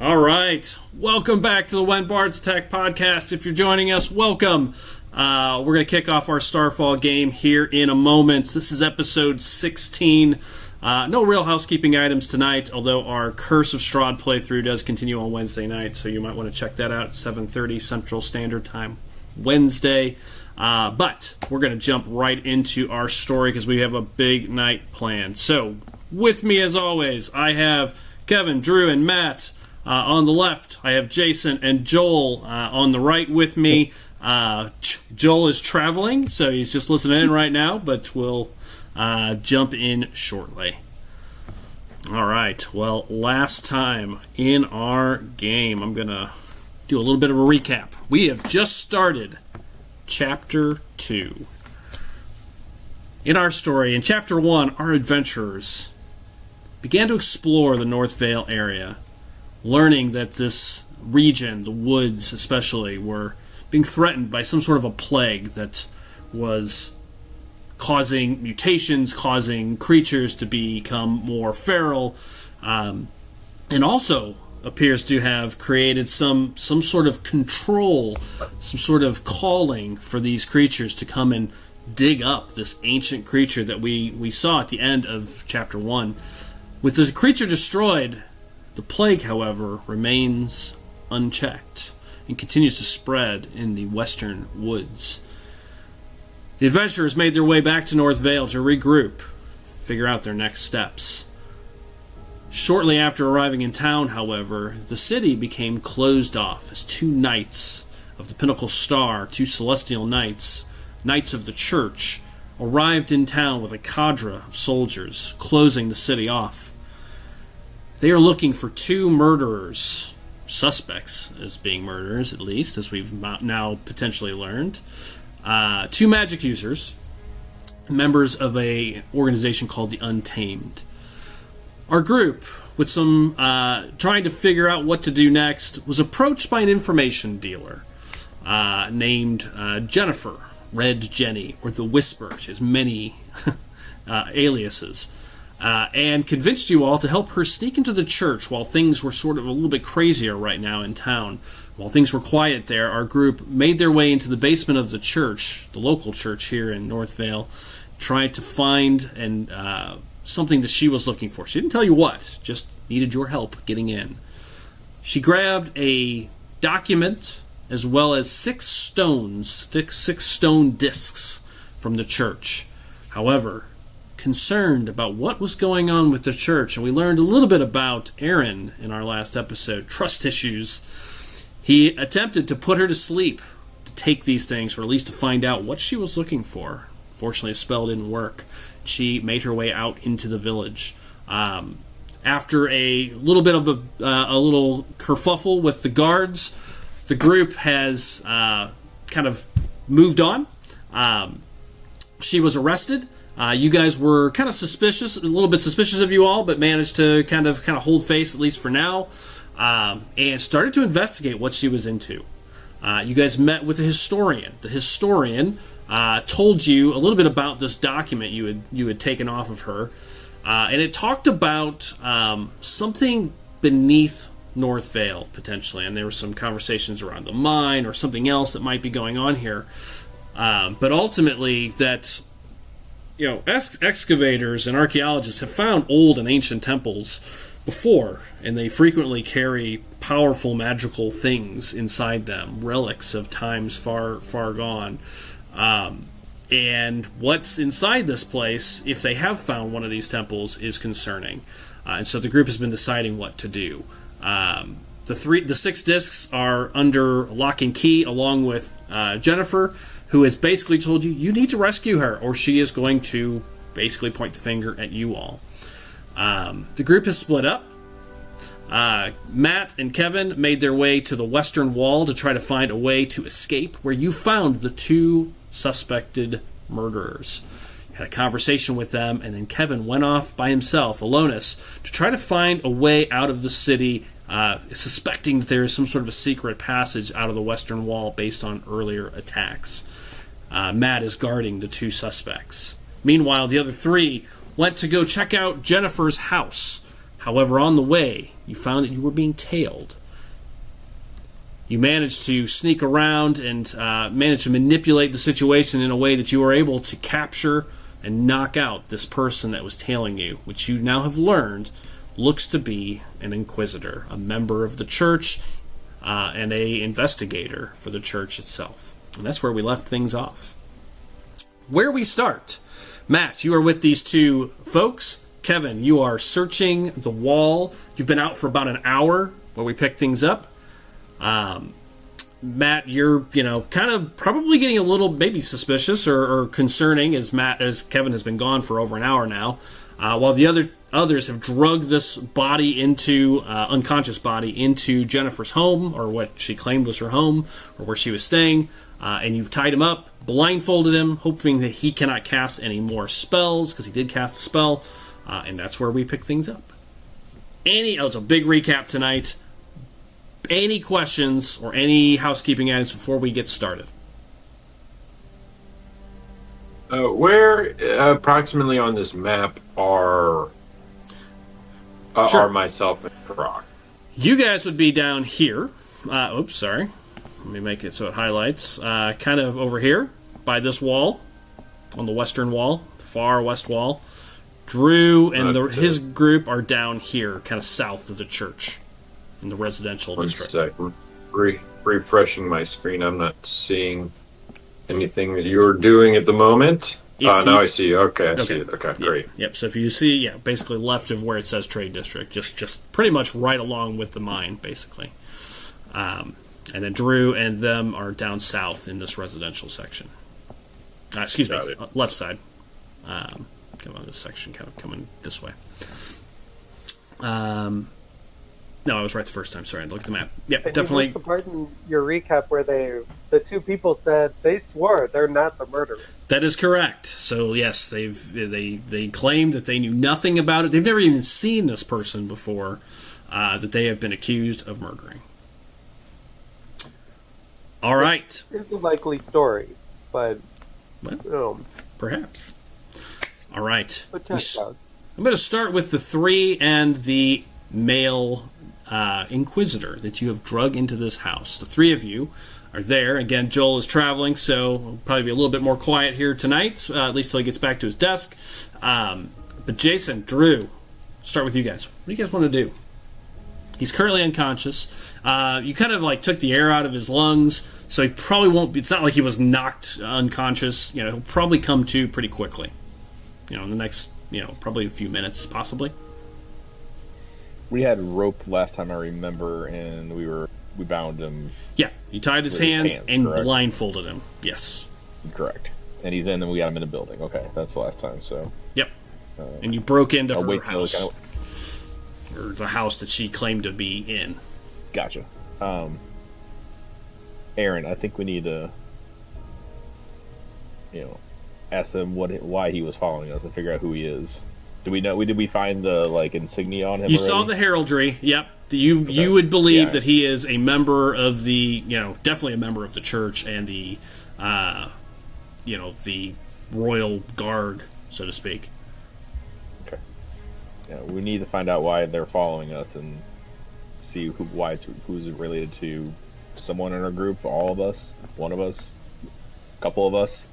All right, welcome back to the When Bards Attack podcast. If you're joining us, welcome. We're going to kick off our StarFall game here in a moment. This is episode 16. No real housekeeping items tonight, although our Curse of Strahd playthrough does continue on Wednesday night, so you might want to check that out at 7:30 Central Standard Time Wednesday. But we're going to jump right into our story because we have a big night planned. So, with me as always, I have Kevin, Drew, and Matt. On the left, I have Jason and Joel on the right with me. Joel is traveling, so he's just listening in right now, but we'll jump in shortly. All right, well, last time in our game, I'm going to do a little bit of a recap. We have just started Chapter 2. In our story, in Chapter 1, our adventurers began to explore the Northvale area, learning that this region, the woods especially, were being threatened by some sort of a plague that was causing mutations, causing creatures to become more feral, and also appears to have created some sort of control, some sort of calling for these creatures to come and dig up this ancient creature that we saw at the end of Chapter 1. With the creature destroyed, the plague, however, remains unchecked and continues to spread in the western woods. The adventurers made their way back to Northvale to regroup, figure out their next steps. Shortly after arriving in town, however, the city became closed off as two knights of the Pinnacle Star, two celestial knights, knights of the church, arrived in town with a cadre of soldiers, closing the city off. They are looking for two murderers, suspects as being murderers at least, as we've now potentially learned. Two magic users, members of a organization called the Untamed. Our group, with some trying to figure out what to do next, was approached by an information dealer named Jennifer, Red Jenny, or the Whisper. She has many aliases. And convinced you all to help her sneak into the church while things were sort of a little bit crazier right now in town. While things were quiet there, our group made their way into the basement of the church, the local church here in Northvale, tried to find something that she was looking for. She didn't tell you what, just needed your help getting in. She grabbed a document as well as six stone discs from the church. However, concerned about what was going on with the church, and we learned a little bit about Aaron in our last episode, trust issues. He attempted to put her to sleep, to take these things, or at least to find out what she was looking for. Fortunately, a spell didn't work. She made her way out into the village. After a little bit of a little kerfuffle with the guards, the group has kind of moved on. She was arrested. You guys were kind of suspicious, a little bit suspicious of you all, but managed to kind of hold face, at least for now, and started to investigate what she was into. You guys met with a historian. The historian told you a little bit about this document you had taken off of her, and it talked about something beneath Northvale, potentially, and there were some conversations around the mine or something else that might be going on here, but ultimately that excavators and archaeologists have found old and ancient temples before, and they frequently carry powerful magical things inside them, relics of times far, far gone. And what's inside this place, if they have found one of these temples, is concerning. And so the group has been deciding what to do. The six discs are under lock and key, along with Jennifer, who has basically told you need to rescue her, or she is going to basically point the finger at you all. The group has split up. Matt and Kevin made their way to the western wall to try to find a way to escape, where you found the two suspected murderers. You had a conversation with them, and then Kevin went off by himself, Alonis, to try to find a way out of the city, suspecting that there is some sort of a secret passage out of the western wall based on earlier attacks. Matt is guarding the two suspects. Meanwhile, the other three went to go check out Jennifer's house. However, on the way, you found that you were being tailed. You managed to sneak around and managed to manipulate the situation in a way that you were able to capture and knock out this person that was tailing you, which you now have learned looks to be an inquisitor, a member of the church, and a investigator for the church itself. And that's where we left things off. Where we start, Matt, you are with these two folks. Kevin, you are searching the wall. You've been out for about an hour where we pick things up. Matt, you're, kind of probably getting a little maybe suspicious or concerning as Kevin has been gone for over an hour now, while the others have drugged this body unconscious body into Jennifer's home, or what she claimed was her home, or where she was staying, and you've tied him up, blindfolded him, hoping that he cannot cast any more spells, because he did cast a spell, and that's where we pick things up. It's a big recap tonight. Any questions or any housekeeping items before we get started? Where approximately on this map are myself and Brock? You guys would be down here. Sorry. Let me make it so it highlights. Kind of over here by this wall, on the western wall, the far west wall. Drew and his group are down here, kind of south of the church. In the residential district. 1 second. Refreshing my screen. I'm not seeing anything that you're doing at the moment. Now I see. Okay, I see it. Okay, great. Yep. So if you see, basically left of where it says trade district, just pretty much right along with the mine, basically. And then Drew and them are down south in this residential section. Excuse me, left side. Come on, this section kind of coming this way. No, I was right the first time. Sorry, I looked at the map. Yeah, and definitely. You missed the part in your recap where the two people said they swore they're not the murderers. That is correct. So yes, they claimed that they knew nothing about it. They've never even seen this person before that they have been accused of murdering. All right. It's a likely story, but perhaps. All right. I'm going to start with the three and the male inquisitor that you have drug into this house. The three of you are there. Again, Joel is traveling, so we'll probably be a little bit more quiet here tonight, at least till he gets back to his desk. But Jason, Drew, start with you guys. What do you guys want to do? He's currently unconscious. You kind of took the air out of his lungs, so he probably won't. It's not like he was knocked unconscious. He'll probably come to pretty quickly. In the next, probably a few minutes, possibly. We had rope last time I remember, and we bound him. Yeah, you tied his hands and correct? Blindfolded him. Yes. Correct. And he's in, and we got him in a building. Okay, that's the last time, so. Yep. And you broke into her house. Or the house that she claimed to be in. Gotcha. Aaron, I think we need to, ask him why he was following us and figure out who he is. Did we find the insignia on him? You already? saw the heraldry. Yep. You would believe that he is a member of the definitely a member of the church and the the royal guard, so to speak. Okay. Yeah, we need to find out why they're following us and see who's it related to. Someone in our group, all of us, one of us, a couple of us.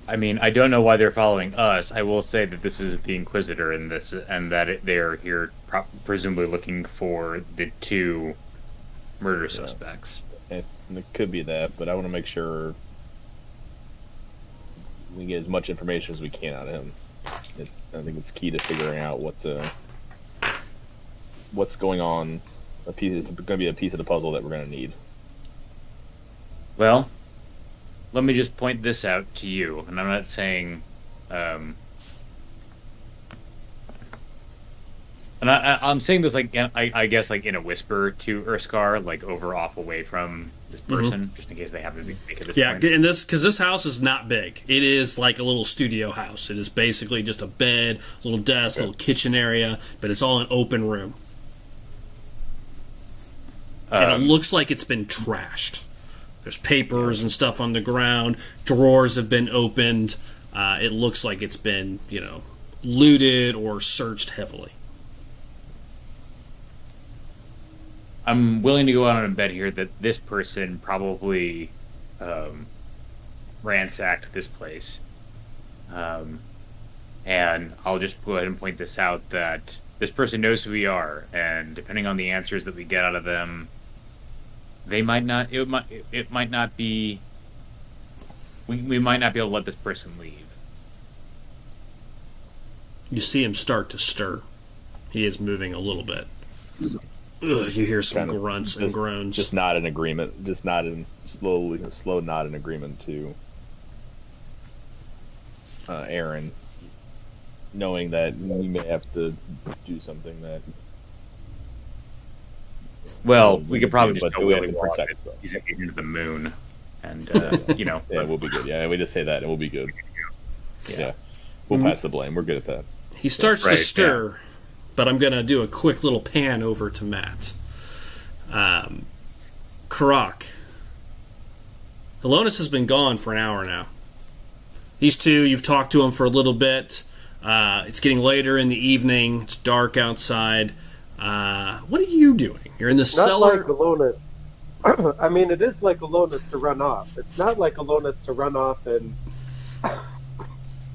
I mean, I don't know why they're following us. I will say that this is the Inquisitor in this, and that they are here presumably looking for the two murder suspects. And it could be that, but I want to make sure we get as much information as we can out of him. I think it's key to figuring out what's going on. It's going to be a piece of the puzzle that we're going to need. Well, let me just point this out to you, and I'm not saying, and I'm saying this I guess in a whisper to Urskar, off away from this person, just in case they have to make it this point. Yeah, and because this house is not big. It is like a little studio house. It is basically just a bed, a little desk, a little kitchen area, but it's all an open room. And it looks like it's been trashed. There's papers and stuff on the ground. Drawers have been opened. It looks like it's been, looted or searched heavily. I'm willing to go out on a bet here that this person probably ransacked this place. And I'll just go ahead and point this out that this person knows who we are, and depending on the answers that we get out of them, they might not. It might not be. We might not be able to let this person leave. You see him start to stir. He is moving a little bit. Ugh, you hear some grunts and groans. Just nod in agreement. Just nod in slow nod in agreement to Aaron, knowing that we may have to do something that. Well, we could probably just go go away and protect. He's into the moon, and Yeah, we'll be good. Yeah, we just say that, and we'll be good. Yeah, we'll pass the blame. We're good at that. He starts to stir, but I'm going to do a quick little pan over to Matt. Karak. Elonis has been gone for an hour now. These two, you've talked to them for a little bit. It's getting later in the evening. It's dark outside. What are you doing? You're in the cellar? Not like Elonis. I mean, it is like Elonis to run off. It's not like Elonis to run off and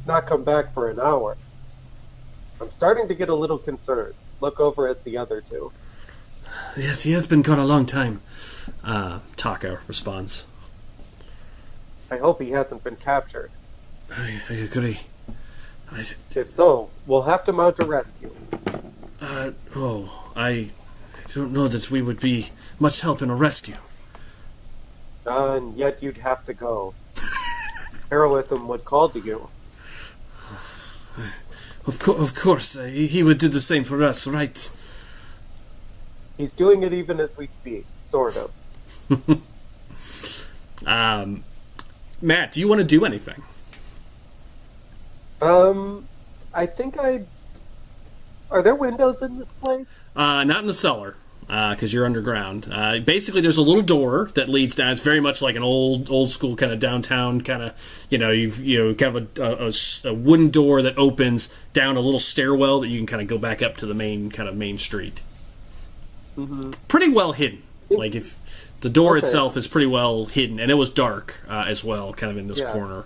not come back for an hour. I'm starting to get a little concerned. Look over at the other two. Yes, he has been gone a long time. Taka responds. I hope he hasn't been captured. I agree. If so, we'll have to mount a rescue. I don't know that we would be much help in a rescue. And yet you'd have to go. Heroism would call to you. Of course, he would do the same for us, right? He's doing it even as we speak, sort of. Matt, do you want to do anything? I think Are there windows in this place? Not in the cellar, because you're underground. Basically, there's a little door that leads down. It's very much like an old school kind of downtown kind of, kind of a wooden door that opens down a little stairwell that you can kind of go back up to the main street. Mm-hmm. Pretty well hidden. Like if the door itself is pretty well hidden, and it was dark as well, kind of in this corner.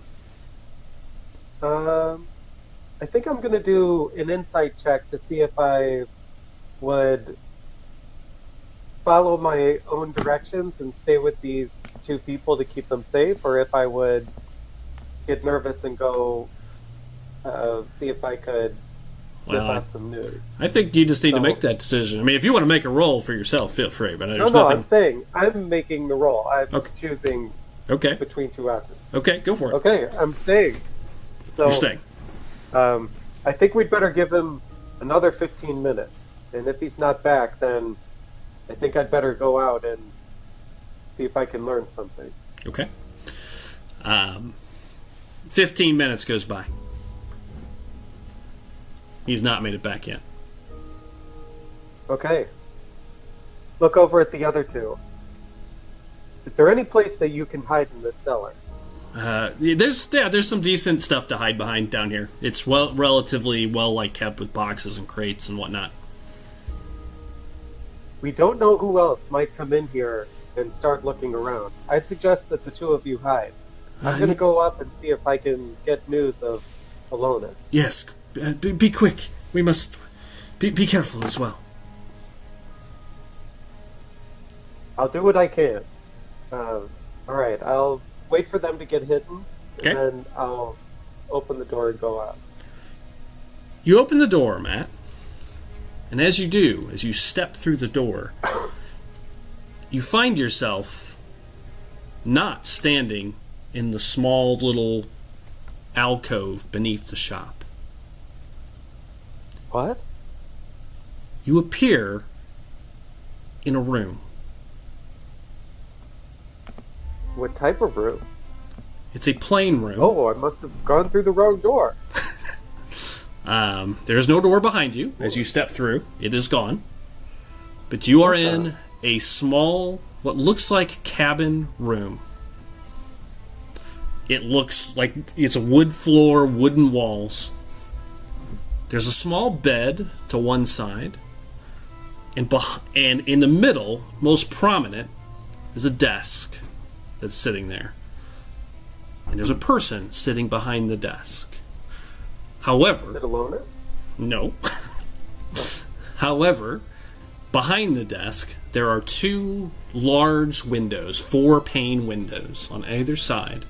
I think I'm going to do an insight check to see if I would follow my own directions and stay with these two people to keep them safe, or if I would get nervous and go see if I could sniff out some news. I think you just need to make that decision. I mean, if you want to make a roll for yourself, feel free. But there's No, nothing... I'm saying I'm making the roll. I'm choosing between two options. Okay, go for it. Okay, I'm staying. So, you're staying. I think we'd better give him another 15 minutes. And if he's not back, then I think I'd better go out and see if I can learn something. Okay. 15 minutes goes by. He's not made it back yet. Okay. Look over at the other two. Is there any place that you can hide in this cellar? There's some decent stuff to hide behind down here. It's relatively well kept with boxes and crates and whatnot. We don't know who else might come in here and start looking around. I'd suggest that the two of you hide. I'm going to go up and see if I can get news of Alonis. Yes, be quick. We must be careful as well. I'll do what I can. All right, I'll wait for them to get hidden, and then I'll open the door and go out. You open the door, Matt, and as you step through the door, you find yourself not standing in the small little alcove beneath the shop. What? You appear in a room. What type of room? It's a plain room. Oh, I must have gone through the wrong door. There's no door behind you as you step through. It is gone. But you are in a small, what looks like cabin room. It looks like it's a wood floor, wooden walls. There's a small bed to one side, and in the middle, most prominent, is a desk that's sitting there. And there's a person sitting behind the desk. However... Is it Alonis? No. However, behind the desk, there are two large windows, 4-pane windows on either side.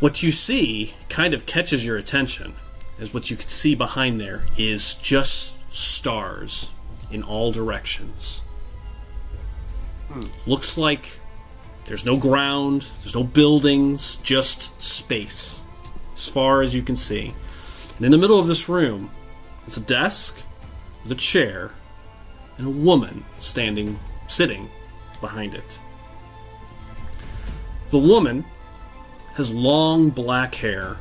What you see kind of catches your attention, as what you can see behind there is just stars in all directions. Looks like there's no ground, there's no buildings, just space, as far as you can see. And in the middle of this room, it's a desk with a chair and a woman sitting behind it. The woman has long black hair,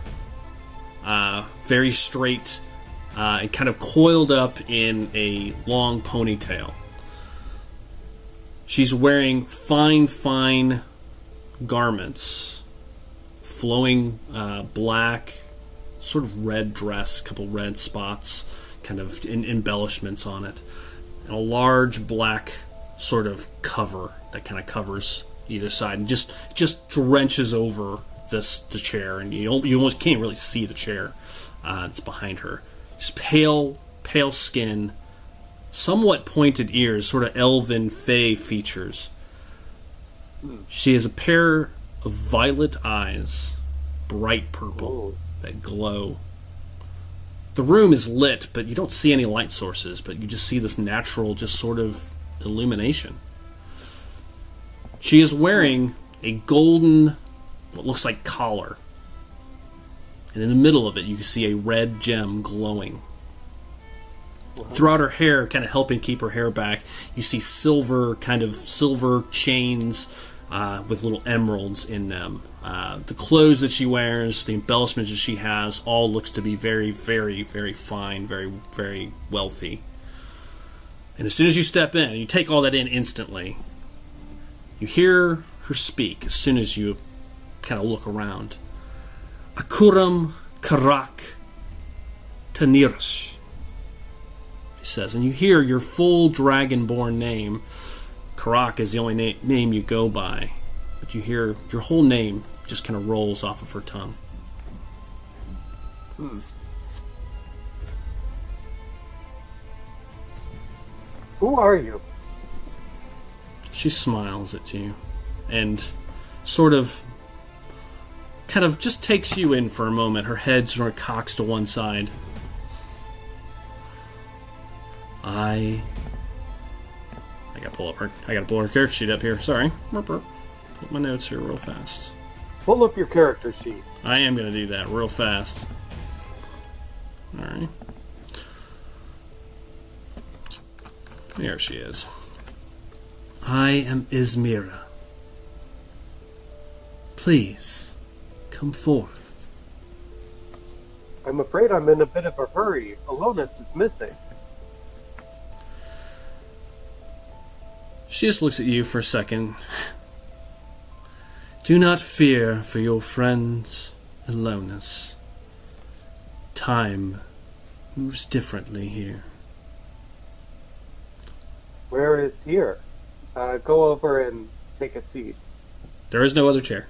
very straight, and kind of coiled up in a long ponytail. She's wearing fine garments, flowing black, sort of red dress, a couple red spots, kind of embellishments on it, and a large black sort of cover that kind of covers either side and just drenches over the chair, and you almost can't really see the chair that's behind her. Just pale skin, somewhat pointed ears, sort of elven fey features. She has a pair of violet eyes, bright purple, that glow. The room is lit, but you don't see any light sources, but you just see this natural, just sort of illumination. She is wearing a golden, what looks like collar. And in the middle of it, you can see a red gem glowing. Throughout her hair, kind of helping keep her hair back, you see silver chains with little emeralds in them. The clothes that she wears, the embellishments that she has, all looks to be very, very, very fine, very, very wealthy. And as soon as you step in, you take all that in instantly. You hear her speak as soon as you kind of look around. Akuram Karak Tanirash, she says, and you hear your full dragonborn name. Karak is the only name you go by, but you hear your whole name just kind of rolls off of her tongue. Who are you? She smiles at you and kind of just takes you in for a moment. Her head sort of cocks to one side. I gotta pull her character sheet up here. Sorry. Put my notes here real fast. Pull up your character sheet. I am gonna do that real fast. Alright. There she is. I am Ismira. Please, come forth. I'm afraid I'm in a bit of a hurry. Alonis is missing. She just looks at you for a second. Do not fear for your friends, Alonis. Time moves differently here. Where is here? Go over and take a seat. There is no other chair.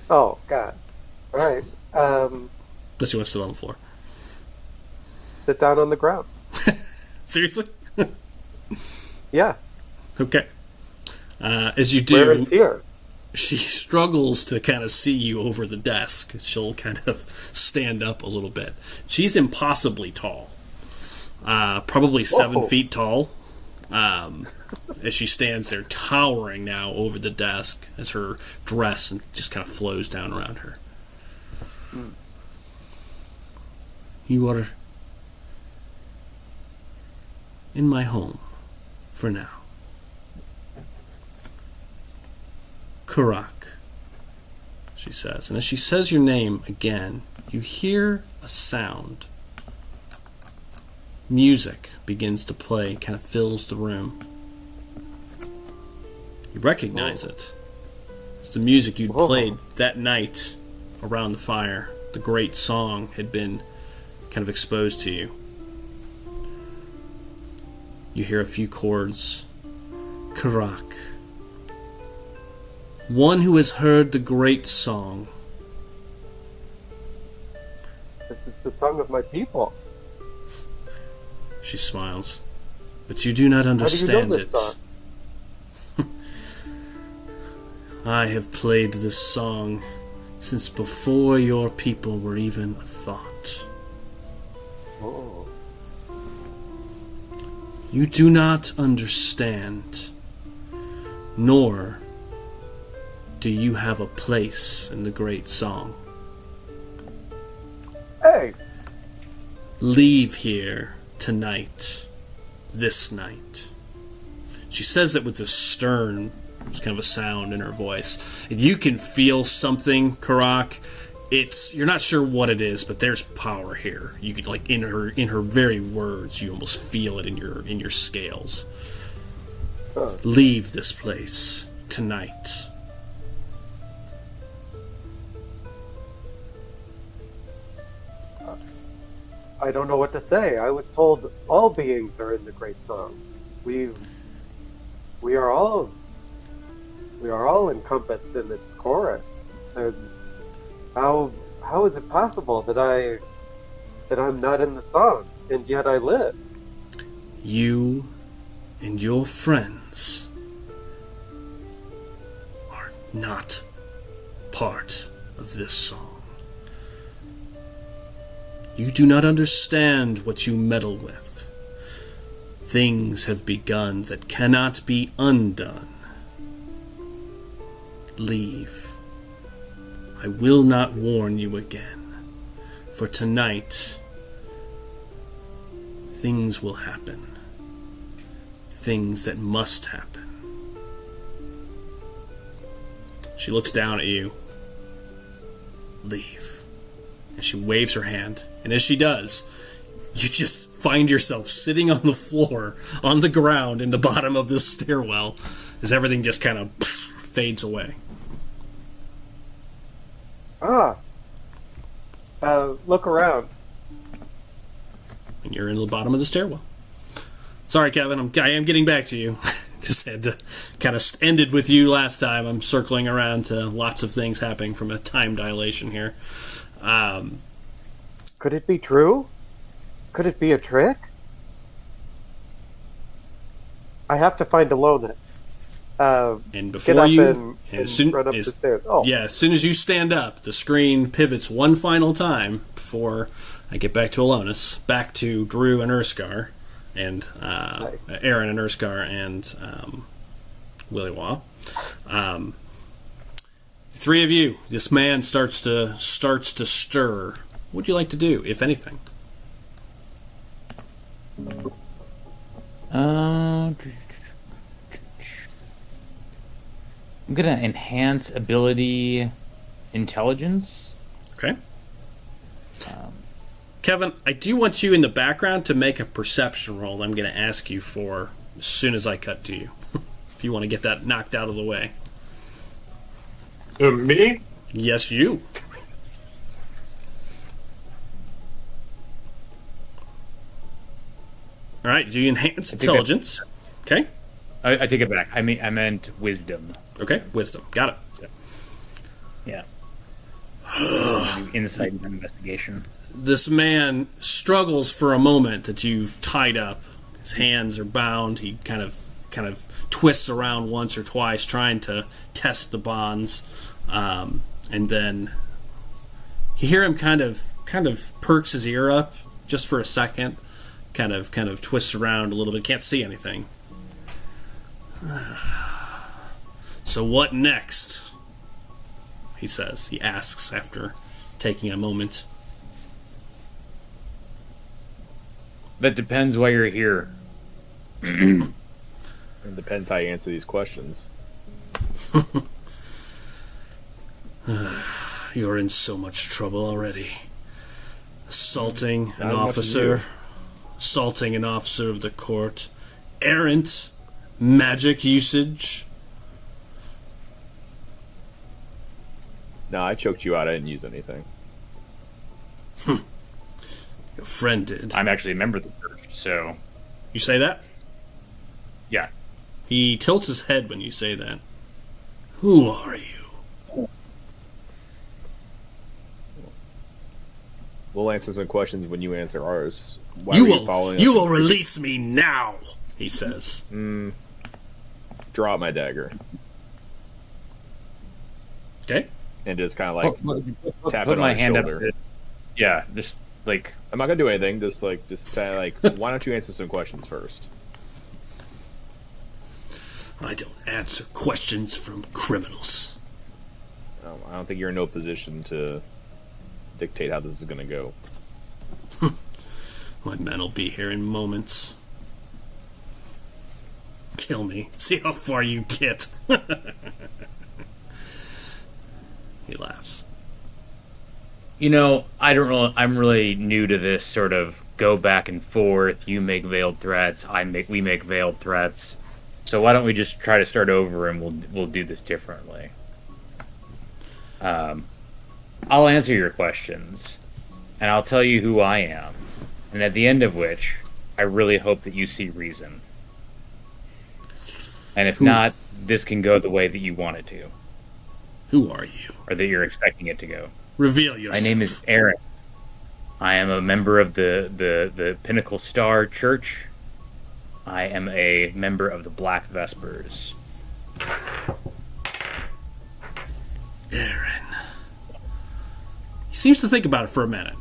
Oh, God. Alright. Unless you want to sit on the floor. Sit down on the ground. Seriously? Yeah. Okay. As you do, Where is here? she struggles to kind of see you over the desk. She'll kind of stand up a little bit. She's impossibly tall. Probably 7 feet tall. As she stands there towering now over the desk as her dress just kind of flows down around her. You are in my home for now. Karak, she says. And as she says your name again, you hear a sound. Music begins to play, kind of fills the room. You recognize it. It's the music you'd played that night around the fire. The great song had been kind of exposed to you. You hear a few chords. Karak. One who has heard the great song. This is the song of my people. She smiles. But you do not understand How do you know this song? I have played this song since before your people were even a thought. Oh. You do not understand, nor do you have a place in the great song. Hey! Leave here tonight, this night. She says it with this stern, kind of a sound in her voice. And you can feel something, Karak. You're not sure what it is, but there's power here. You could, like, in her very words, you almost feel it in your scales. Leave this place tonight. I don't know what to say. I was told all beings are in the great song. We are all encompassed in its chorus. And how is it possible that I'm not in the song and yet I live? You and your friends are not part of this song. You do not understand what you meddle with. Things have begun that cannot be undone. Leave. I will not warn you again, for tonight things will happen. Things that must happen. She looks down at you. Leave. And she waves her hand, and as she does, you just find yourself sitting on the floor, on the ground, in the bottom of this stairwell, as everything just kind of fades away. Look around. And you're in the bottom of the stairwell. Sorry, Kevin, I am getting back to you. Just had to kind of ended with you last time. I'm circling around to lots of things happening from a time dilation here. Could it be true? Could it be a trick? I have to find Alonis. And before get up you and run up the stairs. Oh. Yeah, as soon as you stand up, the screen pivots one final time before I get back to Alonis, back to Drew and Urskar, and Nice. Aaron and Urskar and Willy Wah. Three of you. This man starts to stir. What would you like to do, if anything? I'm gonna enhance ability intelligence. Okay. Kevin, I do want you in the background to make a perception roll. I'm going to ask you for as soon as I cut to you. If you want to get that knocked out of the way. Me? Yes, you. All right, do you enhance intelligence? Okay. I take it back. I meant wisdom. Okay, wisdom. Got it. So, yeah. Insight and investigation. This man struggles for a moment that you've tied up. His hands are bound. He kind of twists around once or twice, trying to test the bonds, and then you hear him kind of perks his ear up just for a second, kind of twists around a little bit. Can't see anything. So what next? He says. He asks after taking a moment. That depends why you're here. It depends how you answer these questions. You're in so much trouble already. Assaulting an Not as much as officer. you. Assaulting an officer of the court. Errant magic usage. No, I choked you out. I didn't use anything. Your friend did. I'm actually a member of the church, so... You say that? Yeah. He tilts his head when you say that. Who are you? We'll answer some questions when you answer ours. Why were you following us? You will release me now, he says. Draw out my dagger. Okay. And just kind of like tap put it my on his hand shoulder. up. Yeah, just like... I'm not gonna do anything. Just say like, why don't you answer some questions first? I don't answer questions from criminals. I don't think you're in no position to dictate how this is gonna go. My men will be here in moments. Kill me. See how far you get. He laughs. You know, I'm really new to this sort of go back and forth. You make veiled threats. We make veiled threats. So why don't we just try to start over and we'll do this differently? I'll answer your questions, and I'll tell you who I am, and at the end of which, I really hope that you see reason. And if not, this can go the way that you want it to. Who are you? Or that you're expecting it to go. Reveal yourself. My name is Aaron. I am a member of the Pinnacle Star Church. I am a member of the Black Vespers. Aaron. He seems to think about it for a minute.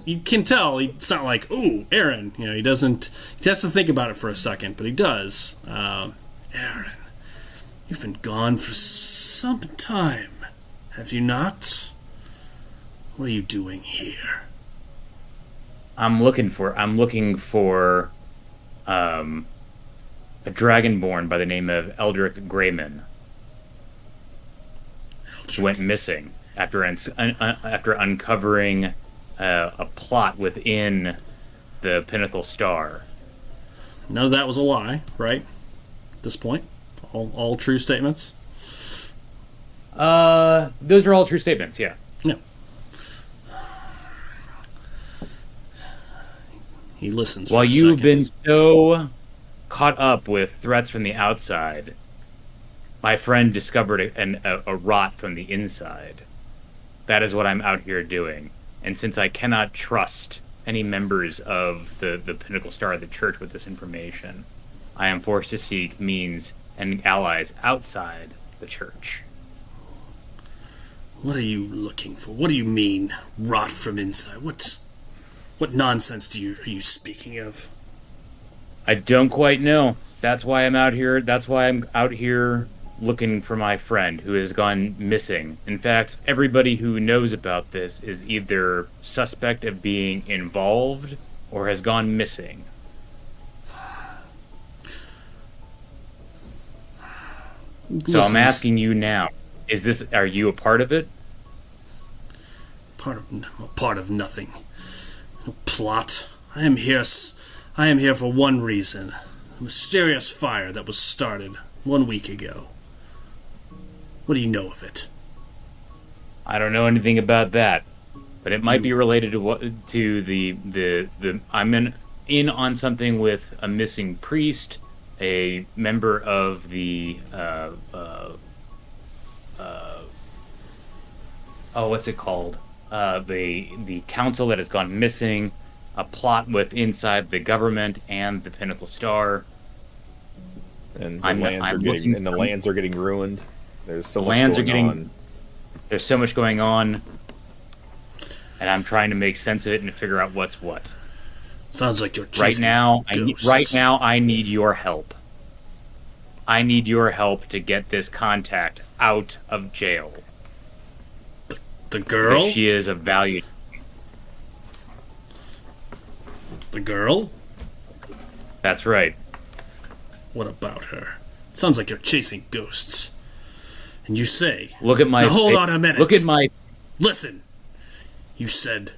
You can tell, it's not like, ooh, Aaron. He has to think about it for a second, but he does. Aaron, you've been gone for some time, have you not? What are you doing here? I'm looking for a dragonborn by the name of Eldrick Grayman. Who went missing after uncovering a plot within the Pinnacle Star. None of that was a lie, right? At this point, all true statements. Those are all true statements. Yeah. Yeah. He listens. While you've been so caught up with threats from the outside, my friend discovered a rot from the inside. That is what I'm out here doing. And since I cannot trust any members of the Pinnacle Star of the Church with this information, I am forced to seek means and allies outside the Church. What are you looking for? What do you mean, rot from inside? What nonsense are you speaking of? I don't quite know. That's why I'm out here. That's why I'm out here looking for my friend who has gone missing. In fact, everybody who knows about this is either suspect of being involved or has gone missing. So I'm asking you now, are you a part of it? Part of nothing. No plot. I am here for one reason. A mysterious fire that was started 1 week ago. What do you know of it? I don't know anything about that, but it might be related to the I'm in on something with a missing priest, a member of the what's it called? The council that has gone missing, a plot with inside the government and the Pinnacle Star. And the lands are getting ruined. There's so much going on. There's so much going on, and I'm trying to make sense of it and figure out what's what. Sounds like you're chasing ghosts. Right now, I need your help. I need your help to get this contact out of jail. The girl? Because she is of value. The girl? That's right. What about her? Sounds like you're chasing ghosts. And you say... Look at my... Now hold on a minute. Look at my... Listen. You said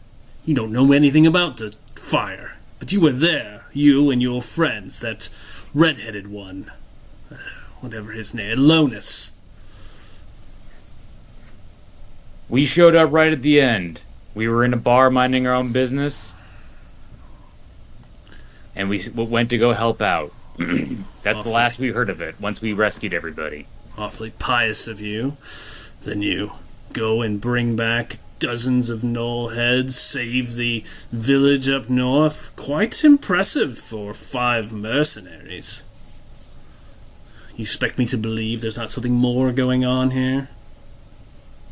you don't know anything about the fire. But you were there. You and your friends. That red-headed one. Whatever his name. Lonus. We showed up right at the end. We were in a bar minding our own business, and we went to go help out. That's the last we heard of it, once we rescued everybody. Awfully pious of you. Then you go and bring back dozens of gnoll heads, save the village up north. Quite impressive for 5 mercenaries. You expect me to believe there's not something more going on here?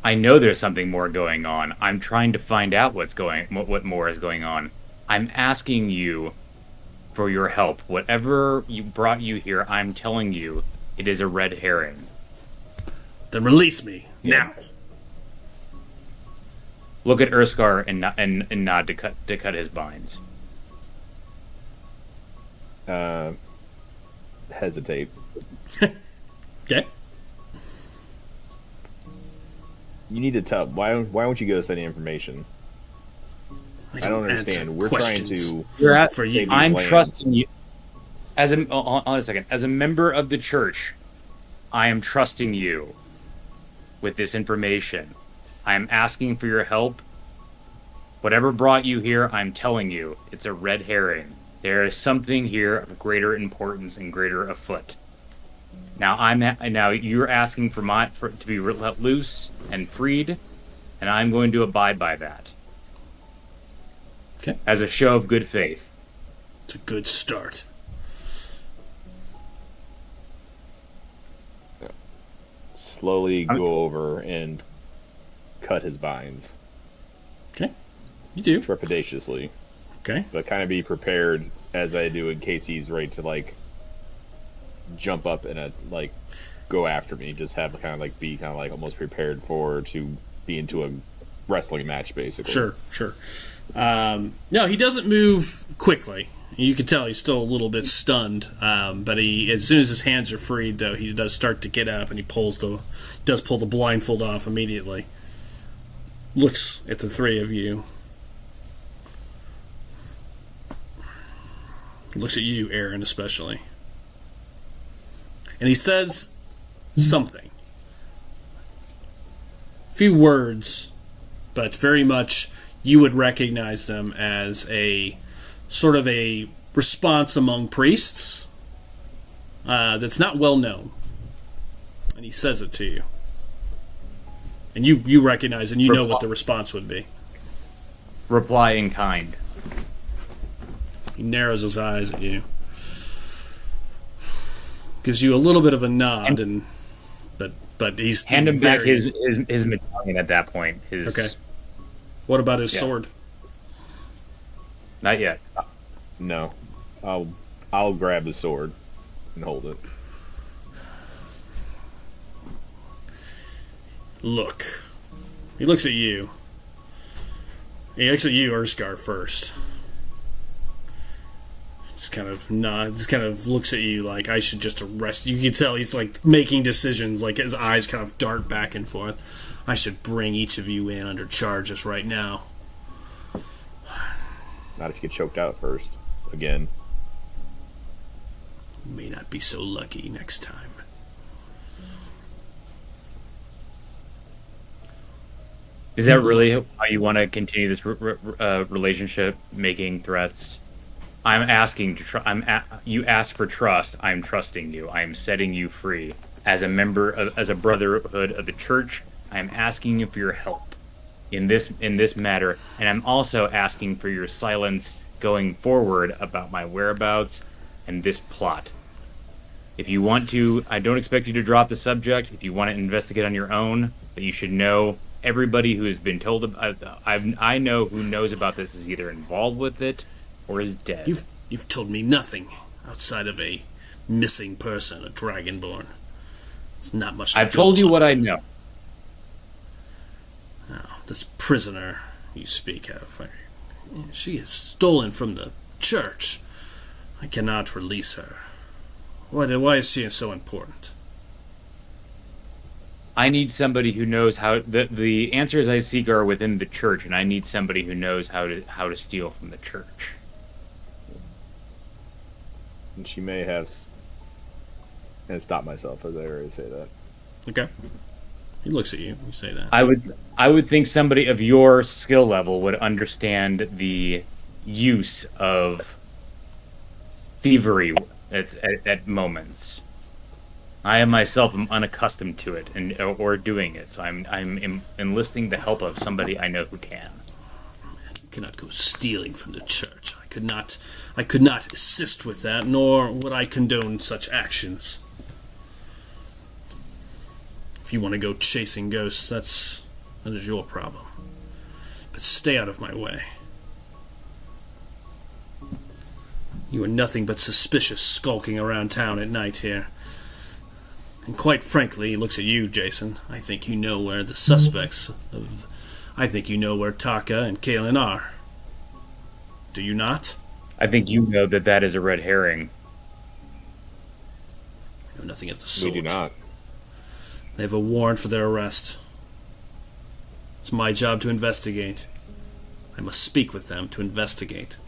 I know there's something more going on. I'm trying to find out what more is going on. I'm asking you for your help. Whatever brought you here, I'm telling you, it is a red herring. Then release me, now. Look at Urskar and nod to cut his binds. Hesitate. Okay. You need to tell. Why won't you give us any information? I don't understand. We're trying to. For you. I'm trusting you. Hold on a second. As a member of the church, I am trusting you with this information. I am asking for your help. Whatever brought you here, I'm telling you, it's a red herring. There is something here of greater importance and greater afoot. Now you're asking for to be let loose and freed, and I'm going to abide by that. Okay. As a show of good faith. It's a good start. Slowly go over and cut his binds. Okay. You do. Trepidatiously. Okay. But kind of be prepared as I do in case he's ready to jump up and go after me. Just have be almost prepared to be into a wrestling match, basically. Sure. No, he doesn't move quickly. You can tell he's still a little bit stunned. But as soon as his hands are freed, though, he does start to get up and he pull the blindfold off immediately. Looks at the 3 of you. Looks at you, Aaron, especially. And he says something. Few words, but very much you would recognize them as a sort of a response among priests that's not well known. And he says it to you. And you recognize and you know what the response would be. Reply in kind. He narrows his eyes at you. Gives you a little bit of a nod, but he's hand him back his medallion at that point. Okay. What about his sword? Not yet. No, I'll grab the sword and hold it. Look, he looks at you. He looks at you, Urskar, first. Just kind of nods, just kind of looks at you like I should just arrest you. You can tell he's making decisions, his eyes kind of dart back and forth. I should bring each of you in under charges right now. Not if you get choked out first. Again. You may not be so lucky next time. Is that really how you want to continue this relationship, making threats? I'm asking to you asked for trust. I'm trusting you. I'm setting you free as a member as a brotherhood of the church. I'm asking you for your help in this matter, and I'm also asking for your silence going forward about my whereabouts and this plot. If you want to, I don't expect you to drop the subject. If you want to investigate on your own, but you should know everybody who has been told about. I know who knows about this is either involved with it or is dead. You've told me nothing outside of a missing person, a dragonborn. It's not much. I've told you what I know. Now, this prisoner you speak of, she is stolen from the church. I cannot release her. Why is she so important? I need somebody who knows how. The answers I seek are within the church, and I need somebody who knows how to steal from the church. And she may have. And stop myself as I already say that. Okay. He looks at you. You say that. I would think somebody of your skill level would understand the use of thievery at moments. I am myself am unaccustomed to it or doing it, so I'm enlisting the help of somebody I know who can. You cannot go stealing from the church. I could not assist with that, nor would I condone such actions. If you want to go chasing ghosts, that is your problem. But stay out of my way. You are nothing but suspicious skulking around town at night here. And quite frankly, he looks at you, Jason. I think you know where the suspects of... I think you know where Taka and Kalen are. Do you not? I think you know that is a red herring. I know nothing of the sort. We do not. They have a warrant for their arrest. It's my job to investigate. I must speak with them to investigate.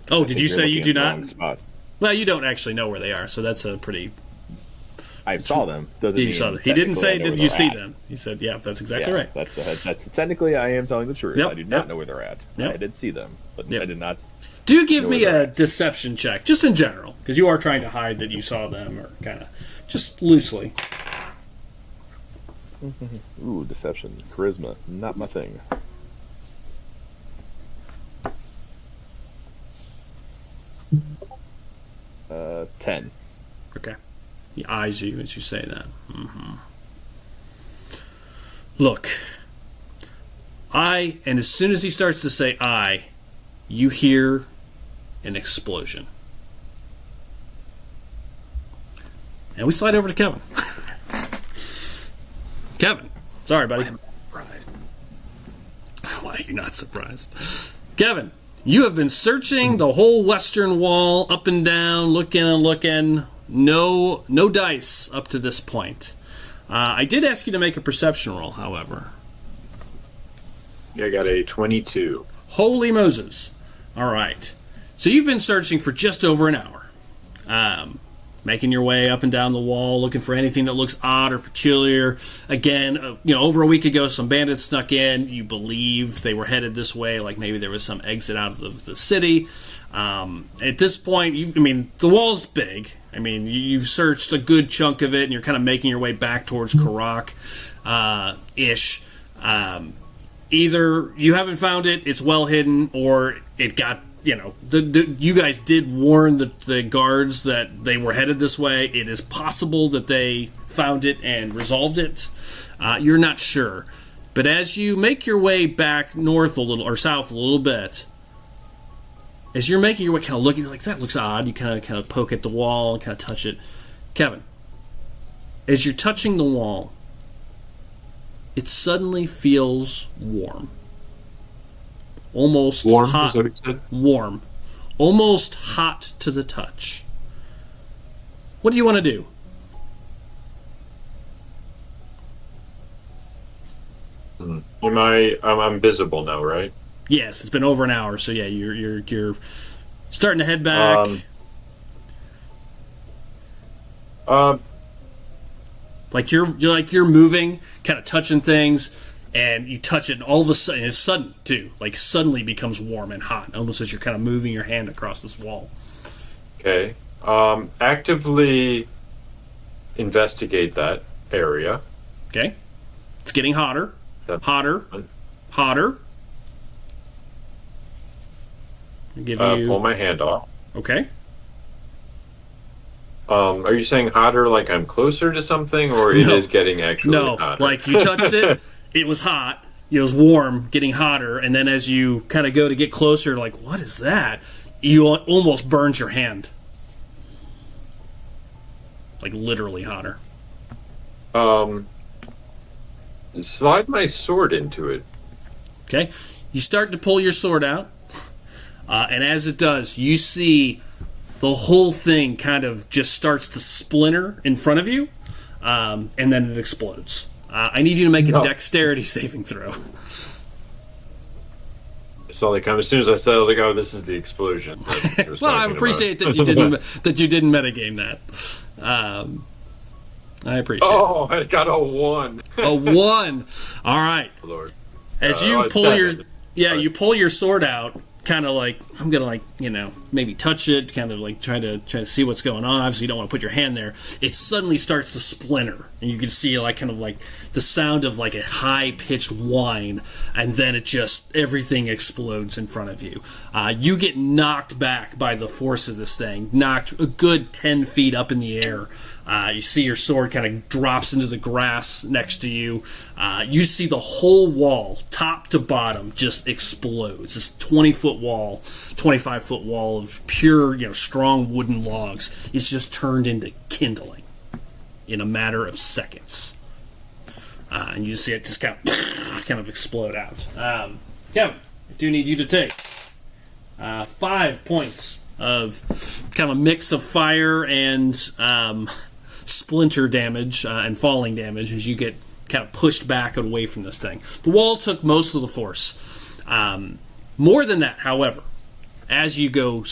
Oh, did you say you do not? Well, you don't actually know where they are, so that's a pretty... I saw them. Doesn't you mean saw them. He didn't say, did you see at. them? He said, yeah, that's exactly right. That's technically, I am telling the truth. Yep, I do not know where they're at. Yep. I did see them, but Yep. I did not... Do give me a deception check, just in general, because you are trying to hide that you saw them, or kind of, just loosely. Ooh, deception. Charisma. Not my thing. Uh, 10. Okay. He eyes you as you say that. Look, and as soon as he starts to say I, you hear an explosion. And we slide over to Kevin. Kevin, sorry, buddy. I'm surprised. Why are you not surprised? Kevin, you have been searching the whole western wall, up and down, looking and looking. No dice up to this point. I did ask you to make a perception roll, however. Yeah, I got a 22. Holy Moses. All right. So you've been searching for just over an hour. Making your way up and down the wall, looking for anything that looks odd or peculiar. Again, over a week ago, some bandits snuck in. You believe they were headed this way, like maybe there was some exit out of the city. At this point, the wall's big. You've searched a good chunk of it, and you're kind of making your way back towards Karak, ish. Either you haven't found it, it's well hidden, or it got... you guys did warn the guards that they were headed this way. It is possible that they found it and resolved it. You're not sure. But as you make your way back north a little, or south a little bit, as you're making your way, kind of looking, like, that looks odd, you kind of poke at the wall and kind of touch it. Kevin, as you're touching the wall, it suddenly feels warm. Almost Warm, hot. is that what you said? Warm. Almost hot to the touch. What do you want to do? I'm visible now, right? Yes, it's been over an hour, so yeah, you're starting to head back. Like you're moving, kind of touching things. And you touch it, and all of a sudden, it's sudden, too. Like, suddenly becomes warm and hot, almost as you're kind of moving your hand across this wall. Okay. Actively investigate that area. Okay. It's getting hotter. That's hotter. fun. Hotter. I'll give you... Pull my hand off. Okay. Are you saying hotter like I'm closer to something, or it is getting actually hotter? No, like you touched it, it was hot, it was warm, getting hotter, and then as you kind of go to get closer, like, what is that? You almost burned your hand. Like, literally hotter. Slide my sword into it. Okay. You start to pull your sword out, and as it does, you see the whole thing kind of just starts to splinter in front of you, and then it explodes. I need you to make a dexterity saving throw. So, like, as soon as I said, I was like, "Oh, this is the explosion." Well, I appreciate that you didn't metagame that. I appreciate it. Oh, I got a 1. A 1. All right. Lord. As you pull 7. you pull your sword out, kind of like, I'm gonna like, maybe touch it, kind of like try to see what's going on. Obviously you don't want to put your hand there. It suddenly starts to splinter, and you can see like kind of like the sound of like a high-pitched whine, and then everything explodes in front of you. You get knocked back by the force of this thing, knocked a good 10 feet up in the air. You see your sword kind of drops into the grass next to you. You see the whole wall, top to bottom, just explodes. This 20-foot wall, 25-foot wall of pure, strong wooden logs is just turned into kindling in a matter of seconds. And you see it just kind of explode out. Kevin, I do need you to take 5 points of kind of a mix of fire and splinter damage and falling damage as you get kind of pushed back and away from this thing. The wall took most of the force. More than that, however, as you go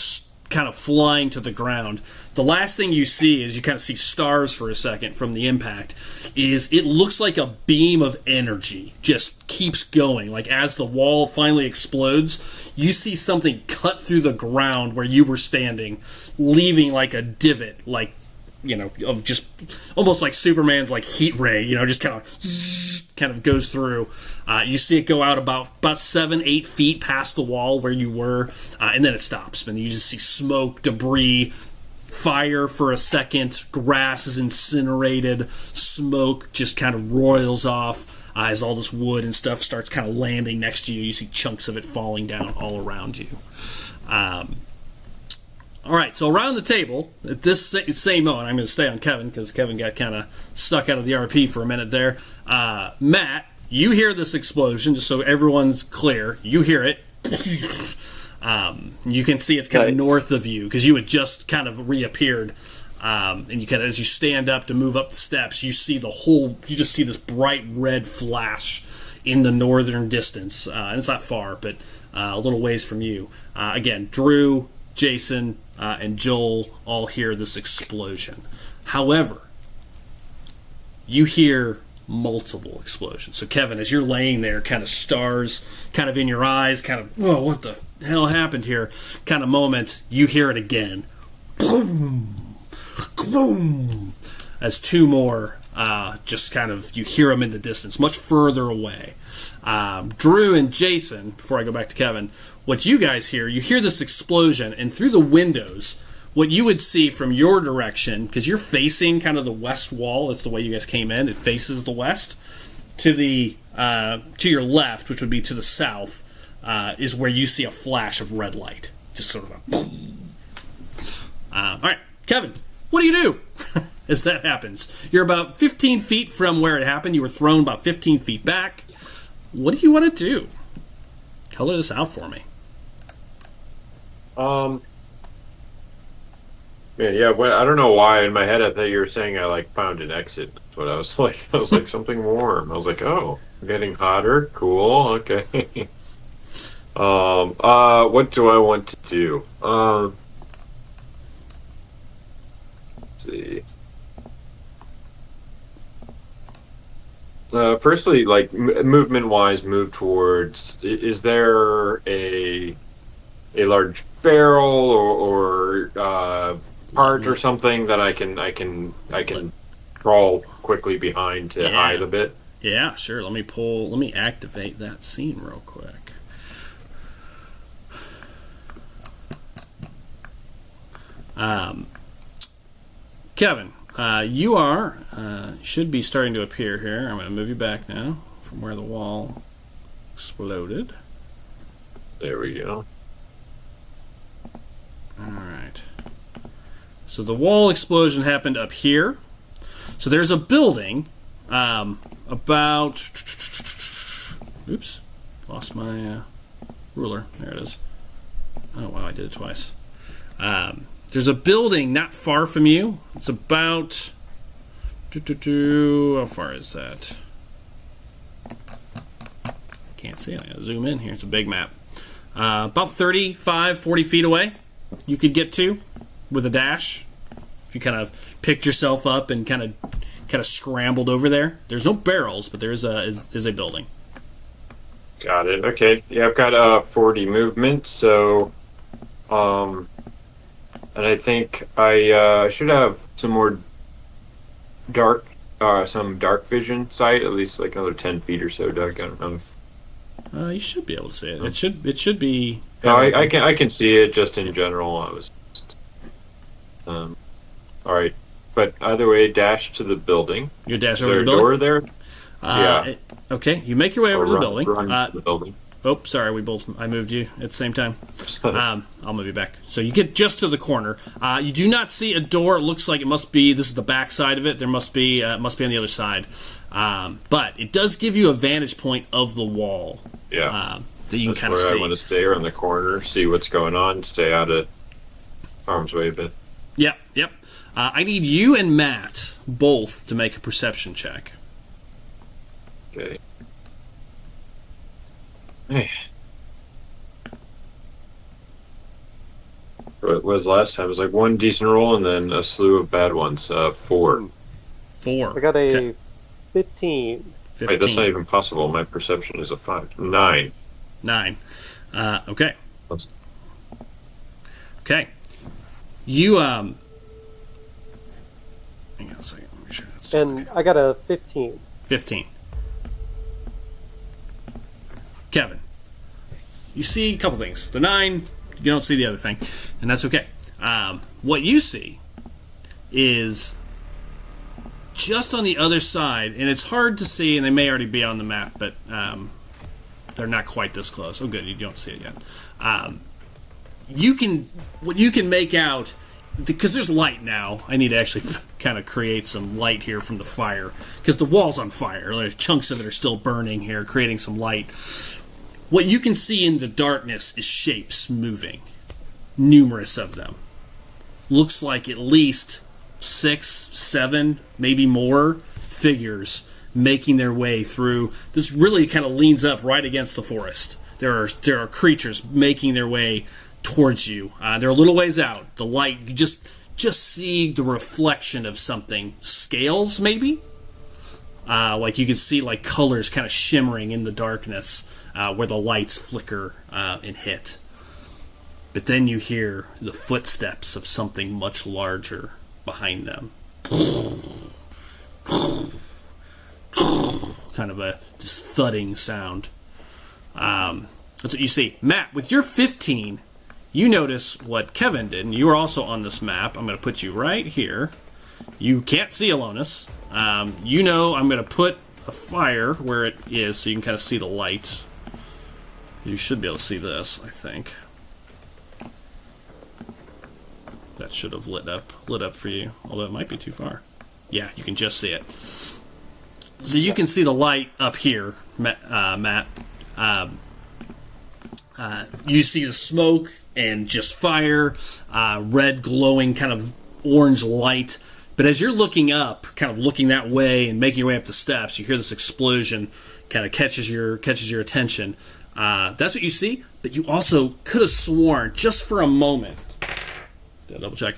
kind of flying to the ground, the last thing you see is you kind of see stars for a second from the impact. It looks like a beam of energy just keeps going. Like as the wall finally explodes, you see something cut through the ground where you were standing, leaving like a divot, like of just almost like Superman's like heat ray, just kind of goes through. You see it go out about 7-8 feet past the wall where you were, and then it stops. And you just see smoke, debris, fire for a second. Grass is incinerated. Smoke just kind of roils off as all this wood and stuff starts kind of landing next to you. You see chunks of it falling down all around you. All right, so around the table, at this same moment, I'm going to stay on Kevin because Kevin got kind of stuck out of the RP for a minute there. Matt, you hear this explosion, just so everyone's clear. You hear it. You can see it's kind of north of you because you had just kind of reappeared. And you kind of, as you stand up to move up the steps, you just see this bright red flash in the northern distance. And it's not far, but a little ways from you. Again, Drew, Jason, and Joel all hear this explosion. However, you hear multiple explosions. So Kevin, as you're laying there, kind of stars kind of in your eyes, kind of, whoa, what the hell happened here kind of moment, you hear it again. Boom! Boom! As 2 more just kind of, you hear them in the distance, much further away. Drew and Jason, before I go back to Kevin, what you guys hear, you hear this explosion, and through the windows, what you would see from your direction, because you're facing kind of the west wall, that's the way you guys came in, it faces the west, to your left, which would be to the south, is where you see a flash of red light. Just sort of a boom. All right, Kevin, what do you do as that happens? You're about 15 feet from where it happened. You were thrown about 15 feet back. What do you want to do? Color this out for me. Yeah, well, I don't know why in my head I thought you were saying I like found an exit. That's what I was like. I was like something warm. I was like, oh, getting hotter. Cool. Okay. What do I want to do? Let's see. Firstly, like movement-wise, move towards. Is there a large barrel or part or something that I can crawl quickly behind to hide a bit? Yeah, sure. Let me activate that scene real quick. Kevin, you should be starting to appear here. I'm going to move you back now from where the wall exploded. There we go. Alright. So the wall explosion happened up here. So there's a building about... Oops. Lost my ruler. There it is. Oh, wow, I did it twice. There's a building not far from you. It's about... How far is that? Can't see. I'm going to zoom in here. It's a big map. About 35, 40 feet away. You could get to with a dash. If you kind of picked yourself up and kind of scrambled over there, there's no barrels, but there is a building. Got it. Okay. Yeah, I've got 40 movement, so and I think I should have some more some dark vision sight, at least like another 10 feet or so, Doug. I don't know if... You should be able to see it. It should be. No, I can see it just in general. I was just, all right, but either way, dash to the building. You dash Is over there to the a building. door there? Yeah. Okay, you make your way over to the building. Run to the building. Oh, sorry, I moved you at the same time. I'll move you back. So you get just to the corner. You do not see a door. It looks like this is the back side of it. There must be on the other side. But it does give you a vantage point of the wall. Yeah. That you can kind of see. see. I want to stay around the corner, see what's going on, stay out of harm's way a bit. Yep. I need you and Matt both to make a perception check. Okay. Hey. What was last time? It was like one decent roll and then a slew of bad ones. 4. 4. I got a Okay. 15. 15. Wait, that's not even possible. My perception is a 5. 9. 9. Okay. Okay. You hang on a second. Make sure that's And I got a 15. 15. Kevin, you see a couple things. The 9, you don't see the other thing, and that's okay. What you see is just on the other side, and it's hard to see, and they may already be on the map, but they're not quite this close. Oh, good, you don't see it yet. What you can make out, because there's light now. I need to actually kind of create some light here from the fire, because the wall's on fire. There's chunks of it are still burning here, creating some light. What you can see in the darkness is shapes moving. Numerous of them. Looks like at least 6, 7, maybe more figures making their way through. This really kind of leans up right against the forest. There are creatures making their way towards you. They're a little ways out. The light, you just see the reflection of something. Scales, maybe? Like you can see like colors kind of shimmering in the darkness where the lights flicker and hit. But then you hear the footsteps of something much larger behind them. Kind of a just thudding sound. That's what you see. Matt, with your 15, you notice what Kevin did, and you are also on this map. I'm going to put you right here. You can't see Alonis. I'm going to put a fire where it is so you can kind of see the light. You should be able to see this, I think. That should have lit up for you, although it might be too far. Yeah, you can just see it. So you can see the light up here, Matt. You see the smoke and just fire, red glowing kind of orange light. But as you're looking up, kind of looking that way and making your way up the steps, you hear this explosion, kind of catches your attention. That's what you see. But you also could have sworn, just for a moment, double check,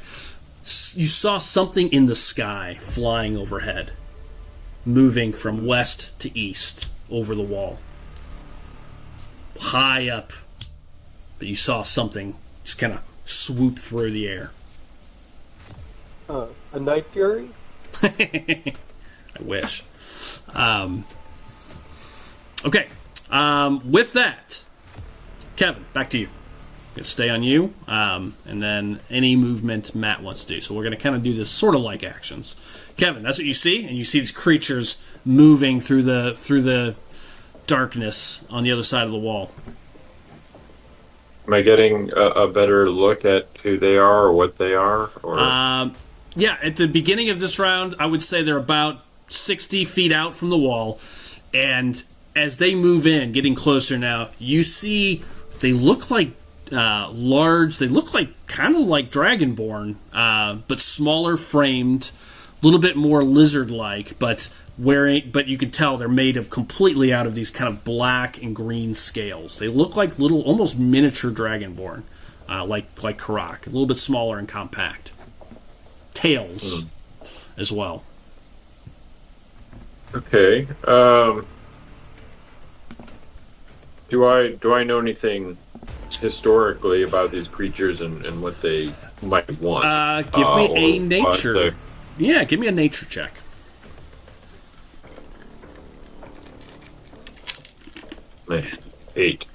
you saw something in the sky flying overhead, moving from west to east over the wall, high up. But you saw something just kind of swoop through the air. A Night Fury? I wish. Okay. With that, Kevin, back to you. Gonna stay on you, and then any movement Matt wants to do. So we're going to kind of do this sort of like actions. Kevin, that's what you see, and you see these creatures moving through the darkness on the other side of the wall. Am I getting a better look at who they are or what they are? Or Yeah, at the beginning of this round, I would say they're about 60 feet out from the wall, and as they move in, getting closer now, you see they look like large. They look like kind of like Dragonborn, but smaller framed, a little bit more lizard-like, but you can tell they're made of completely out of these kind of black and green scales. They look like little, almost miniature Dragonborn, like Karak, a little bit smaller and compact. tails as well. Okay. Do I know anything historically about these creatures and what they might want? Give me a or nature. what Yeah, give me a nature check. they- 8.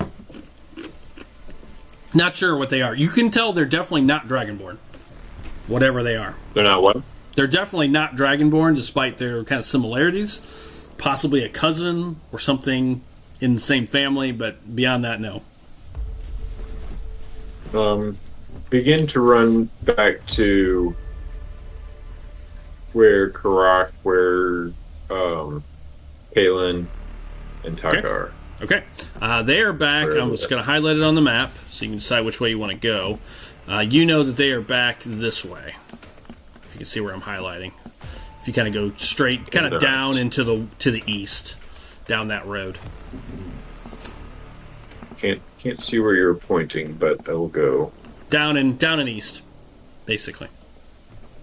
Not sure what they are. You can tell they're definitely not Dragonborn. Whatever they are. They're not what? They're definitely not Dragonborn, despite their kind of similarities. Possibly a cousin or something in the same family, but beyond that, no. Begin to run back to where Karak, where Kalen, and Taka are. Okay. They are back. Where I'm are just they? going to highlight it on the map so you can decide which way you want to go. You know that they are back this way. If you can see where I'm highlighting. If you kind of go straight, kind of down into the east, down that road. Can't see where you're pointing, but I will go. Down and east, basically.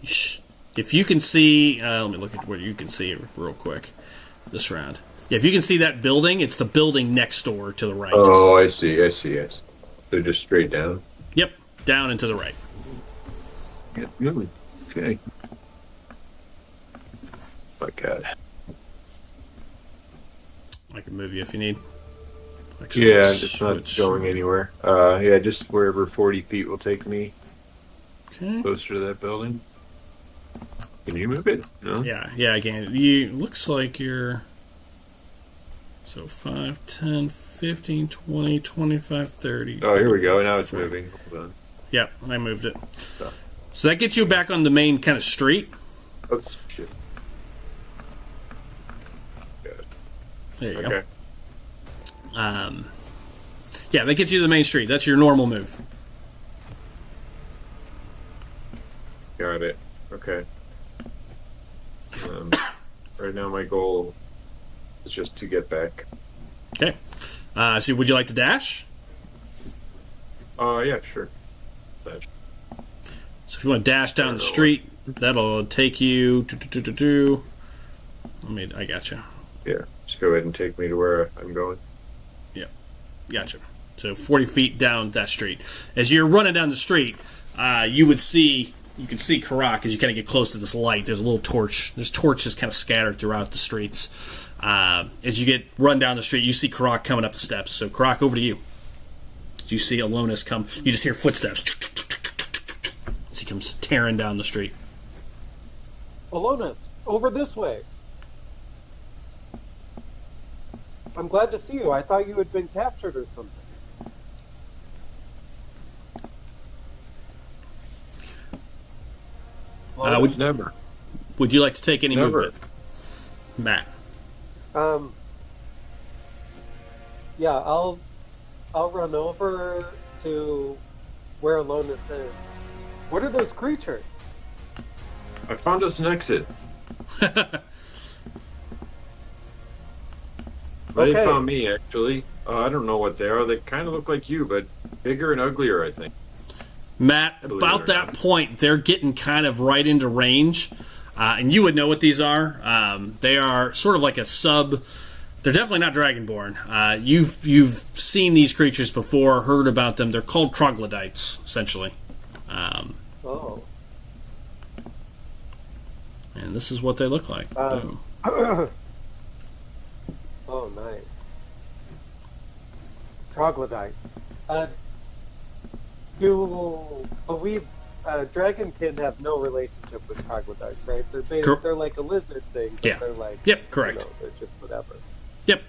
If you can see, let me look at where you can see it real quick. This round. Yeah, if you can see that building, it's the building next door to the right. Oh, I see. Yes. They're just straight down. Yep, down and to the right. Yeah, really? Okay. My God. I can move you if you need. Yeah, it's not going anywhere. Yeah, just wherever 40 feet will take me. Okay. Closer to that building. Can you move it? No? Yeah, I can. You looks like you're. So 5, 10, 15, 20, 25, 30. Oh, here we go. Now it's 40. moving. Hold on. Yep, I moved it. So that gets you back on the main kind of street. Oh, shit. There you Okay. go. Yeah, that gets you to the main street. That's your normal move. Got it. Okay. Right now my goal is just to get back. Okay. So would you like to dash? Yeah, sure. Dash. So if you want to dash down the street, that'll take you. I got you. Yeah, just go ahead and take me to where I'm going. Yep, gotcha. So 40 feet down that street. As you're running down the street, you can see Karak as you kind of get close to this light. There's a little torch. There's torches kind of scattered throughout the streets. As you run down the street, you see Karak coming up the steps. So Karak, over to you. As you see Alonis come, you just hear footsteps as he comes tearing down the street. Alonis, over this way. I'm glad to see you. I thought you had been captured or something. Never. Would you like to take any Never. movement, Matt? Yeah, I'll run over to where Alonis is. What are those creatures? I found us an exit. They Okay. found me, actually. I don't know what they are. They kind of look like you, but bigger and uglier, I think. Matt, Believe about it or that not. point, they're getting kind of right into range, and you would know what these are. They are sort of like a sub. They're definitely not Dragonborn. You've seen these creatures before, heard about them. They're called troglodytes, essentially. Oh. And this is what they look like. Boom. Oh, nice. Troglodyte. Dragonkin have no relationship with troglodytes, right? They're like a lizard thing, but Yeah. they're like... Yep, correct. You know, they're just whatever. Yep.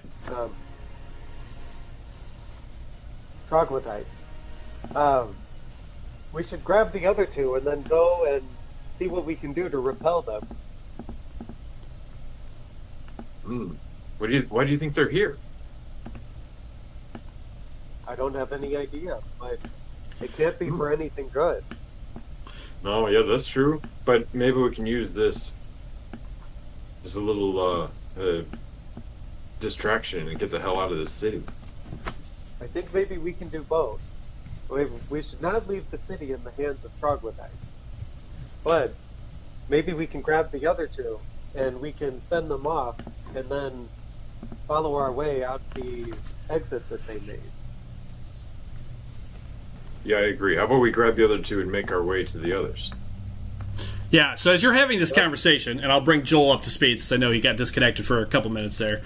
Troglodytes. We should grab the other two and then go and see what we can do to repel them. Why do you think they're here? I don't have any idea, but it can't be for anything good. No, yeah, that's true. But maybe we can use this as a little distraction and get the hell out of this city. I think maybe we can do both. We should not leave the city in the hands of troglodytes. But maybe we can grab the other two, and we can fend them off, and then follow our way out the exit that they made. Yeah, I agree. How about we grab the other two and make our way to the others? Yeah, so as you're having this conversation, and I'll bring Joel up to speed since I know he got disconnected for a couple minutes there.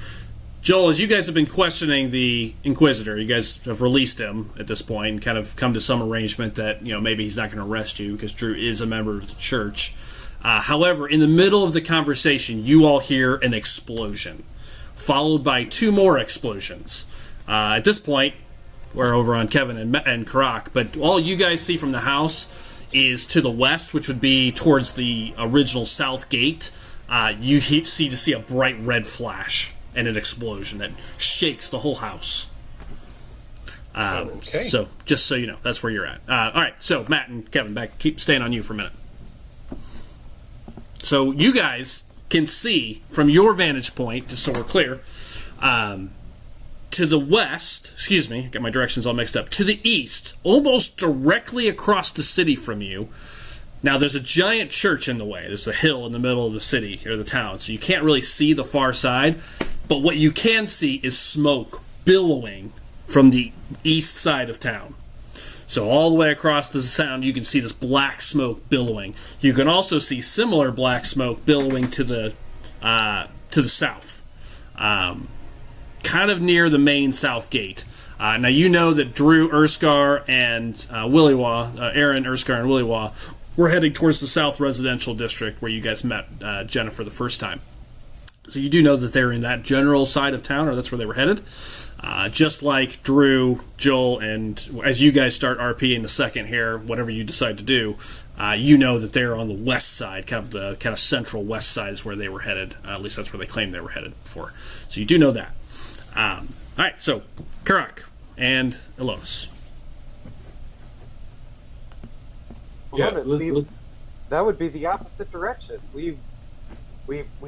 Joel, as you guys have been questioning the Inquisitor, you guys have released him at this point and kind of come to some arrangement that, maybe he's not going to arrest you because Drew is a member of the church. However, in the middle of the conversation, you all hear an explosion, followed by two more explosions. At this point, we're over on Kevin and Karak, but all you guys see from the house is to the west, which would be towards the original south gate. You see a bright red flash and an explosion that shakes the whole house. Okay. So, just so you know, that's where you're at. All right, so Matt and Kevin, keep staying on you for a minute. So, you guys can see from your vantage point, just so we're clear, to the west, get my directions all mixed up, to the east, almost directly across the city from you. Now, there's a giant church in the way. There's a hill in the middle of the city, or the town, so you can't really see the far side. But what you can see is smoke billowing from the east side of town. So all the way across the sound, you can see this black smoke billowing. You can also see similar black smoke billowing to the south, kind of near the main south gate. Now you know that Drew, Erskar, and Willywaw, Aaron, Erskar, and Willywaw, were heading towards the south residential district where you guys met Jennifer the first time. So you do know that they're in that general side of town, or that's where they were headed. Just like Drew, Joel, and as you guys start RPing the second here, whatever you decide to do, you know that they're on the west side, kind of central west side is where they were headed. At least that's where they claimed they were headed before. So you do know that. All right, so Karak and Elonis. Yeah, that would be the opposite direction. We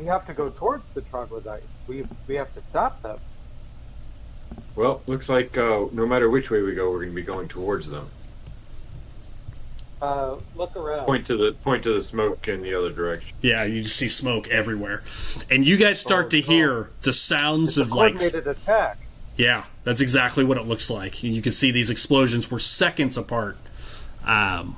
have to go towards the troglodytes. We have to stop them. well, looks like no matter which way we go, we're going to be going towards them. Look around. Point to the smoke in the other direction. Yeah, you just see smoke everywhere, and you guys start to hear the sounds of coordinated attack. Yeah, that's exactly what it looks like. You can see these explosions were seconds apart. And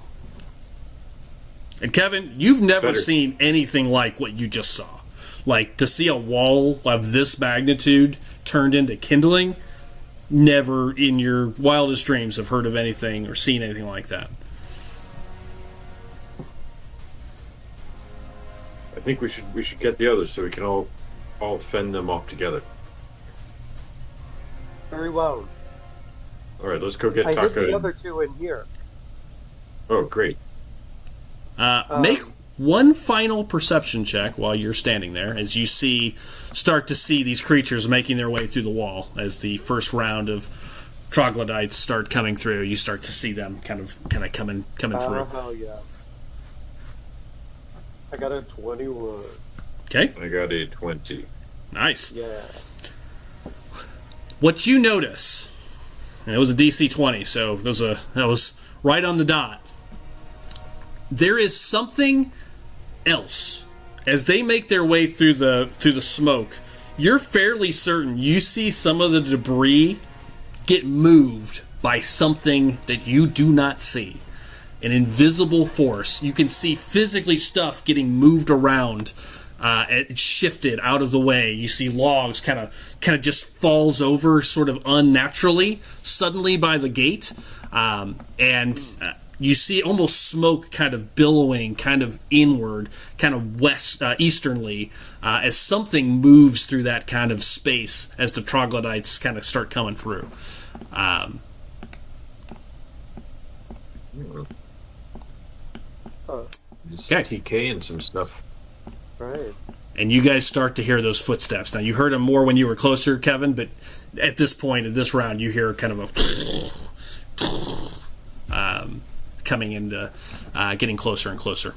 Kevin, you've never seen anything like what you just saw. Like, to see a wall of this magnitude turned into kindling, never in your wildest dreams have heard of anything or seen anything like that. I think we should get the others so we can all fend them off together. Very well. All right, let's go get I Taka. hid the other two in here. Oh, great. Make one final perception check while you're standing there as you start to see these creatures making their way through the wall. As the first round of troglodytes start coming through, you start to see them kind of coming through. Oh, hell yeah. I got a 21. Okay. I got a 20. Nice. Yeah. What you notice, and it was a DC 20, so that was right on the dot. There is something else as they make their way through the smoke. You're fairly certain you see some of the debris get moved by something that you do not see. An invisible force. You can see physically stuff getting moved around. It shifted out of the way. You see logs kind of just falls over sort of unnaturally suddenly by the gate, and you see almost smoke kind of billowing kind of inward, kind of easternly, as something moves through that kind of space as the troglodytes kind of start coming through. Okay. TK and some stuff. Right. And you guys start to hear those footsteps. Now, you heard them more when you were closer, Kevin, but at this point, in this round, you hear kind of a coming into getting closer and closer.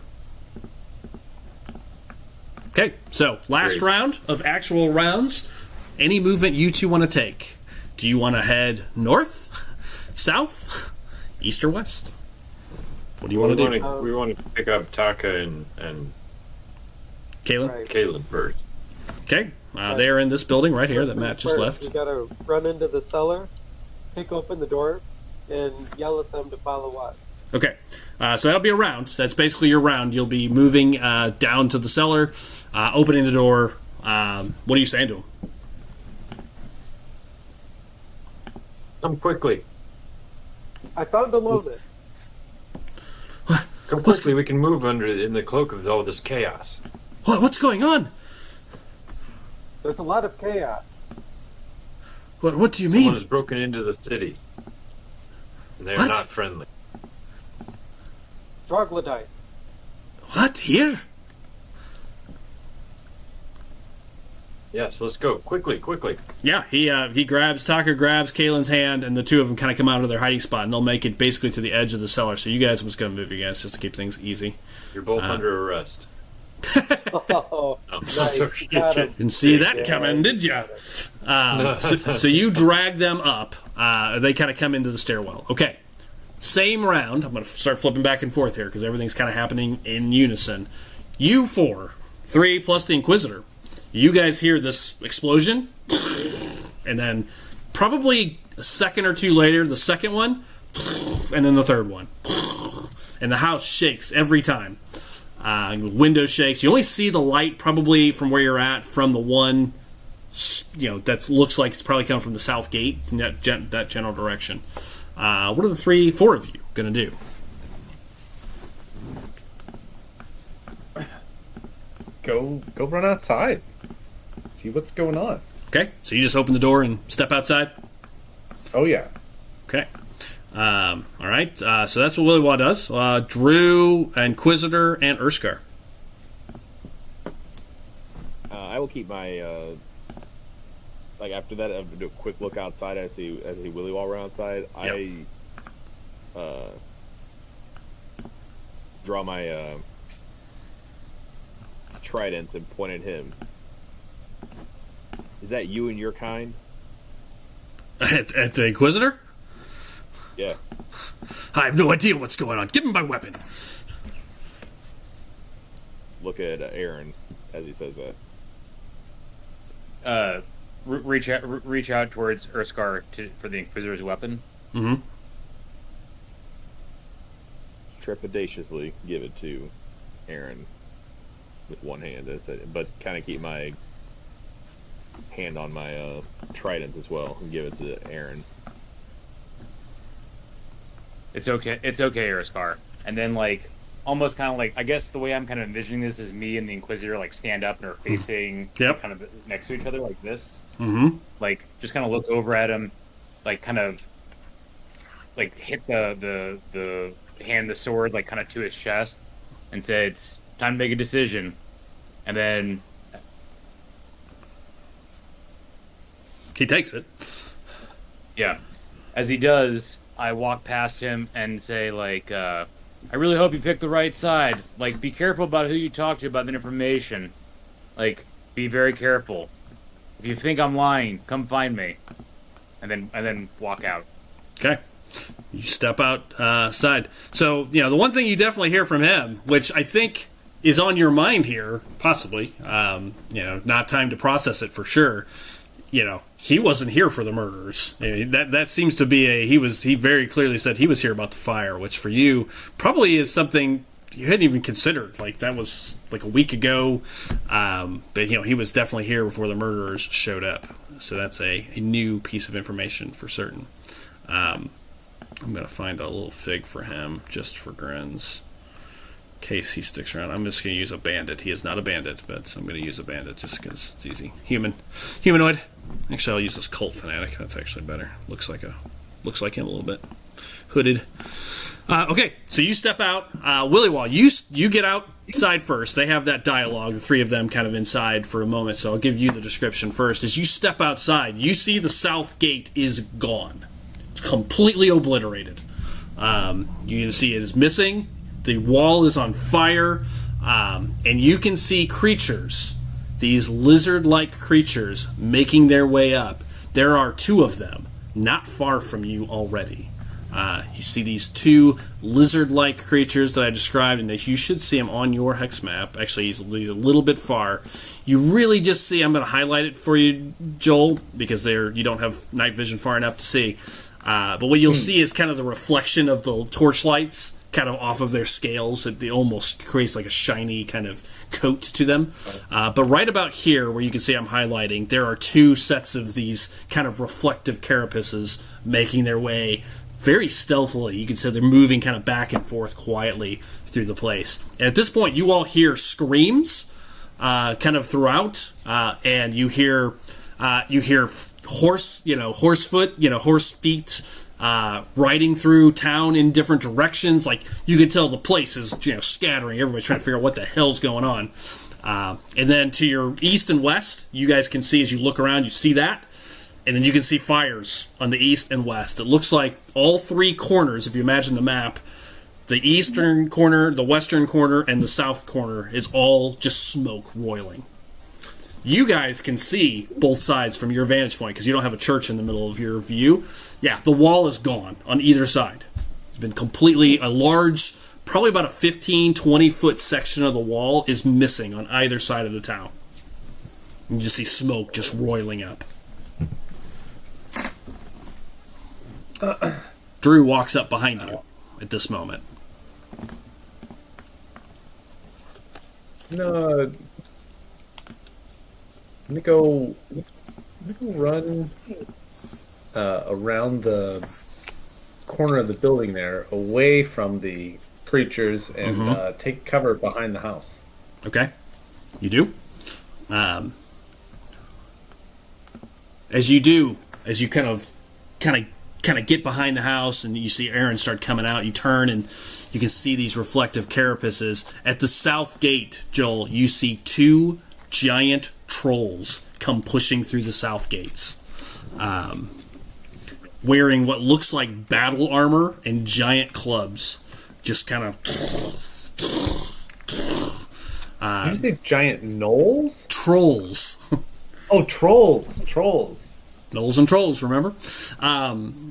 Okay, so last round of actual rounds. Any movement you two want to take? Do you want to head north, south, east, or west? What do you want to do? We want to pick up Taka and Kaylin? Right. Caitlin first. Okay. They are in this building right here that First Matt things just first, left. We gotta run into the cellar, kick open the door, and yell at them to follow us. Okay. So that'll be a round. That's basically your round. You'll be moving down to the cellar, opening the door. What are you saying to them? Come quickly. I found a lotus. Come quickly. We can move in the cloak of all this chaos. What's going on? There's a lot of chaos. What do you Someone mean? has broken into the city. And they're What? not friendly. Troglodytes. What? Here? Yes, let's go. Quickly. Yeah, he grabs Kaylin's hand, and the two of them kind of come out of their hiding spot, and they'll make it basically to the edge of the cellar. So you guys, I'm just going to move you guys just to keep things easy. You're both under arrest. Oh, nice. Got him. Didn't see that Yeah. coming, did ya? So you drag them up. They kind of come into the stairwell. Okay. Same round. I'm going to start flipping back and forth here because everything's kind of happening in unison. You four, 3 plus the Inquisitor. You guys hear this explosion, and then probably a second or two later, the second one, and then the third one. And the house shakes every time. Window shakes. You only see the light probably from where you're at from the one, that looks like it's probably coming from the south gate in that general direction. What are the 4 of you going to do? Go run outside. See what's going on. Okay, so you just open the door and step outside? Oh, yeah. Okay. All right, so that's what Willywaw does. Drew, Inquisitor, and Urskar. I will keep my... after that, I'll do a quick look outside as he Willy Wall run outside. Yep. I draw my trident and point at him. Is that you and your kind? At the Inquisitor? Yeah. I have no idea what's going on. Give me my weapon. Look at Aaron as he says that. Reach out towards Urskar for the Inquisitor's weapon. Mm-hmm. Trepidatiously give it to Aaron with one hand, but kind of keep my hand on my trident as well and give it to Aaron. It's okay, Urskar. And then almost kind of I guess the way I'm kind of envisioning this is me and the Inquisitor stand up and are facing Yep. kind of next to each other like this. Mm-hmm. Just kind of look over at him, kind of hit the hand the sword kind of to his chest and say it's time to make a decision. And then He takes it. yeah, as he does, I walk past him and say I really hope you pick the right side. Be careful about who you talk to about the information. Be very careful. If you think I'm lying, come find me. And then walk out. Okay. You step outside. So, the one thing you definitely hear from him, which I think is on your mind here, possibly, not time to process it for sure, he wasn't here for the murderers. That seems to be he very clearly said he was here about the fire, which for you probably is something you hadn't even considered. That was a week ago. But he was definitely here before the murderers showed up. So that's a new piece of information for certain. I'm going to find a little fig for him just for grins. In case he sticks around. I'm just going to use a bandit. He is not a bandit, but I'm going to use a bandit just because it's easy. Humanoid. Actually, I'll use this cult fanatic. That's actually better. Looks like him a little bit. Hooded. Okay, so you step out. Willywall, you get outside first. They have that dialogue, the 3 of them kind of inside for a moment, so I'll give you the description first. As you step outside, you see the south gate is gone. It's completely obliterated. You can see it is missing. The wall is on fire. And you can see creatures, these lizard-like creatures, making their way up. There are 2 of them, not far from you already. You see these two lizard-like creatures that I described, and you should see them on your hex map. Actually, he's a little bit far. You really just see, I'm going to highlight it for you, Joel, because you don't have night vision far enough to see. But what you'll see is kind of the reflection of the torchlights kind of off of their scales. It almost creates like a shiny kind of coat to them. But right about here, where you can see I'm highlighting, there are two sets of these kind of reflective carapaces making their way very stealthily. You can see they're moving kind of back and forth quietly through the place. And at this point, you all hear screams kind of throughout, and you hear horse feet riding through town in different directions. Like, you can tell the place is scattering. Everybody's trying to figure out what the hell's going on. And then to your east and west, you guys can see, as you look around, you see that. And then you can see fires on the east and west. It looks like all three corners, if you imagine the map, the eastern corner, the western corner, and the south corner is all just smoke roiling. You guys can see both sides from your vantage point because you don't have a church in the middle of your view. Yeah, the wall is gone on either side. It's been completely, a large, probably about a 15, 20-foot section of the wall is missing on either side of the town. You just see smoke just roiling up. Drew walks up behind you at this moment. No, I'm gonna go run around the corner of the building there, away from the creatures, and take cover behind the house. Okay, you do. As you kind of get behind the house, and you see Aaron start coming out. You turn, and you can see these reflective carapaces at the south gate. Joel, you see two giant trolls come pushing through the south gates, wearing what looks like battle armor and giant clubs. Just kind of. Did you say giant gnolls? Trolls. Oh, trolls. Gnolls and trolls, remember?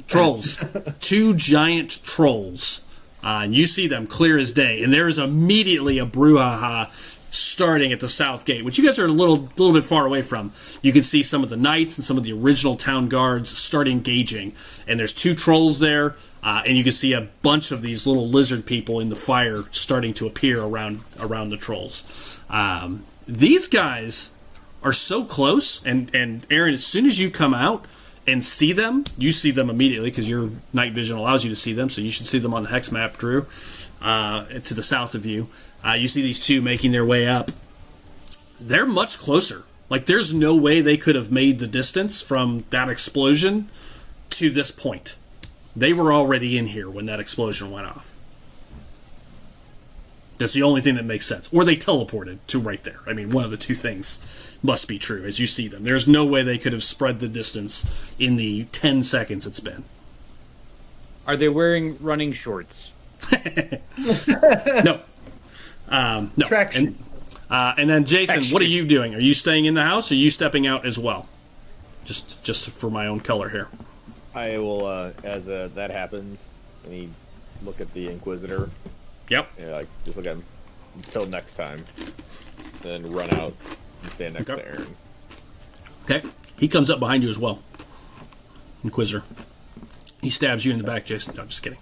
Trolls. Two giant trolls. And you see them clear as day. And there is immediately a brouhaha starting at the south gate, which you guys are a little bit far away from. You can see some of the knights and some of the original town guards start engaging. And there's two trolls there. And you can see a bunch of these little lizard people in the fire starting to appear around the trolls. These guys are so close, and Aaron, as soon as you come out and see them, you see them immediately because your night vision allows you to see them, so you should see them on the hex map, Drew, to the south of you. You see these two making their way up. They're much closer. Like, there's no way they could have made the distance from that explosion to this point. They were already in here when that explosion went off. That's the only thing that makes sense. Or they teleported to right there. I mean, one of the two things must be true as you see them. There's no way they could have spread the distance in the 10 seconds it's been. Are they wearing running shorts? No. No. Traction. And then, Jason, what are you doing? Are you staying in the house, or are you stepping out as well? Just for my own color here. I will, as that happens, let me look at the Inquisitor. Yep. Yeah, just look at him until next time. Then run out and stand next to Aaron. Okay. He comes up behind you as well. Inquisitor. He stabs you in the back, Jason. No, I'm just kidding.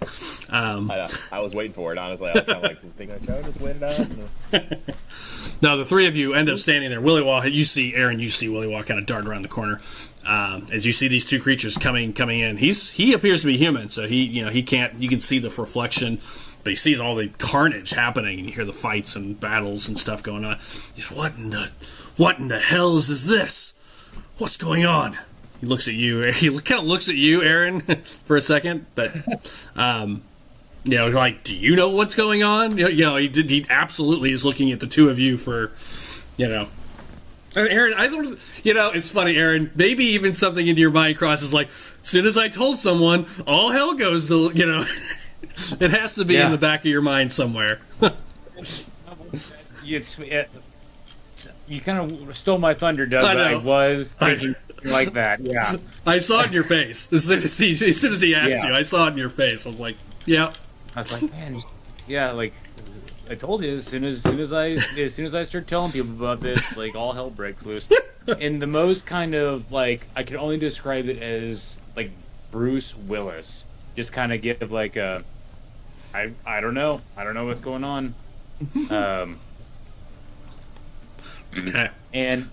I was waiting for it, honestly. I was kind of like, think I tried to just wait it out? No, the three of you end up standing there. Willywaw, you see Aaron, you see Willywaw kind of dart around the corner. As you see these two creatures coming in. He appears to be human, so he can't, you can see the reflection, but he sees all the carnage happening, and you hear the fights and battles and stuff going on. He's, what in the hell is this? What's going on? He looks at you. He kind of looks at you, Aaron, for a second, but like, do you know what's going on? He absolutely is looking at the two of you for, And Aaron, I don't. It's funny, Aaron. Maybe even something into your mind crosses like, as soon as I told someone, all hell goes to. It has to be in the back of your mind somewhere. You kind of stole my thunder, Doug. I But I know. was thinking something like that. Yeah. I saw it in your face as soon as he asked Yeah. you. I saw it in your face. I was like, yeah. I was like, man, yeah, like I told you, as soon as I start telling people about this, like all hell breaks loose. In the most kind of like, I can only describe it as like Bruce Willis. Just kind of give like a, I don't know what's going on. Okay.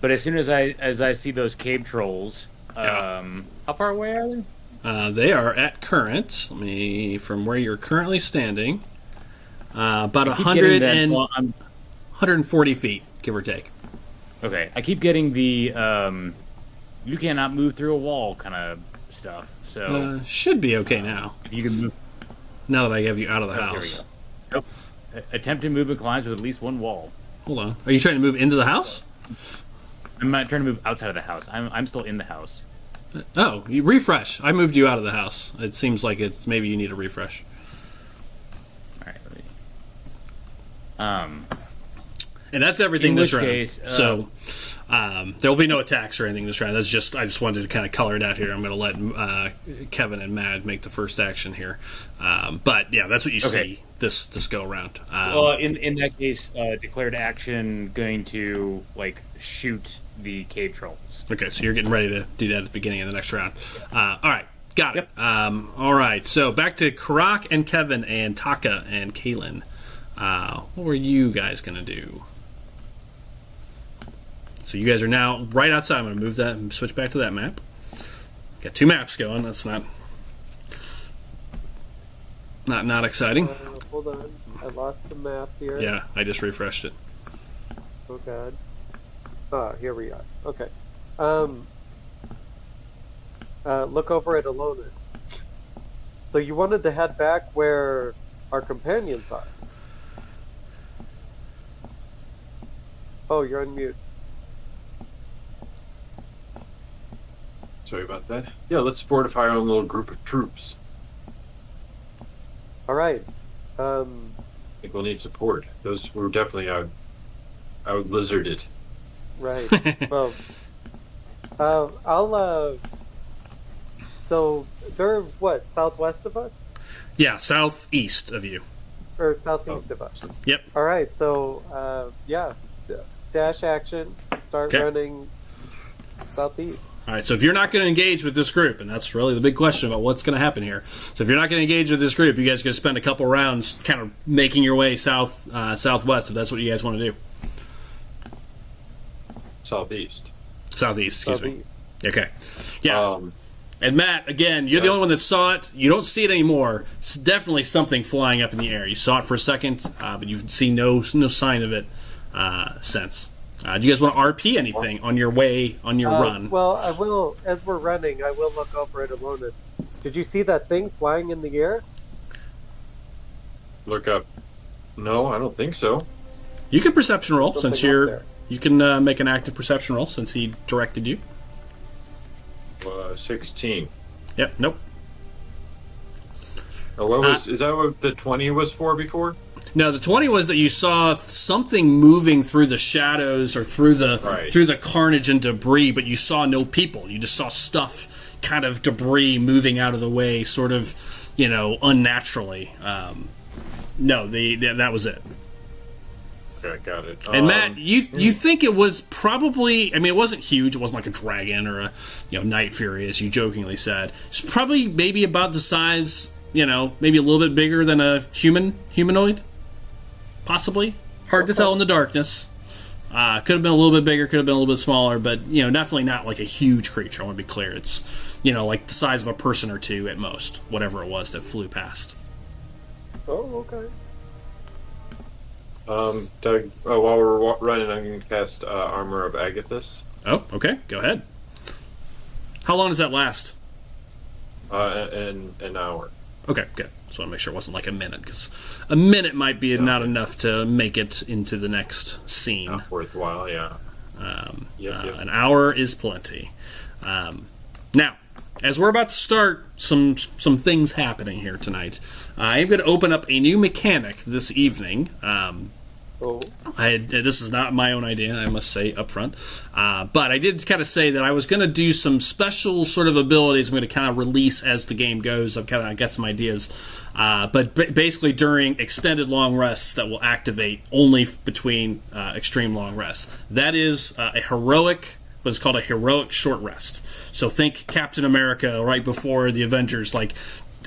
But as soon as I see those cave trolls, Yeah. how far away are they? They are at current. From where you're currently standing, about I keep getting 100 that- and well, 140 feet, give or take. Okay, I keep getting the you cannot move through a wall kind of stuff. So Should be okay now. if you can move, Now that I have you out of the there we house. go. Nope. Attempt to move climbs with at least one wall. Hold on. Are you trying to move into the house? I'm not trying to move outside of the house. I'm still in the house. Oh, you refresh. I moved you out of the house. It seems like it's maybe you need a refresh. All right. Let me, And that's everything In this which round. case, So there will be no attacks or anything this round. I just wanted to kind of color it out here. I'm going to let Kevin and Mad make the first action here. But yeah, that's what you Okay. see this go around. well, in that case, declared action going to like shoot the cave trolls. Okay, so you're getting ready to do that at the beginning of the next round. All right, got it. Yep. All right, so back to Karak and Kevin and Taka and Kaylin. What were you guys going to do? So you guys are now right outside. I'm going to move that and switch back to that map. Got two maps going. That's not exciting. Hold on. I lost the map here. Yeah, I just refreshed it. Oh god. Ah, here we are. Okay. Look over at Alonis. So you wanted to head back where our companions are. Oh, you're on mute. Sorry about that. Yeah, let's fortify our own little group of troops. All right. I think we'll need support. Those were definitely out lizarded. Right. Well, I'll. So they're what? Southwest of us, Yeah, southeast of you. or southeast of us? Yep. All right. So yeah, dash action. Start Okay. running southeast. All right, so if you're not going to engage with this group, and that's really the big question about what's going to happen here. So if you're not going to engage with this group, you guys are going to spend a couple rounds kind of making your way southwest, if that's what you guys want to do. Southeast. Southeast, excuse Southeast. me. Okay. Yeah. Um, And Matt, again, you're the only one that saw it. You don't see it anymore. It's definitely something flying up in the air. You saw it for a second, but you've seen no sign of it since. Do you guys want to RP anything on your way, on your run? Well, I will. As we're running, I will look over at Alonis. Did you see that thing flying in the air? look up. No, I don't think so. You can perception roll Something since up you're. there. You can make an active perception roll since he directed you. 16. Yep. Nope. Oh, what was? Is that what the 20 was for before? No, the 20 was that you saw something moving through the shadows or through the Right. through the carnage and debris, but you saw no people. You just saw stuff, kind of debris moving out of the way, sort of, unnaturally. No, that was it. Okay, got it. And Matt, you think it was probably? I mean, it wasn't huge. It wasn't like a dragon or a night fury, as you jokingly said. It's probably maybe about the size, maybe a little bit bigger than a humanoid. Possibly. Hard to tell in the darkness. Could have been a little bit bigger, could have been a little bit smaller, but, definitely not like a huge creature. I want to be clear. It's, like the size of a person or two at most, whatever it was that flew past. Oh, okay. Doug, while we're running, I'm going to cast Armor of Agathis. Oh, okay. Go ahead. How long does that last? In an hour. Okay, good. Just want to make sure it wasn't like a minute, because a minute might be not enough to make it into the next scene. Not worthwhile, yeah. Yep. An hour is plenty. Now, as we're about to start some things happening here tonight, I am going to open up a new mechanic this evening. Oh. This is not my own idea, I must say up front. But I did kind of say that I was going to do some special sort of abilities I'm going to kind of release as the game goes. I've kind of got some ideas. But basically during extended long rests that will activate only between extreme long rests. That is a heroic, what is called a heroic short rest. So think Captain America right before the Avengers. Like,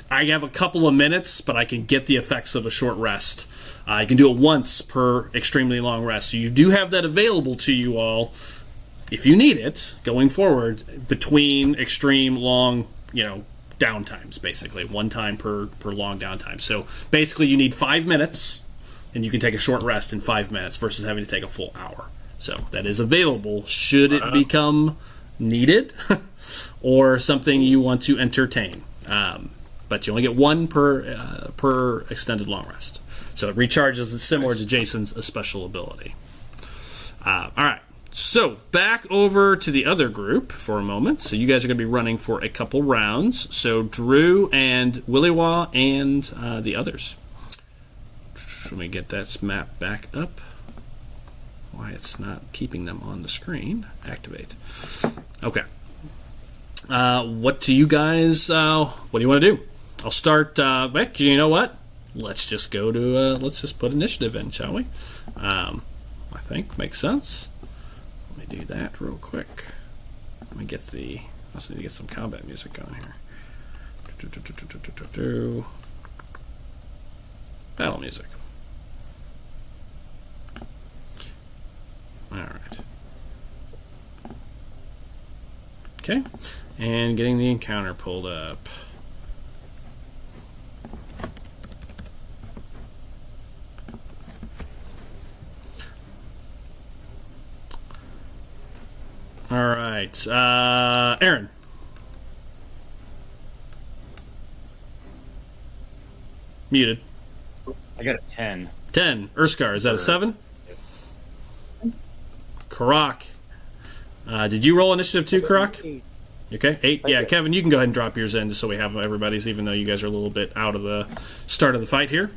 I have a couple of minutes, but I can get the effects of a short rest. You can do it once per extremely long rest. So you do have that available to you all, if you need it, going forward, between extreme long, downtimes, basically. One time per long downtime. So basically you need 5 minutes, and you can take a short rest in 5 minutes versus having to take a full hour. So that is available should it become needed or something you want to entertain. But you only get one per extended long rest. So it recharges similar to Jason's special ability. All right. So back over to the other group for a moment. So you guys are going to be running for a couple rounds. So Drew and Willywa and the others. Let me get that map back up. Why it's not keeping them on the screen. Activate. Okay. What do you guys? What do you want to do? I'll start. Beck, you know what? Let's just go to. Let's just put initiative in, shall we? I think makes sense. Let me do that real quick. Let me get the. I also need to get some combat music on here. Battle music. All right. Okay, and getting the encounter pulled up. All right, Aaron. Muted. I got a 10. 10. Urskar, is that a 7? Karak. Did you roll initiative too, Karak? 8. Okay, 8. Yeah, Kevin, you can go ahead and drop yours in just so we have everybody's, even though you guys are a little bit out of the start of the fight here.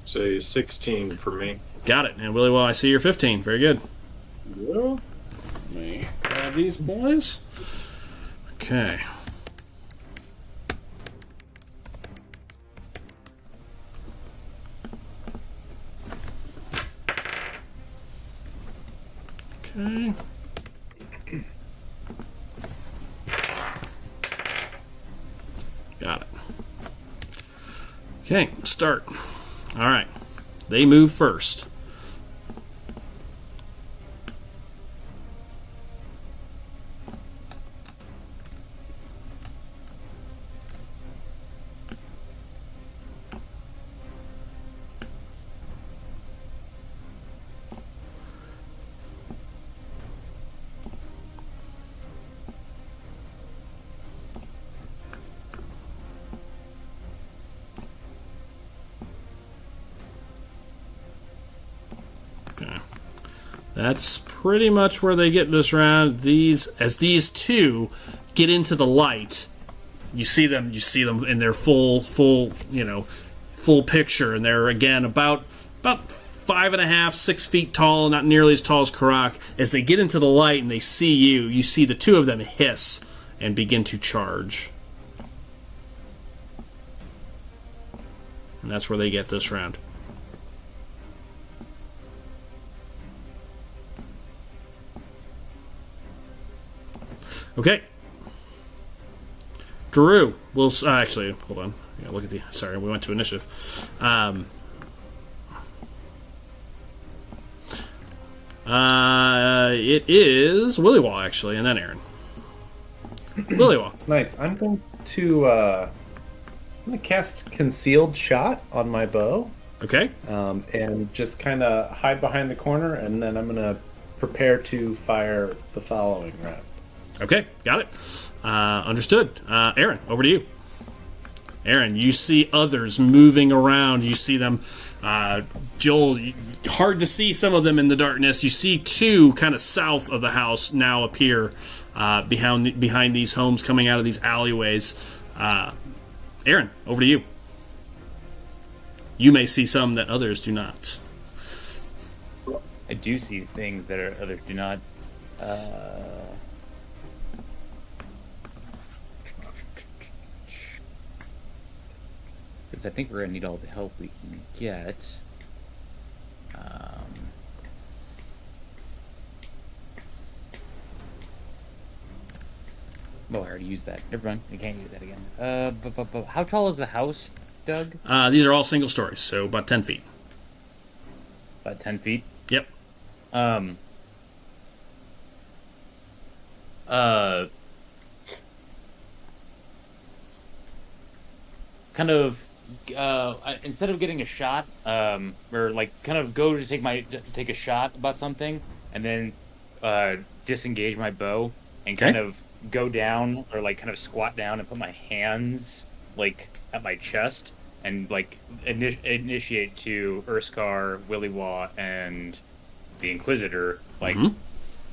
Say 16 for me. Got it. And Willy, well, I see you're 15. Very good. Let me grab these boys. Okay. Okay. Got it. Okay, start. All right. They move first. That's pretty much where they get this round. As these two get into the light, you see them in their full picture, and they're again about 5.5, 6 feet tall, not nearly as tall as Karak. As they get into the light and they see you see the two of them hiss and begin to charge. And that's where they get this round. Okay. Drew, we'll actually hold on. Yeah, look at the. Sorry, we went to initiative. It is Willywall actually, and then Aaron. Willywall. Nice. I'm going to cast Concealed Shot on my bow. Okay. And just kind of hide behind the corner, and then I'm going to prepare to fire the following round. Okay, got it. Understood. Aaron, over to you. Aaron, you see others moving around. You see them. Joel, hard to see some of them in the darkness. You see two kind of south of the house now appear behind these homes, coming out of these alleyways. Aaron, over to you. you may see some that others do not. I do see things that others do not. Because I think we're gonna need all the help we can get. Oh, I already used that. Never mind. I can't use that again. But how tall is the house, Doug? These are all single stories, so about 10 feet. About 10 feet? Yep. Kind of instead of getting a shot, or like kind of go to take a shot about something, and then disengage my bow and kind of go down or like kind of squat down and put my hands like at my chest and like initiate to Urskar, Willywaw, and the Inquisitor. Like,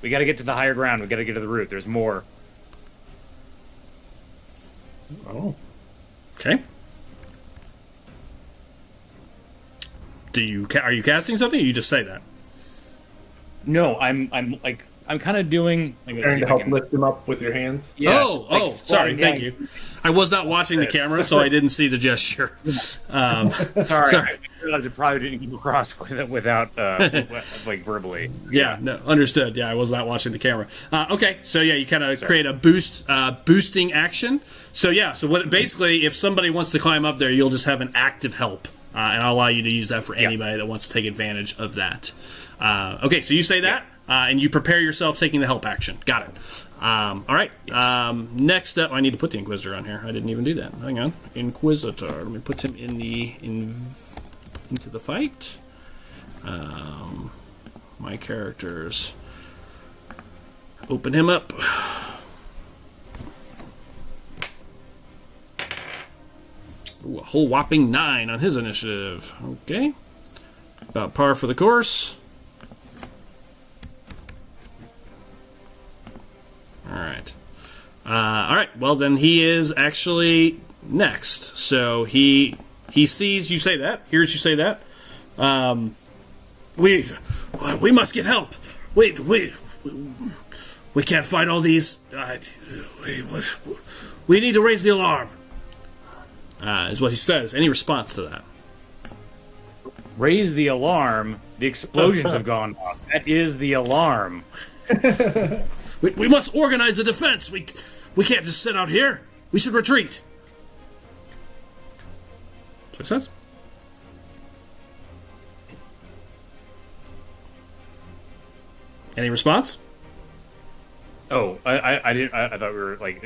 we got to get to the higher ground. We got to get to the root. There's more. Oh. Okay. Are you casting something, or you just say that? No, I'm kind of doing. Trying to help lift him up with your hands. Yeah, sorry, thank you. I was not watching the camera, so I didn't see the gesture. Sorry. I realized it probably didn't come across without like verbally. Yeah, no, understood. Yeah, I was not watching the camera. Okay, so yeah, you kind of create a boosting action. So yeah, so what basically, if somebody wants to climb up there, you'll just have an active help, and I'll allow you to use that for anybody that wants to take advantage of that. Okay, so you say that. And you prepare yourself taking the help action. Got it. All right. Next up, I need to put the Inquisitor on here. I didn't even do that. Hang on. Inquisitor. Let me put him into the fight. My characters. Open him up. Ooh, a whole whopping 9 on his initiative. Okay. About par for the course. All right. Well, then he is actually next. So he sees you say that. Hears you say that. We must get help. We can't fight all these. We need to raise the alarm. Is what he says. Any response to that? Raise the alarm. The explosions have gone off. That is the alarm. We must organize the defense. We can't just sit out here. We should retreat. That's what it says. Any response? Oh, I didn't. I thought we were like,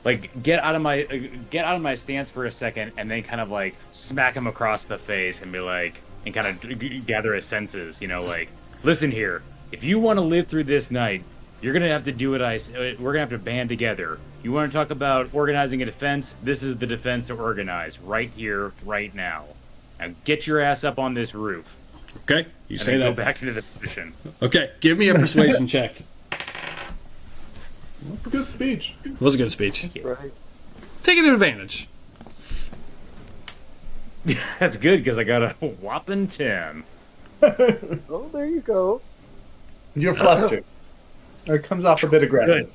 like get out of my stance for a second, and then kind of like smack him across the face and be like, and kind of gather his senses. Like, listen here. If you want to live through this night, you're gonna have to do what we're gonna have to band together. You want to talk about organizing a defense? This is the defense to organize right here, right now. Now get your ass up on this roof. Okay, you and say then that. Go back into the position. Okay, give me a persuasion check. That's a good speech. It was a good speech. Thank you. Right. Taking advantage. That's good because I got a whopping 10. Oh, there you go. You're flustered. Or it comes off a bit aggressive.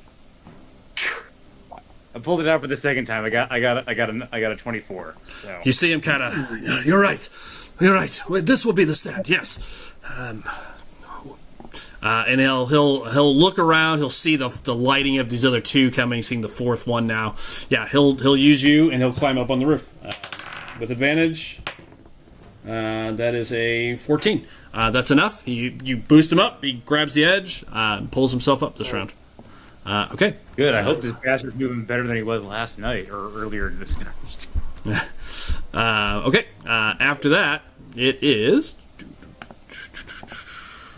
Good. I pulled it out for the second time. I got a 24. So. You see him kind of. You're right. This will be the stand. Yes. And he'll look around. He'll see the lighting of these other two coming. Seeing the fourth one now. Yeah. He'll use you and he'll climb up on the roof with advantage. That is a 14. That's enough. You boost him up. He grabs the edge, and pulls himself up this round. Okay. Good. I hope this bastard's moving better than he was last night or earlier this night. Okay. After that, it is.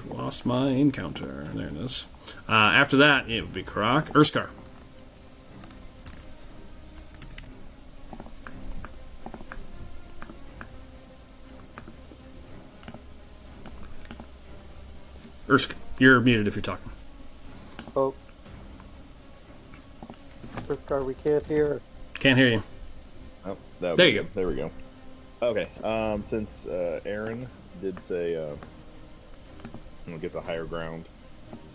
Lost my encounter. There it is. After that, it would be Urskar. Ursk, you're muted if you're talking. Oh. Urskar, we can't hear. Can't hear you. Oh, There you go. There we go. Okay. Since Aaron did say I'm gonna get the higher ground.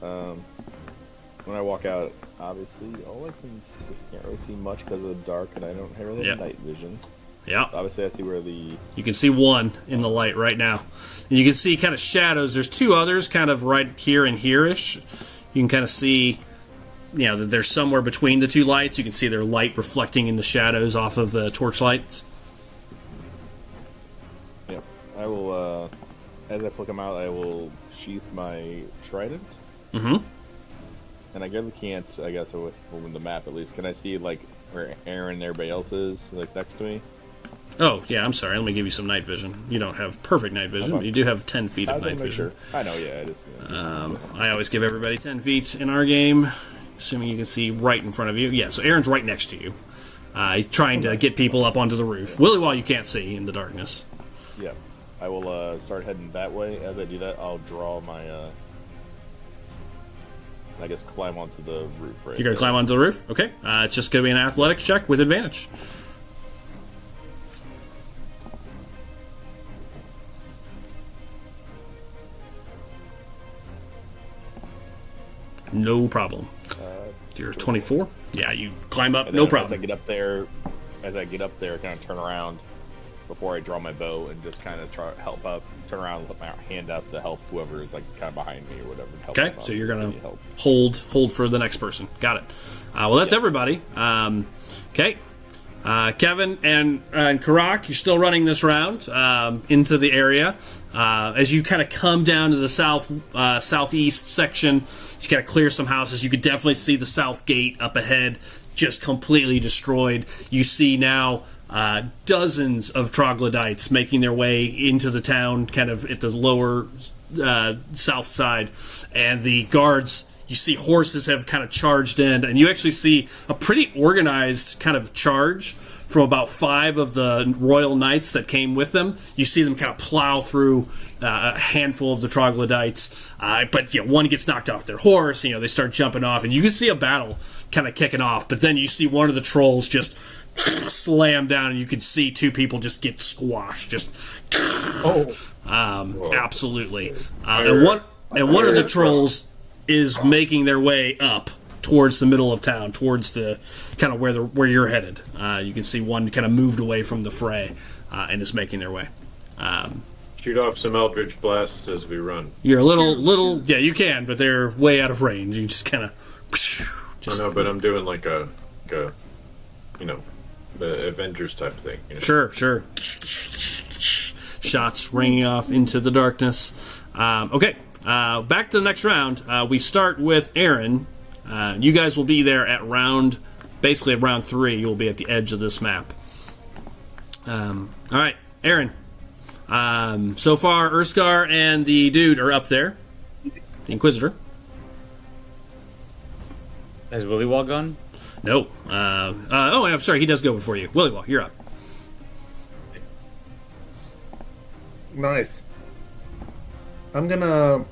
When I walk out, obviously, all I can't really see much because of the dark, and I don't really have night vision. Yeah. Obviously, I see where the... You can see one in the light right now. And you can see kind of shadows. There's two others kind of right here and here-ish. You can kind of see, that there's somewhere between the two lights. You can see their light reflecting in the shadows off of the torch lights. Yeah. I will, as I pluck them out, I will sheath my trident. Mm-hmm. And I really can't, I guess, with the map at least. Can I see, like, where Aaron and everybody else is, like, next to me? Oh, yeah, I'm sorry. Let me give you some night vision. You don't have perfect night vision, but you do have 10 feet of night vision. Sure. I know, yeah. I always give everybody 10 feet in our game, assuming you can see right in front of you. Yeah, so Aaron's right next to you. He's trying to get people up onto the roof. Willy Wall you can't see in the darkness. Yeah. I will start heading that way. As I do that, I'll draw my... I guess climb onto the roof, right? You're going to climb onto the roof? Okay. It's just going to be an athletics check with advantage. No problem. You're 24? Yeah, you climb up, no problem. As I get up there, kind of turn around before I draw my bow and just kind of try to help up, turn around and put my hand up to help whoever is like kind of behind me or whatever. Okay, so you're going to hold for the next person. Got it. Well, that's everybody. Okay. Kevin and Karak, you're still running this round into the area. As you kind of come down to the southeast section, you got to clear some houses. You could definitely see the south gate up ahead, just completely destroyed. You see now dozens of troglodytes making their way into the town, kind of at the lower south side, and the guards. You see horses have kind of charged in, and you actually see a pretty organized kind of charge from about 5 of the royal knights that came with them. You see them kind of plow through a handful of the troglodytes, but one gets knocked off their horse. They start jumping off, and you can see a battle kind of kicking off. But then you see one of the trolls just slam down, and you can see 2 people just get squashed. Just absolutely. And one of the trolls is making their way up towards the middle of town, towards the kind of where you're headed. You can see one kind of moved away from the fray and is making their way. Shoot off some Eldritch Blasts as we run. You're a little, yeah, you can, but they're way out of range. You just kind of. I know, but I'm doing like a the Avengers type thing. Sure. Shots ringing off into the darkness. Okay. Back to the next round. We start with Aaron. You guys will be there at round 3. You'll be at the edge of this map. All right, Aaron. So far, Urskar and the dude are up there. The Inquisitor. Has Willy Wall gone? No. I'm sorry. He does go before you. Willy Wall, you're up. Nice. I'm gonna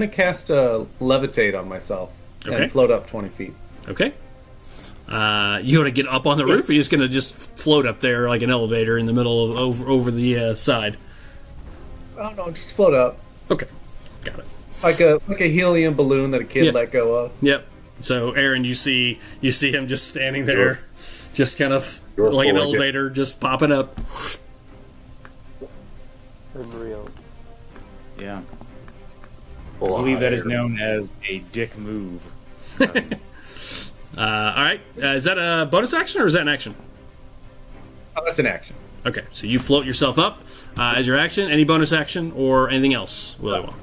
cast a levitate on myself and float up 20 feet. Okay. You want to get up on the roof, or are you just gonna just float up there like an elevator in the middle of over the side? Oh no, just float up. Okay, got it. Like a helium balloon that a kid let go of. Yep. So Aaron, you see him just standing there, just kind of like an elevator, just popping up. Unreal. Yeah. I believe that is known as a dick move. All right. Is that a bonus action or is that an action? Oh, that's an action. Okay, so you float yourself up as your action. Any bonus action or anything else, Willy Wall?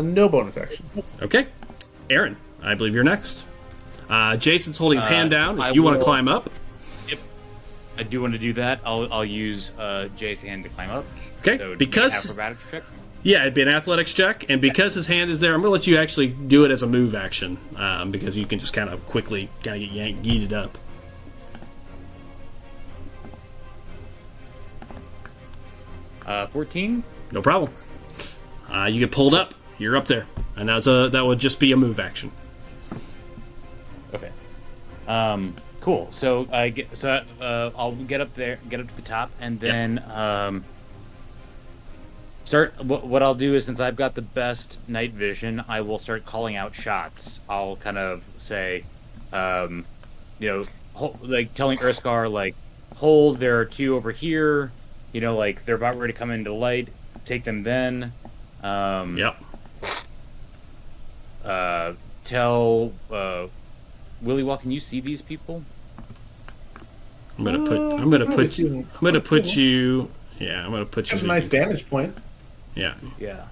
No bonus action. Okay. Aaron, I believe you're next. Jason's holding his hand down if you want to climb up. Yep. I do want to do that. I'll use Jason's hand to climb up. Okay, So because... acrobatics check? Yeah, it'd be an athletics check, and because his hand is there, I'm going to let you actually do it as a move action, because you can just kind of quickly get yeeted up. Uh, 14? No problem. You get pulled up. You're up there, and that would just be a move action. Okay. Cool. So I'll get up there, get up to the top, and then start. What I'll do is, since I've got the best night vision, I will start calling out shots. I'll kind of say, like telling Urskar, like, hold. There are two over here. Like they're about ready to come into the light. Take them then. Yep. Tell Willy, can you see these people? I'm gonna put you. Yeah, I'm gonna put you. That's a nice vantage point. Yeah. Yeah.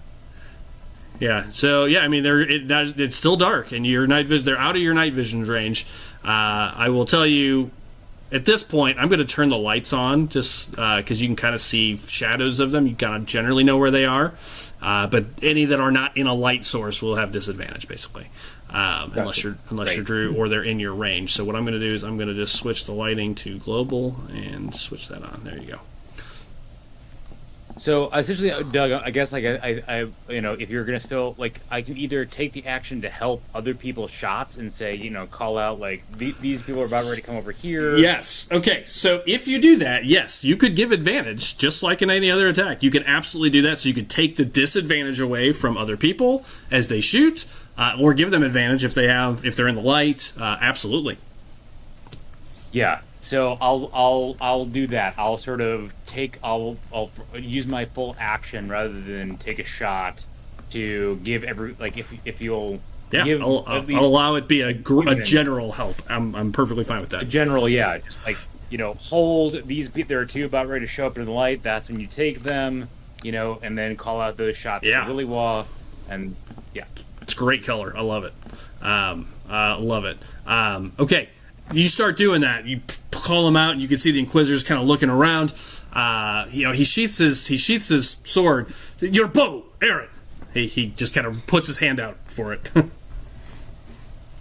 Yeah. So yeah, I mean, it's still dark, and your night vision. They're out of your night vision range. I will tell you. At this point, I'm going to turn the lights on just because you can kind of see shadows of them. You kind of generally know where they are. But any that are not in a light source will have disadvantage, basically, unless you're Drew or they're in your range. So what I'm going to do is I'm going to just switch the lighting to global and switch that on. There you go. So essentially, Doug, I guess like I if you're gonna still like, I can either take the action to help other people's shots and say, call out like these people are about ready to come over here. Yes. Okay. So if you do that, yes, you could give advantage just like in any other attack. You can absolutely do that. So you could take the disadvantage away from other people as they shoot, or give them advantage if they're in the light. Absolutely. Yeah. So I'll do that. I'll sort of I'll use my full action rather than take a shot to give if you'll give I'll allow it be a general help. I'm perfectly fine with that. A general, yeah, just like hold these. There are two about ready to show up in the light. That's when you take them, and then call out those shots. Yeah. For Willy, and yeah, it's great color. I love it. Love it. Okay. You start doing that. You call him out, and you can see the Inquisitor's kind of looking around. He sheaths his sword. Your bow, Aaron. He just kind of puts his hand out for it.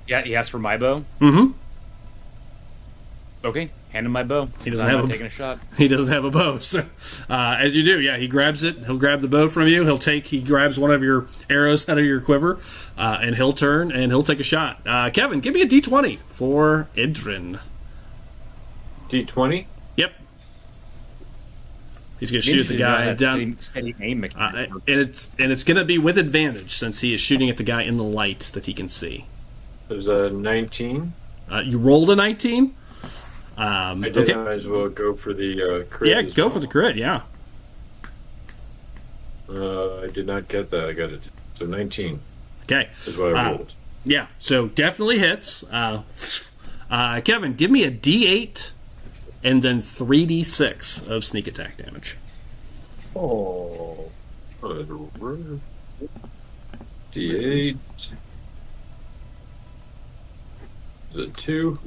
Yeah, he asks for my bow. Mm-hmm. Okay, hand him my bow. He doesn't have taking a shot. He doesn't have a bow, so as you do, yeah, he grabs it. He'll grab the bow from you. He grabs one of your arrows out of your quiver, and he'll turn and he'll take a shot. Kevin, give me a D20 for Idrin. D20. Yep. He's going to shoot the guy down. Steady aim and it's going to be with advantage since he is shooting at the guy in the light that he can see. It was a 19. You rolled a 19. I did. I might as well go for the crit. Yeah, go for the crit. Yeah. I did not get that. I got it. So 19. Okay. Is what I rolled. Yeah. So definitely hits. Kevin, give me a D8 and then 3d6 of sneak attack damage. Oh. D8. Is it 2?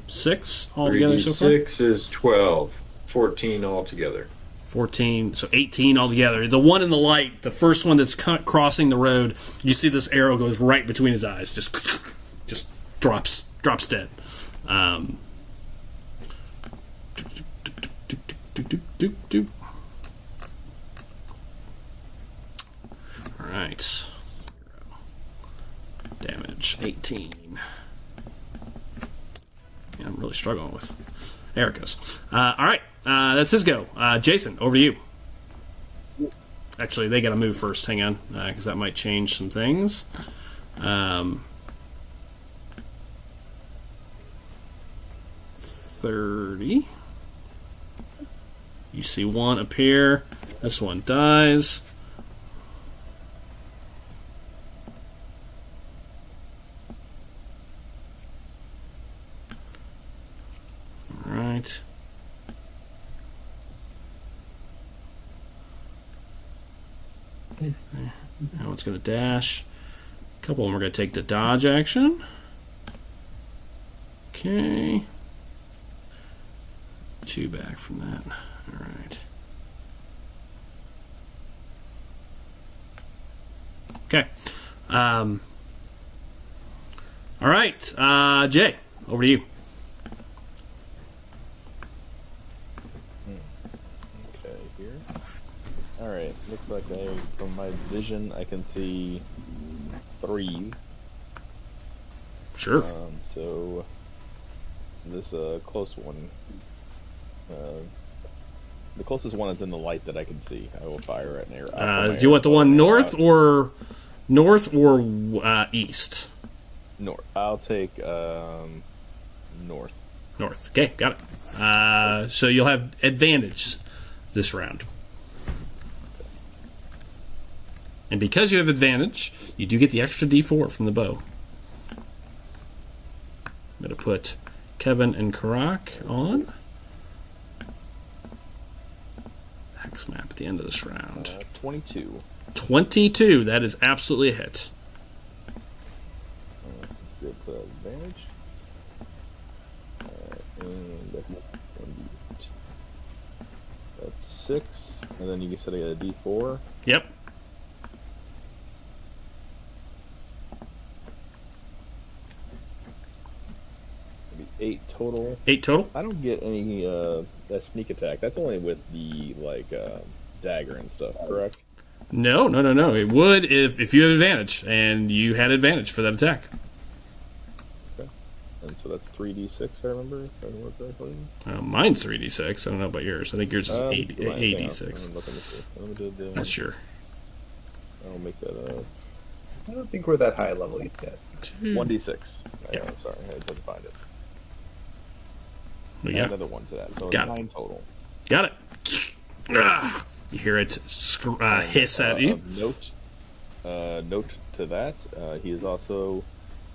6 altogether so far? 6 is 12. 14 altogether. 14, so 18 altogether. The one in the light, the first one that's crossing the road, you see this arrow goes right between his eyes. Just drops dead. Alright. Damage, 18. Yeah, I'm really struggling with... There it goes. Alright, that's his go. Jason, over to you. Actually, they gotta move first. Hang on, because that might change some things. 30. You see one appear. This one dies. Alright. Now it's going to dash. A couple of them are going to take the dodge action. Okay. 2 back from that. Alright. Okay. Alright. Jay, over to you. Okay, here. Alright, looks like from my vision, I can see 3. Sure. So this close one. The closest one is in the light that I can see. I will fire at an arrow. Do you want the one north or east? North. I'll take north. North. Okay, got it. So you'll have advantage this round. And because you have advantage, you do get the extra D4 from the bow. I'm going to put Kevin and Karak on. Hex map at the end of this round. 22. 22. That is absolutely a hit. Good advantage. That's 6. And then you said I got a D4. Yep. Maybe 8 total. 8 total? I don't get any that sneak attack. That's only with the dagger and stuff, correct? No. It would if you had advantage, and you had advantage for that attack. Okay. And so that's 3d6, I remember, if I remember correctly. Mine's 3d6. I don't know about yours. I think yours is 8d6. Not sure. I'll make that I don't think we're that high level yet. 1d6. Yeah. I'm sorry, I had to find it. Yeah. Another one to that. So Got 9 total. Got it. You hear it hiss at you. Note to that, he is also,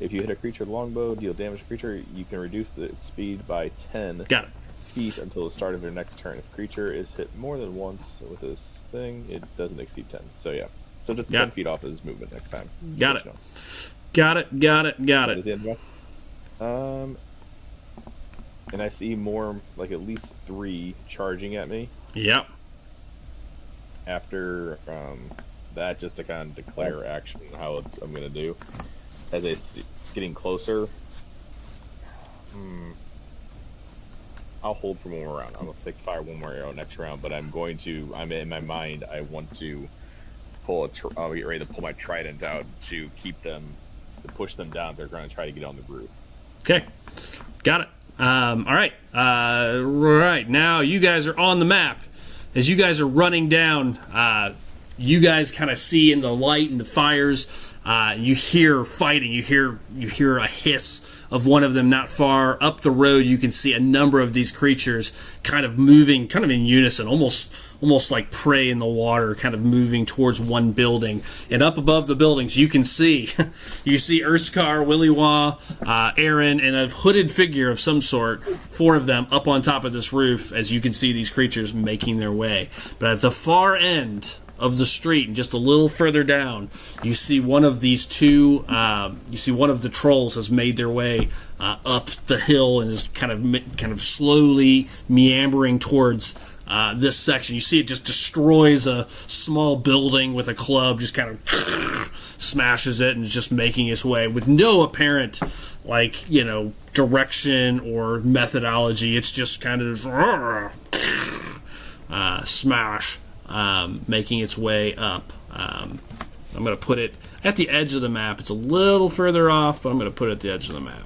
if you hit a creature with longbow, deal damage to a creature, you can reduce its speed by 10 Got it. feet until the start of their next turn. If a creature is hit more than once with this thing, it doesn't exceed 10. So yeah. So just 10 feet off his movement next time. Got it. Know. Got it. Is the end and I see more, like at least 3 charging at me. Yep. After that, just to kind of declare action how I'm going to do. As I see getting closer, I'll hold for one more round. I'm going to fire one more arrow next round, but I'm in my mind, I want to I'll get ready to pull my trident out to push them down. They're going to try to get on the roof. Okay. Got it. All right. Right. Now you guys are on the map. As you guys are running down, you guys kind of see in the light and the fires, you hear fighting. You hear a hiss of one of them not far up the road. You can see a number of these creatures kind of moving, kind of in unison, almost like prey in the water, kind of moving towards one building. And up above the buildings, you can see, Urskar, Willywa, Aaron, and a hooded figure of some sort, 4 of them up on top of this roof, as you can see these creatures making their way. But at the far end of the street, and just a little further down, you see one of these two. You see one of the trolls has made their way up the hill and is kind of slowly meandering towards this section. You see it just destroys a small building with a club, just kind of smashes it, and is just making its way with no apparent direction or methodology. It's just kind of smash. Making its way up. I'm going to put it at the edge of the map. It's a little further off, but I'm going to put it at the edge of the map.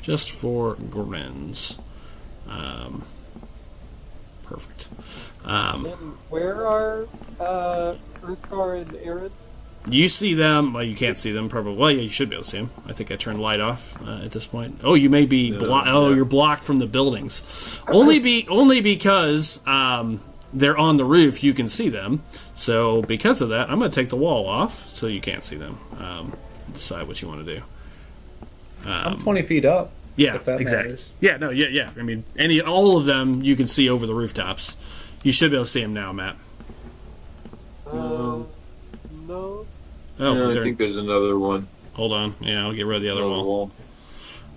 Just for grins. Perfect. And where are Urskar and Aaron? You see them. Well, you can't see them. Probably. Well, yeah, you should be able to see them. I think I turned light off at this point. Oh, you may be blocked. Oh, you're blocked from the buildings. Only because they're on the roof. You can see them. So because of that, I'm going to take the wall off so you can't see them. Decide what you want to do. I'm 20 feet up. Yeah, if that exactly. matters. Yeah, no, yeah. I mean, all of them you can see over the rooftops. You should be able to see them now, Matt. No. Oh, I think there's another one. Hold on. Yeah, I'll get rid of the other Another wall.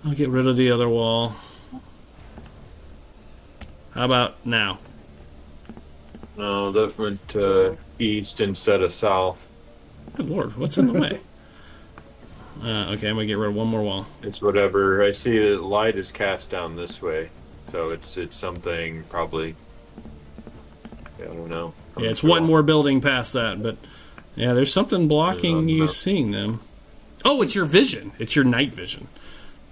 I'll get rid of the other wall. How about now? No, that went east instead of south. Good lord, what's in the way? Okay, I'm going to get rid of one more wall. It's whatever. I see that light is cast down this way, so it's something probably. I don't know. Yeah, it's one more building past that, but yeah, there's something blocking you seeing them. Oh, it's your vision. It's your night vision.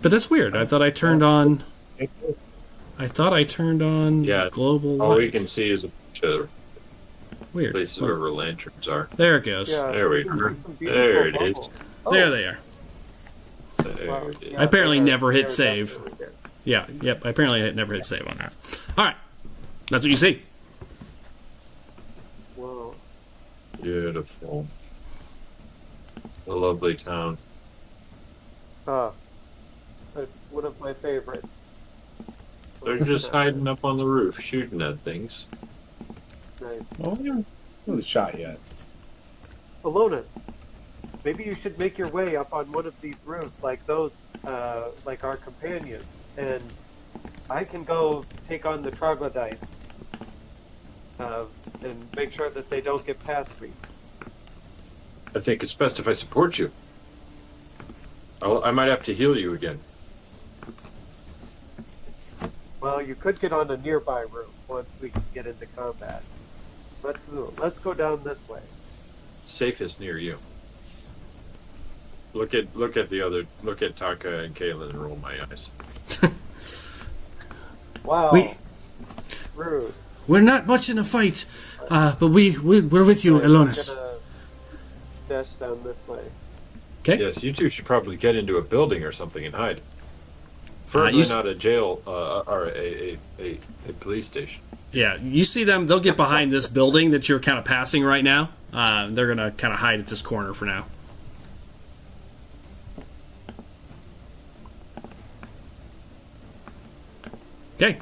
But that's weird. I thought I turned on. Yeah, global all light. we can see is a bunch of Weird. places where lanterns are. There it goes. Yeah, There we these go. are some There beautiful it is. bubbles. There they are. There Wow, it is. yeah, I apparently they're- never hit they're save. definitely there. Yeah. Yep. I apparently never hit save on that. All right. That's what you see. Whoa. Beautiful. A lovely town. Ah, one of my favorites. They're just hiding up on the roof, shooting at things. Nice. Oh, we haven't really shot yet. Alonis, maybe you should make your way up on one of these roofs like those, like our companions, and I can go take on the troglodytes, and make sure that they don't get past me. I think it's best if I support you. I might have to heal you again. Well, you could get on a nearby roof once we get into combat. Let's go down this way. Safest near you. Look at Taka and Kaylin and roll my eyes. Wow. Rude. We're not much in a fight, but we're with you, I'm Alonis. gonna dash down this way. Okay. Yes, you two should probably get into a building or something and hide. Certainly not a jail or a police station. Yeah, you see them. They'll get behind this building that you're kind of passing right now. They're gonna kind of hide at this corner for now. Okay,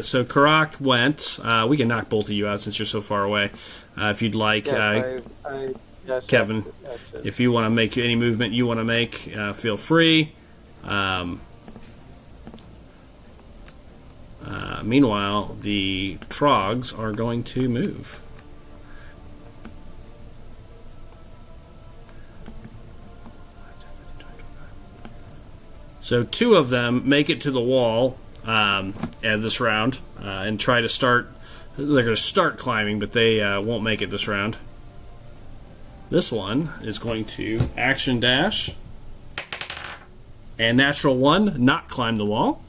so Karak went. We can knock both of you out since you're so far away. If you'd like, Yes, I dashed Kevin, action. if you want to make any movement you want to make, feel free. Meanwhile, the Trogs are going to move. So 2 of them make it to the wall at this round and try to start. They're going to start climbing, but they won't make it this round. This one is going to action dash and natural 1, not climb the wall.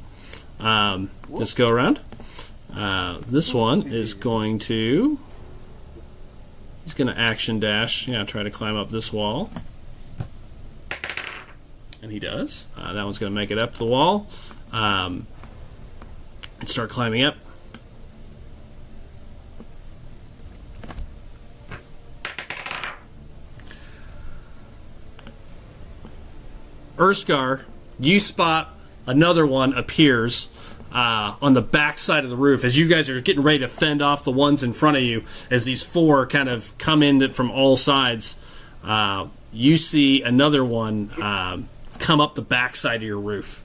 Just go around. This one is going to. He's going to action dash. Yeah, try to climb up this wall. And he does. That one's going to make it up the wall. And start climbing up. Urskar, you spot another one appears on the back side of the roof as you guys are getting ready to fend off the ones in front of you. As these 4 kind of come in from all sides, you see another one come up the back side of your roof.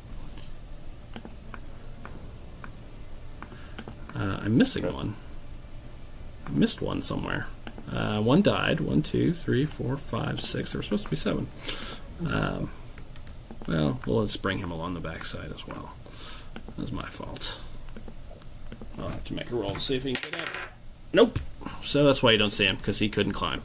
I'm missing one. I missed one somewhere. One died. 1, 2, 3, 4, 5, 6. There were supposed to be 7. Well, let's bring him along the backside as well. That was my fault. I'll have to make a roll to see if he can get up. Nope. So that's why you don't see him, because he couldn't climb.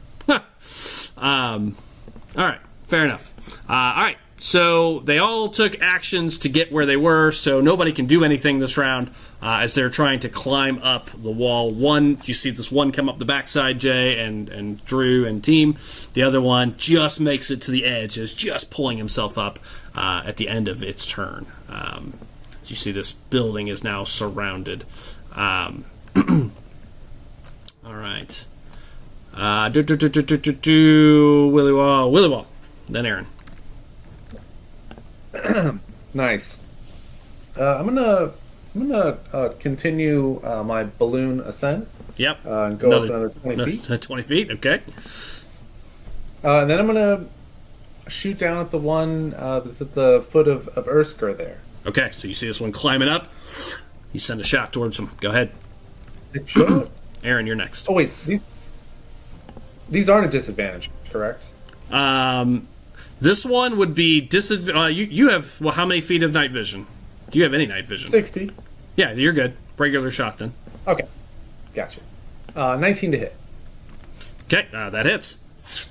Alright, fair enough. Alright, so they all took actions to get where they were, so nobody can do anything this round as they're trying to climb up the wall. One, you see this one come up the backside, Jay and Drew and team. The other one just makes it to the edge, is just pulling himself up at the end of its turn. As you see, this building is now surrounded. All right. Willy Wall. Then Aaron. Nice. I'm gonna continue my balloon ascent. Yep. And go up another 20 feet. 20 feet, okay. And then I'm gonna shoot down at the one that's at the foot of Urskar there. Okay, so you see this one climbing up. You send a shot towards him. Go ahead. Aaron, you're next. Oh wait, these aren't a disadvantage, correct? This one would be disadvantage. You have how many feet of night vision? Do you have any night vision? 60. Yeah, you're good. Regular shot then. Okay, gotcha. 19 to hit. Okay, that hits.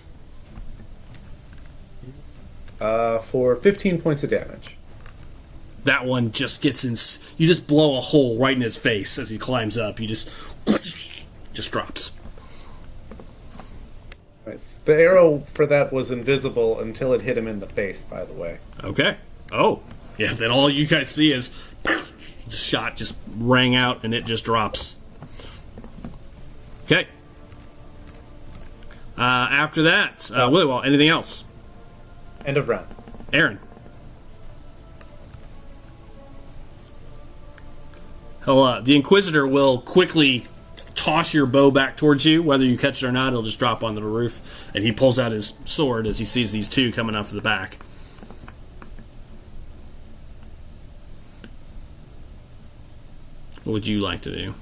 For 15 points of damage. that one just gets in. You just blow a hole right in his face as he climbs up. You just drops. Nice. The arrow for that was invisible until it hit him in the face, by the way. Okay. Oh, yeah. Then all you guys see is the shot just rang out and it just drops. Okay. After that, Willy, anything else? End of round. Aaron. The Inquisitor will quickly toss your bow back towards you. Whether you catch it or not, it'll just drop onto the roof. And he pulls out his sword as he sees these two coming off the back. What would you like to do?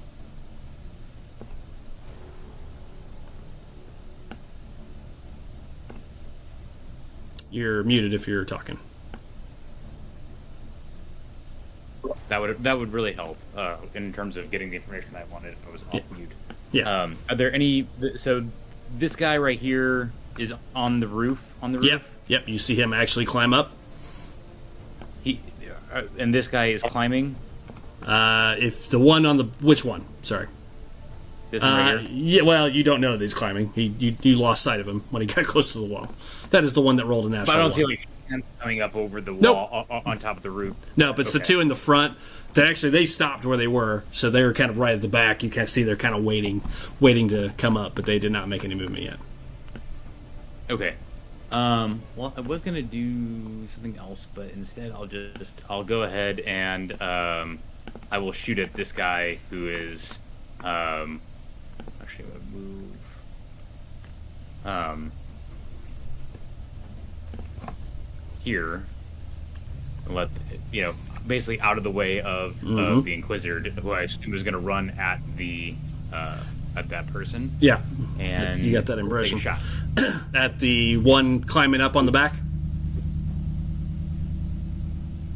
You're muted if you're talking. That would really help in terms of getting the information that I wanted if I was off mute. Yeah. Are there any? So this guy right here is on the roof. Yep. You see him actually climb up. And this guy is climbing. If the one on the which one? Sorry. This one right here. Yeah. Well, you don't know that he's climbing. You lost sight of him when he got close to the wall. That is the one that rolled a natural. But I don't one. see like hands coming up over the Nope. wall on top of the roof. No, but it's the two in the front that actually they stopped where they were, so they were kind of right at the back. You can see they're kind of waiting to come up, but they did not make any movement yet. Okay. Well, I was gonna do something else, but instead I'll go ahead and I will shoot at this guy who is actually I'm gonna move here and let basically out of the way of the Inquisitor, who I assume is going to run at that person. Yeah, and you got that impression. Take a shot at the one climbing up on the back.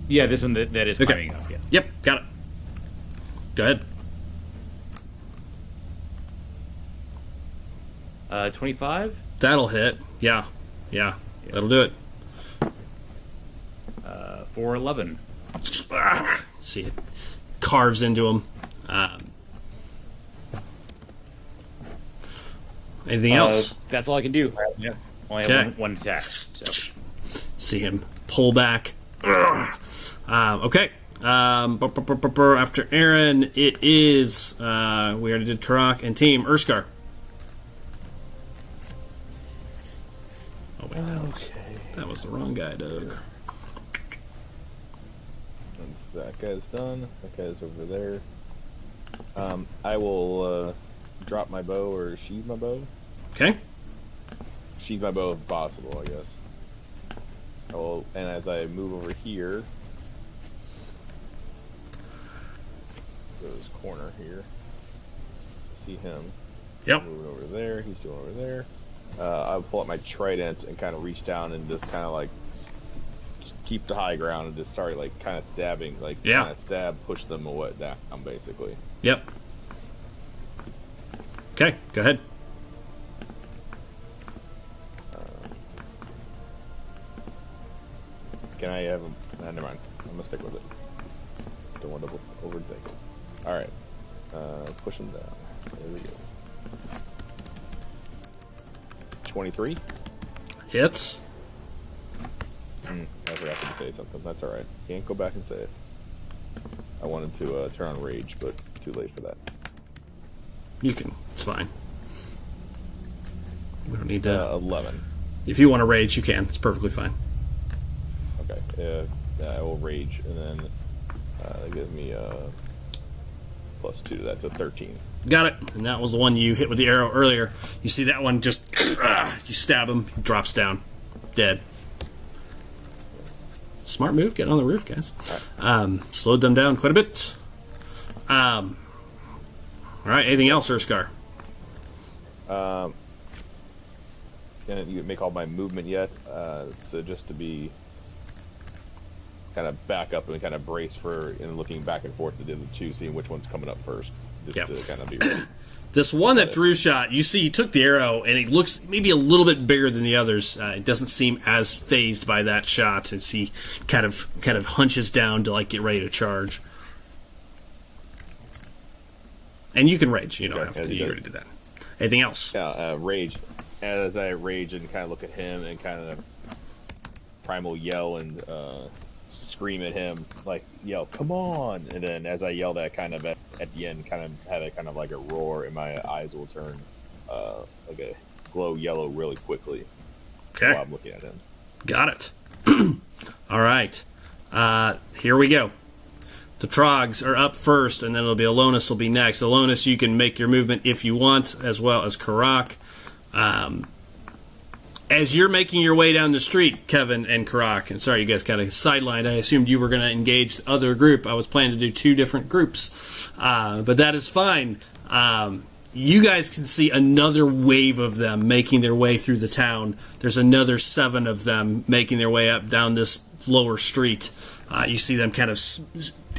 Yeah, this one that is climbing up. Yeah. Yep, got it. Go ahead. 25. That'll hit. Yeah, that'll do it. For 11. See it carves into him. Anything else? That's all I can do. Yeah. Only have one attack. So. See him pull back. Okay. After Aaron, it is we already did Karak and Team Urskar. Oh wait, that was the wrong guy, Doug. That guy's done. That guy's over there. I will drop my bow or sheathe my bow. Okay. Sheathe my bow if possible, I guess. And as I move over here, go to this corner here. See him. Yep. Moving over there. He's still over there. I'll pull out my trident and kind of reach down and just kind of like keep the high ground and just start like kind of stabbing, kind of stab, push them away down, basically. Yep. Okay, go ahead. Can I have him? Nah, never mind. I'm gonna stick with it. Don't want to overthink it. All right. Push him down. There we go. 23. Hits. I forgot to say something. That's alright. Can't go back and say it. I wanted to turn on rage, but too late for that. You can. It's fine. We don't need to. 11. If you want to rage, you can. It's perfectly fine. Okay. I will rage, and then that gives me +2 to that, so 13. Got it. And that was the one you hit with the arrow earlier. You see that one just... you stab him, he drops down. Dead. Smart move, getting on the roof, guys. Slowed them down quite a bit. Alright, anything else, Urskar? Didn't you make all my movement yet, so just to be kind of back up and kind of brace for and looking back and forth to the other two, seeing which one's coming up first, just to kind of be ready. This one that Drew shot, you see he took the arrow, and it looks maybe a little bit bigger than the others. It doesn't seem as phased by that shot as he kind of hunches down to like get ready to charge. And you can rage. You don't have to. You already did that. Anything else? Yeah, rage. As I rage and kind of look at him and kind of primal yell and scream at him, like yell, "Come on!" And then as I yell that, kind of at the end, kind of have it kind of like a roar, and my eyes will turn like a glow yellow really quickly. Okay. While I'm looking at him. Got it. All right. Here we go. The Trogs are up first, and then it'll be Alonis will be next. Alonis, you can make your movement if you want, as well as Karak. As you're making your way down the street, Kevin and Karak, and sorry, you guys kind of sidelined. I assumed you were going to engage the other group. I was planning to do 2 different groups, but that is fine. You guys can see another wave of them making their way through the town. There's another 7 of them making their way up down this lower street. You see them kind of,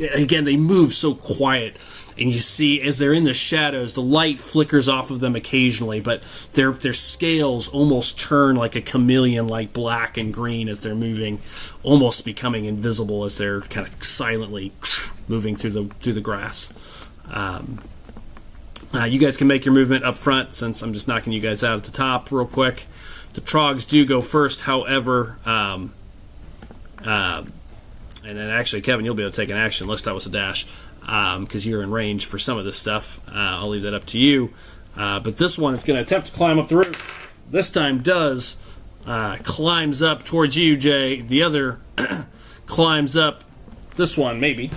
again, they move so quiet. And you see, as they're in the shadows, the light flickers off of them occasionally, but their scales almost turn like a chameleon, like black and green as they're moving, almost becoming invisible as they're kind of silently moving through the grass. You guys can make your movement up front, since I'm just knocking you guys out at the top real quick. The Trogs do go first, however, and then actually, Kevin, you'll be able to take an action, unless that was a dash. Because you're in range for some of this stuff. I'll leave that up to you. But this one is going to attempt to climb up the roof. This time does. Climbs up towards you, Jay. The other climbs up. This one, maybe.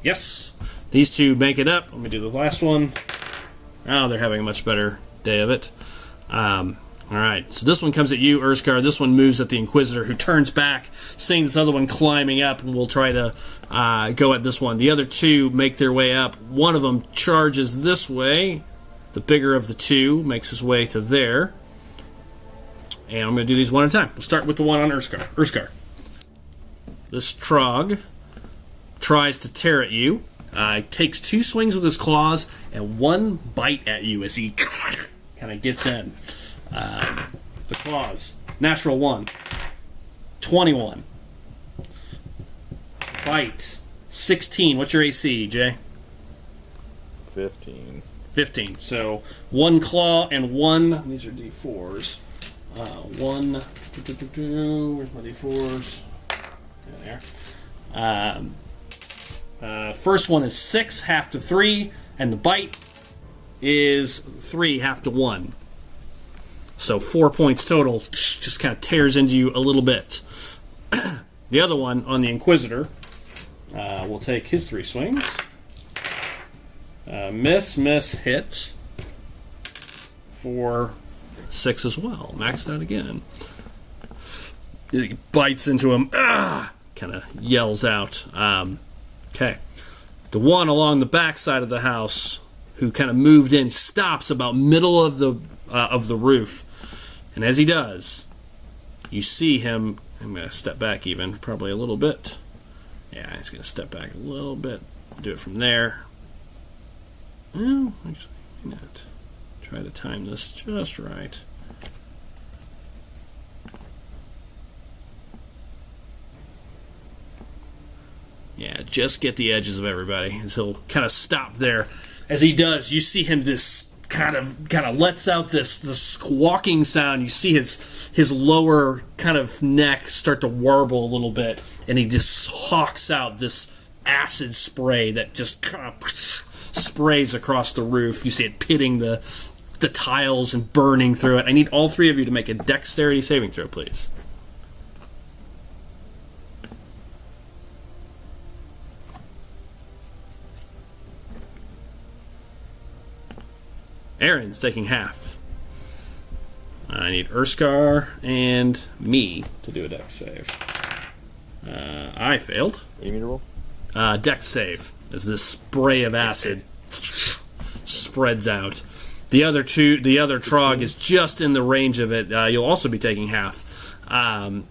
Yes. These 2 make it up. Let me do the last one. Oh, they're having a much better day of it. All right, so this one comes at you, Urskar. This one moves at the Inquisitor, who turns back, seeing this other one climbing up, and will try to go at this one. The other 2 make their way up. One of them charges this way. The bigger of the 2 makes his way to there. And I'm going to do these one at a time. We'll start with the one on Urskar. Urskar. This Trog tries to tear at you. Takes 2 swings with his claws and 1 bite at you as he kind of gets in. The claws. Natural 1. 21. Bite. 16. What's your AC, Jay? 15. 15. So 1 claw and 1. These are D4s. 1. Where's my D4s? There. First one is 6, half to 3, and the bite is 3, half to 1. So 4 points total. Just kind of tears into you a little bit. The other one on the Inquisitor will take his 3 swings. Miss, hit. For 6 as well. Maxed out again. He bites into him. Kind of yells out. Okay. The one along the back side of the house, who kind of moved in, stops about middle of the roof. And as he does, you see him. I'm going to step back even, probably a little bit. Yeah, he's going to step back a little bit. Do it from there. Well, actually, maybe not. Try to time this just right. Yeah, just get the edges of everybody. As he'll kind of stop there. As he does, you see him just kind of lets out this squawking sound. You see his lower kind of neck start to warble a little bit, and he just hawks out this acid spray that just kind of sprays across the roof. You see it pitting the tiles and burning through it. I need all 3 of you to make a dexterity saving throw, please. Aaron's taking half. I need Urskar and me to do a dex save. I failed. What do you mean to roll? Dex save, as this spray of acid spreads out. The other Trog is just in the range of it. You'll also be taking half.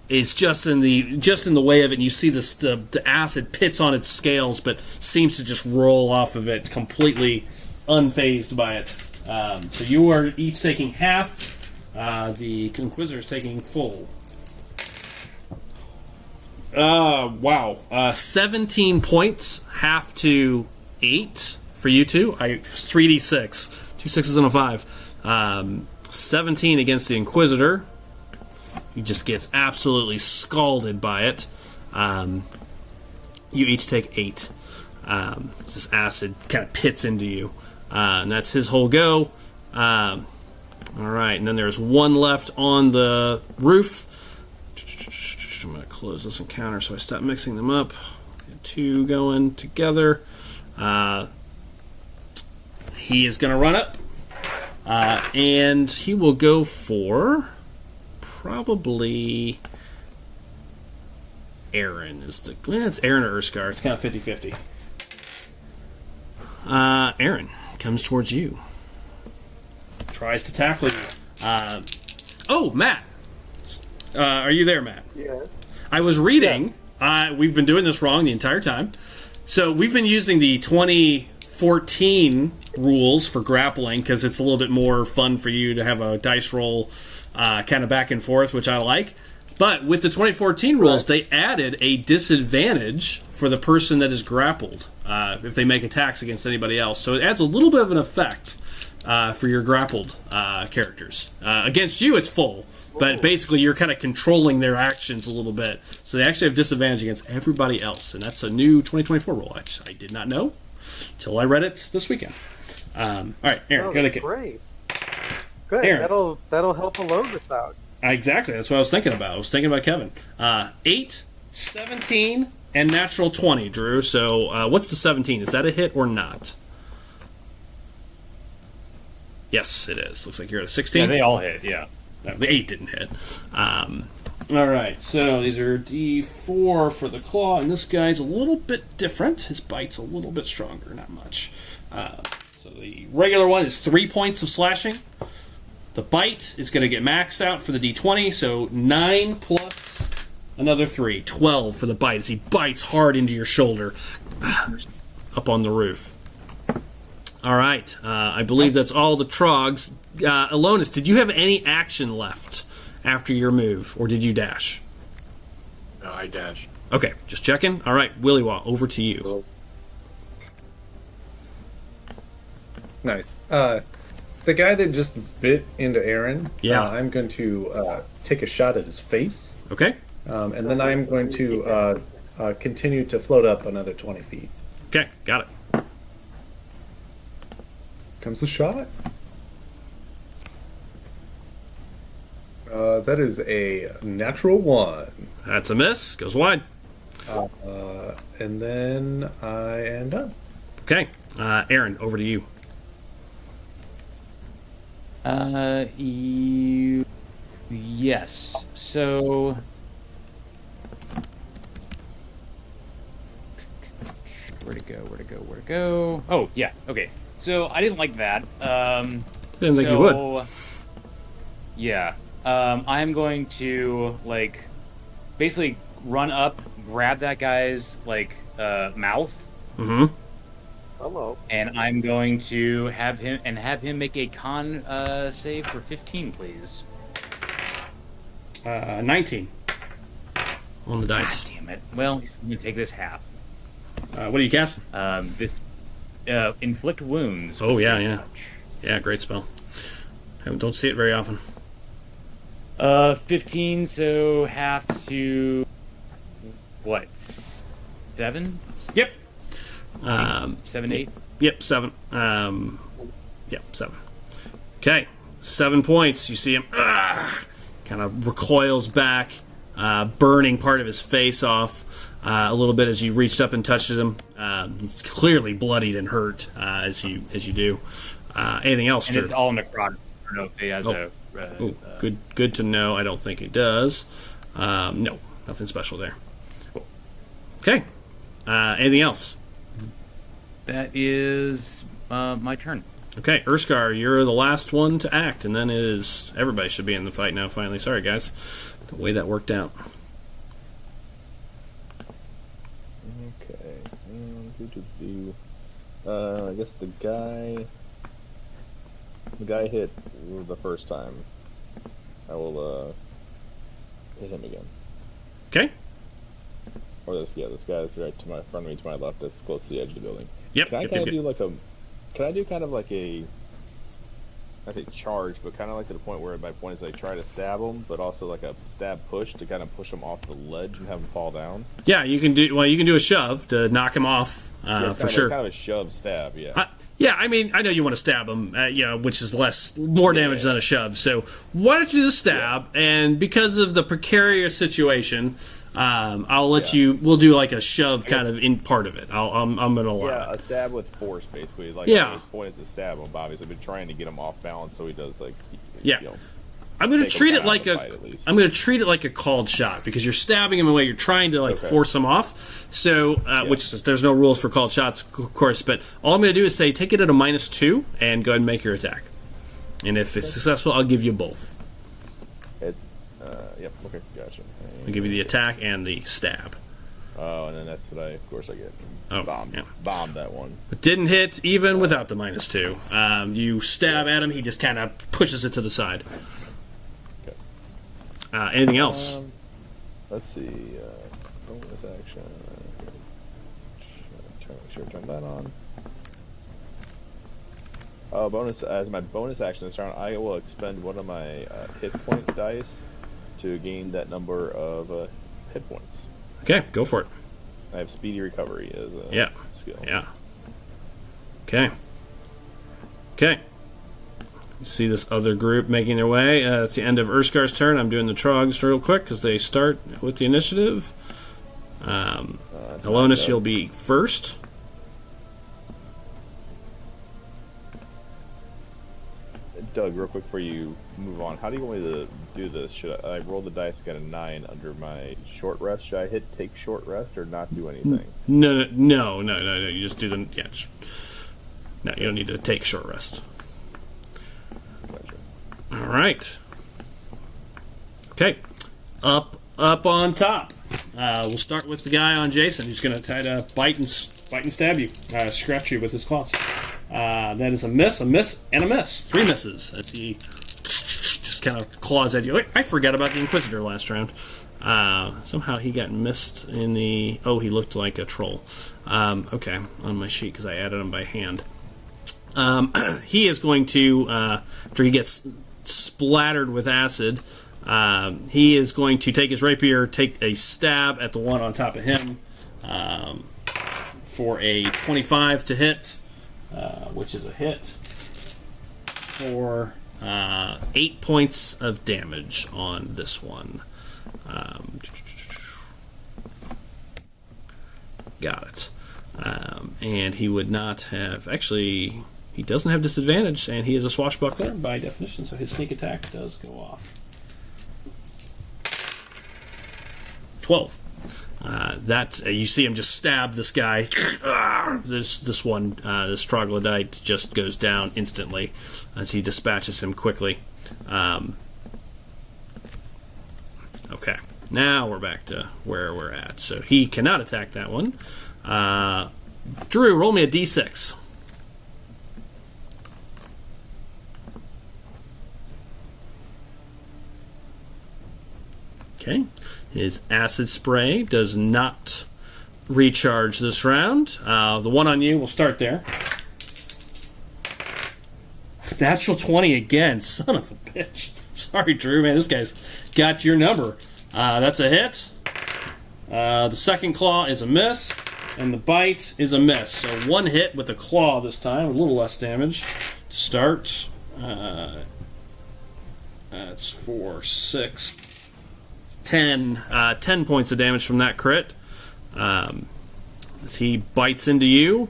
Is just in the way of it. And you see this the acid pits on its scales, but seems to just roll off of it completely. unfazed by it. So you are each taking half. The Inquisitor is taking full. Wow. 17 points, half to 8 for you two. 3d6. 2 6s and a 5. 17 against the Inquisitor. He just gets absolutely scalded by it. You each take 8. This acid kind of pits into you. And that's his whole go. All right, and then there's one left on the roof. I'm going to close this encounter so I stop mixing them up. Get 2 going together. He is going to run up. And he will go for probably Aaron. It's Aaron or Urskar. It's kind of 50-50. Aaron comes towards you. Tries to tackle you. Matt. Are you there, Matt? Yes. I was reading. We've been doing this wrong the entire time. So we've been using the 2014 rules for grappling because it's a little bit more fun for you to have a dice roll kind of back and forth, which I like. But with the 2014 rules, they added a disadvantage for the person that is grappled if they make attacks against anybody else. So it adds a little bit of an effect for your grappled characters. Against you, it's full. But basically, you're kind of controlling their actions a little bit. So they actually have disadvantage against everybody else. And that's a new 2024 rule. I did not know until I read it this weekend. All right, Aaron, go to the kid. Great. Good. Aaron. That'll help alone this out. Exactly. That's what I was thinking about. I was thinking about Kevin. 8, 17, and natural 20, Drew. So what's the 17? Is that a hit or not? Yes, it is. Looks like you're at a 16. Yeah, they all hit, yeah. No, the 8 didn't hit. All right, so these are D4 for the claw, and this guy's a little bit different. His bite's a little bit stronger, not much. So the regular one is 3 points of slashing. The bite is going to get maxed out for the D20, so 9 plus another 3, 12 for the bite as he bites hard into your shoulder up on the roof. All right, I believe that's all the trogs. Alonis, did you have any action left after your move, or did you dash? No, I dashed. Okay, just checking. All right, Willywaw, over to you. Nice. The guy that just bit into Aaron, Yeah. I'm going to take a shot at his face, Okay, and then I'm going to continue to float up another 20 feet. okay, got it. Comes the shot. That is a natural 1. That's a miss. Goes wide. And then I am done. Okay, Aaron, over to you. Yes. So where to go? Oh, yeah. Okay. So I didn't like that. Didn't think you would. Yeah. I'm going to basically run up, grab that guy's mouth. Mm-hmm. Hello. And I'm going to have him make a con save for 15, please. 19 on the dice. God damn it. Well, he's going to take this half. What are you casting? This inflict wounds. Oh, yeah. Yeah, great spell. I don't see it very often. 15, so half to what? 7? Yep. 7, 8? Yep, 7. 7. Okay, 7 points. You see him kind of recoils back, burning part of his face off a little bit as you reached up and touched him. He's clearly bloodied and hurt as you do. Anything else, And Drew? it's all necrotic. I don't know if he has a... good to know. I don't think he does. No, nothing special there. Okay. Anything else? That is my turn. Okay, Urskar, you're the last one to act, and then it is everybody should be in the fight now. Finally, sorry guys, the way that worked out. Okay. I guess the guy hit the first time. I will hit him again. Okay. Or this guy is right to my front of me, to my left, that's close to the edge of the building. Yep. Can I kind of do like can I do kind of like I say charge, but kind of like to the point where my point is I try to stab him, but also like a stab push to kind of push him off the ledge and have him fall down? Yeah, you can do a shove to knock him off, for sure. Kind of a shove stab, yeah. Yeah, I mean, I know you want to stab him, which is more damage than a shove. So why don't you do the stab? Yeah. And because of the precarious situation, I'll let you. We'll do like a shove kind of in part of it. I'm going to allow it. Yeah, a stab with force, basically. Like, yeah. The point is to stab him. Obviously, I've been trying to get him off balance so he does like. Yeah. I'm going to treat it like a called shot because you're stabbing him away. You're trying to force him off. So, which there's no rules for called shots, of course. But all I'm going to do is say take it at a -2 and go ahead and make your attack. And if it's successful, I'll give you both. Yep. Okay. Gotcha. I'll give you the attack and the stab. Oh, and then that's what of course I get. Oh, bombed that one. It didn't hit even without the -2. You stab at him, he just kind of pushes it to the side. Anything else? Let's see. Bonus action. Make sure I turn that on. As my bonus action this round, I will expend one of my hit point dice to gain that number of hit points. Okay, go for it. I have speedy recovery as a skill. Yeah. Okay. You see this other group making their way. It's the end of Urskar's turn. I'm doing the Trogs real quick because they start with the initiative. Alonis, you'll be first. Doug, real quick before you move on, how do you want me to do this? Should I roll the dice, got a 9 under my short rest? Should I take short rest or not do anything? No. You just do the no. You don't need to take short rest. All right. Okay. Up on top. We'll start with the guy on Jason, who's going to try to bite and stab you, scratch you with his claws. That is a miss, and a miss. 3 misses as he just kind of claws at you. I forgot about the Inquisitor last round. Somehow he got missed in the... Oh, he looked like a troll. Okay, on my sheet because I added him by hand. He is going to, after he gets splattered with acid, he is going to take his rapier, take a stab at the one on top of him for a 25 to hit, which is a hit for 8 points of damage on this one. Got it. And he would not have... Actually, he doesn't have disadvantage, and he is a swashbuckler by definition, so his sneak attack does go off. 12. You see him just stab this guy. This troglodyte just goes down instantly as he dispatches him quickly. Okay, now we're back to where we're at. So he cannot attack that one. Drew, roll me a d6. Okay. His acid spray does not recharge this round. The one on you, we'll start there. Natural 20 again. Son of a bitch. Sorry, Drew, man. This guy's got your number. That's a hit. The second claw is a miss. And the bite is a miss. So one hit with the claw this time. A little less damage to start. That's 4, 6... 10 points of damage from that crit. As he bites into you.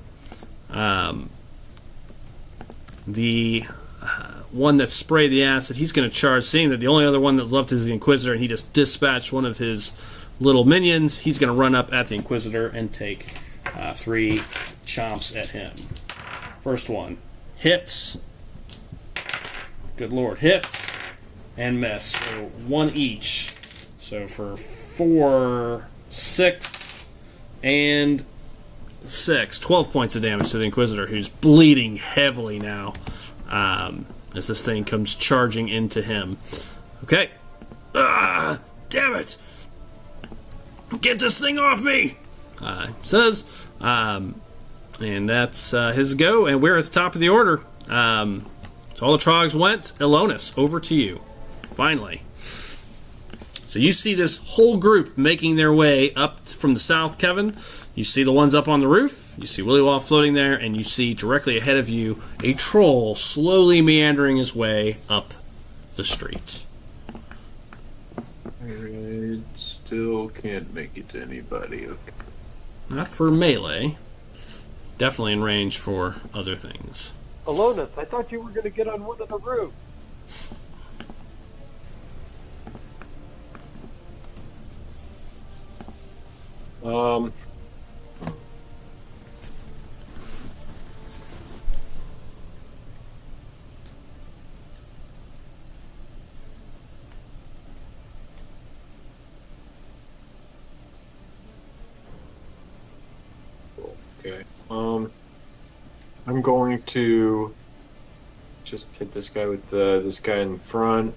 The one that sprayed the acid, he's going to charge, seeing that the only other one that's left is the Inquisitor, and he just dispatched one of his little minions. He's going to run up at the Inquisitor and take 3 chomps at him. First one hits. Good lord, hits and miss. So 1 each. So for 4, 6, and 6, 12 points of damage to the Inquisitor, who's bleeding heavily now as this thing comes charging into him. Okay. Damn it! Get this thing off me! Says. And that's his go, and we're at the top of the order. So all the Trogs went. Elonis, over to you. Finally. So you see this whole group making their way up from the south, Kevin. You see the ones up on the roof. You see Willy Wall floating there, and you see directly ahead of you a troll slowly meandering his way up the street. I still can't make it to anybody. Okay. Not for melee. Definitely in range for other things. Alonis, I thought you were going to get on one of the roofs. Okay. I'm going to just hit this guy with this guy in front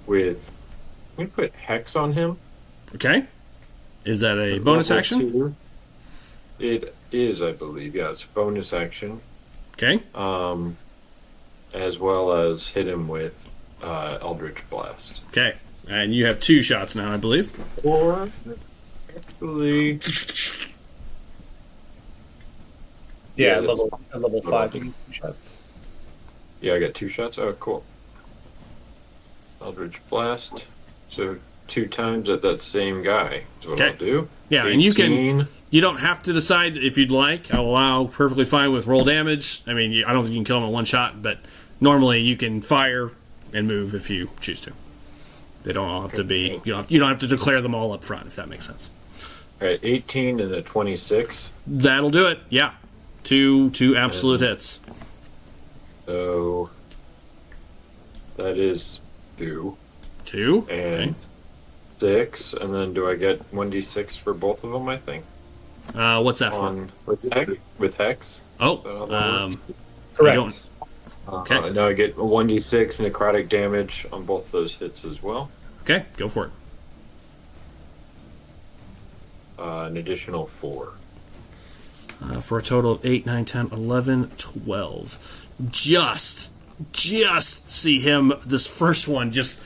with. I'm going to put Hex on him. Okay. Is that a bonus Level action? 2. It is, I believe. Yeah, it's a bonus action. Okay. As well as hit him with Eldritch Blast. Okay. And you have 2 shots now, I believe. Or actually, Yeah, Yeah, at level 5, you get 2 shots. yeah, I got 2 shots. Oh, cool. Eldritch Blast. So 2 times at that same guy is what Okay. I'll do. Yeah, and you 18. you don't have to decide if you'd like. I'll allow perfectly fine with roll damage. I mean, I don't think you can kill him in one shot, but normally you can fire and move if you choose to. They don't all have to be. You don't have to declare them all up front, if that makes sense. All right, 18 and a 26. That'll do it. Yeah, two absolute hits. So that is 2 2 and 6, and then do I get 1d6 for both of them? I think Okay. What's that for? on with Hex. Oh, Correct. don't- Okay. Now I get 1d6 necrotic damage on both those hits as well. okay, go for it. An additional 4. For a total of 8, 9, 10, 11, 12. Just see him, this first one, just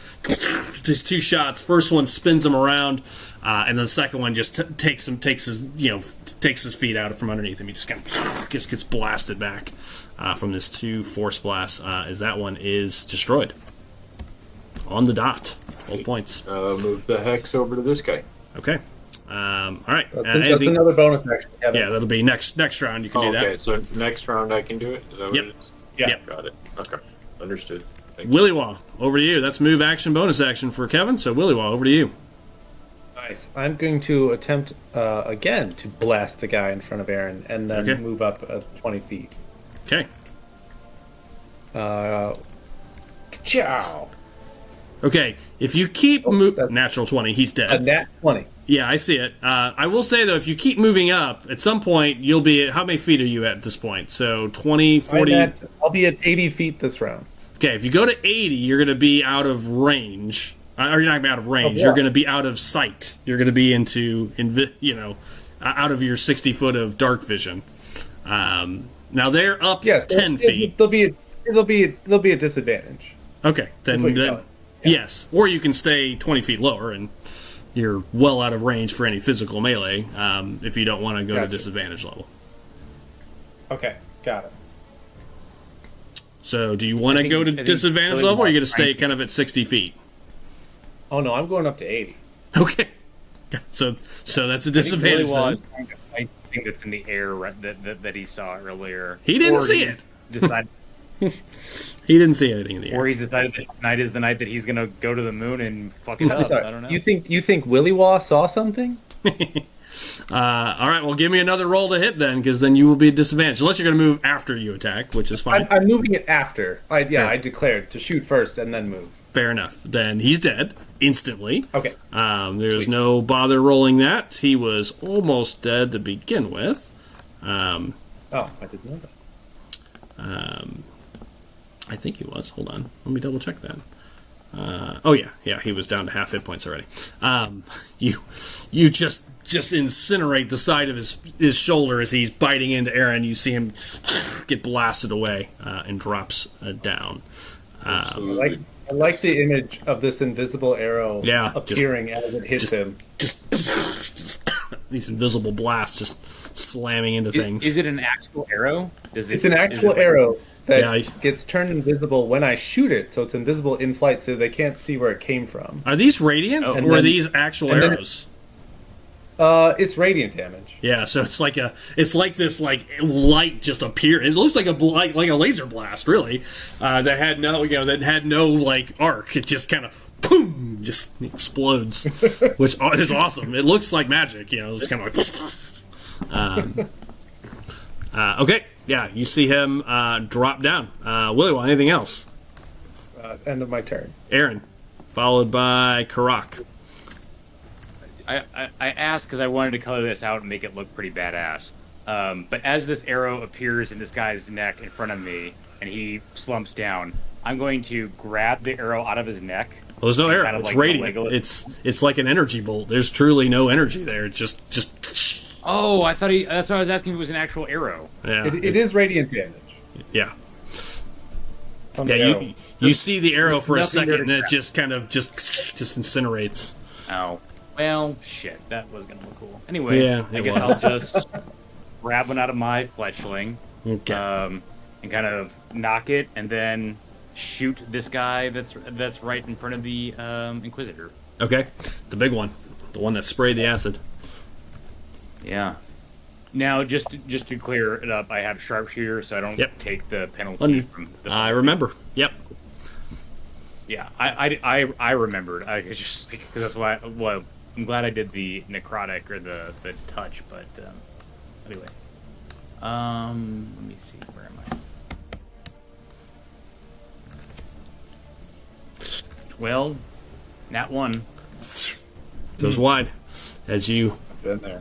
these 2 shots. First one spins him around, and the second one just takes his feet out from underneath him. He just kind of gets blasted back from this 2 force blasts, as that one is destroyed. On the dot. 12 points. Move the Hex over to this guy. Okay. All right. That's another bonus action. Kevin. Yeah, that'll be next round. You can do that. Okay, so next round I can do it? Is that Yep. what it is? Yeah. Yep. Got it. Okay. Understood. Thank you. Willy Wall, over to you. That's move action, bonus action for Kevin. So Willy Wall, over to you. Nice. I'm going to attempt again to blast the guy in front of Aaron and then Okay. move up 20 feet. Okay. Ciao. Okay. If you keep that's- natural 20, he's A dead. nat 20. Yeah, I see it. I will say though, if you keep moving up, at some point you'll be. How many feet are you at this point? So 20, 40. I'll be at 80 feet this round. Okay, if you go to 80, you're going to be out of range. Or you're not going to be out of range. Of You're what? going to be out of sight. You're going to be out of your 60 foot of dark vision. Now they're up Yes, 10 feet. There'll be a disadvantage. Okay, That's what you're then telling me. yes, or you can stay 20 feet lower and you're well out of range for any physical melee if you don't want to go to Gotcha. disadvantage level. Okay, got it. So, do you want to think- go I to think disadvantage really level, or are you going more to stay strength. kind of at 60 feet? Oh no, I'm going up to 80. Okay, so that's a disadvantage then. I think that's in the air that he saw earlier. He didn't Or see he it. Decided, He didn't see anything in the or air. he's decided that tonight is the night that he's gonna go to the moon and fuck it I'm up. sorry. I don't know. You think Willy Wah saw something? All right, well, give me another roll to hit then, because then you will be disadvantaged. Unless you're going to move after you attack, which is fine. I'm moving it after. Fair. I declared to shoot first and then move. Fair enough. Then he's dead instantly. Okay. There's no bother rolling that. He was almost dead to begin with. Oh, I didn't know that. I think he was. Hold on. Let me double check that. Oh yeah, he was down to half hit points already. You just incinerate the side of his shoulder as he's biting into Aaron. You see him get blasted away and drops down. I like the image of this invisible arrow appearing as it hits him. Just these invisible blasts just slamming into things. Is it an actual arrow? It's an actual arrow that gets turned invisible when I shoot it, so it's invisible in flight, so they can't see where it came from. Are these radiant, or are these actual arrows? It's radiant damage. Yeah, so it's like this light just appear. It looks like a laser blast, really. That had no like arc. It just kind of boom, just explodes, which is awesome. It looks like magic, It's kind of like. Okay, yeah, you see him drop down. Willie, anything else? End of my turn. Aaron, followed by Karak. I asked because I wanted to color this out and make it look pretty badass. But as this arrow appears in this guy's neck in front of me, and he slumps down, I'm going to grab the arrow out of his neck. Well, there's no arrow. It's radiant. It's like an energy bolt. There's truly no energy there. It's just. Oh, I thought that's why I was asking if it was an actual arrow. Yeah, it is radiant damage. Yeah. Yeah, you see the arrow for a second, and it just kind of just incinerates. Oh. Well, shit, that was going to look cool. Anyway, I guess I'll just grab one out of my fletchling, and kind of knock it, and then shoot this guy that's right in front of the Inquisitor. Okay, the big one, the one that sprayed the acid. Yeah. Now, just to clear it up, I have sharpshooter, so I don't take the penalty from the. I remember. Yep. Yeah, I remembered. I just because that's why. Well, I'm glad I did the necrotic or the touch, but anyway. Let me see. Where am I? Well, nat 1 goes wide as you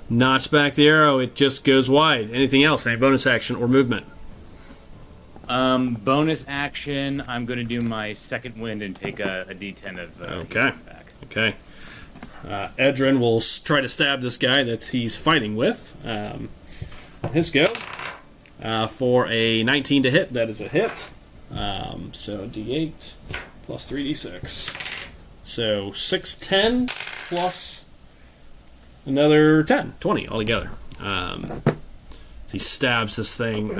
notch back the arrow. It just goes wide. Anything else? Any bonus action or movement? Bonus action. I'm going to do my second wind and take a D10 of back. Okay. Edrin will try to stab this guy that he's fighting with. His go for a 19 to hit. That is a hit. So D8 plus 3D6. So 6, 10 plus another 10, 20 altogether. So he stabs this thing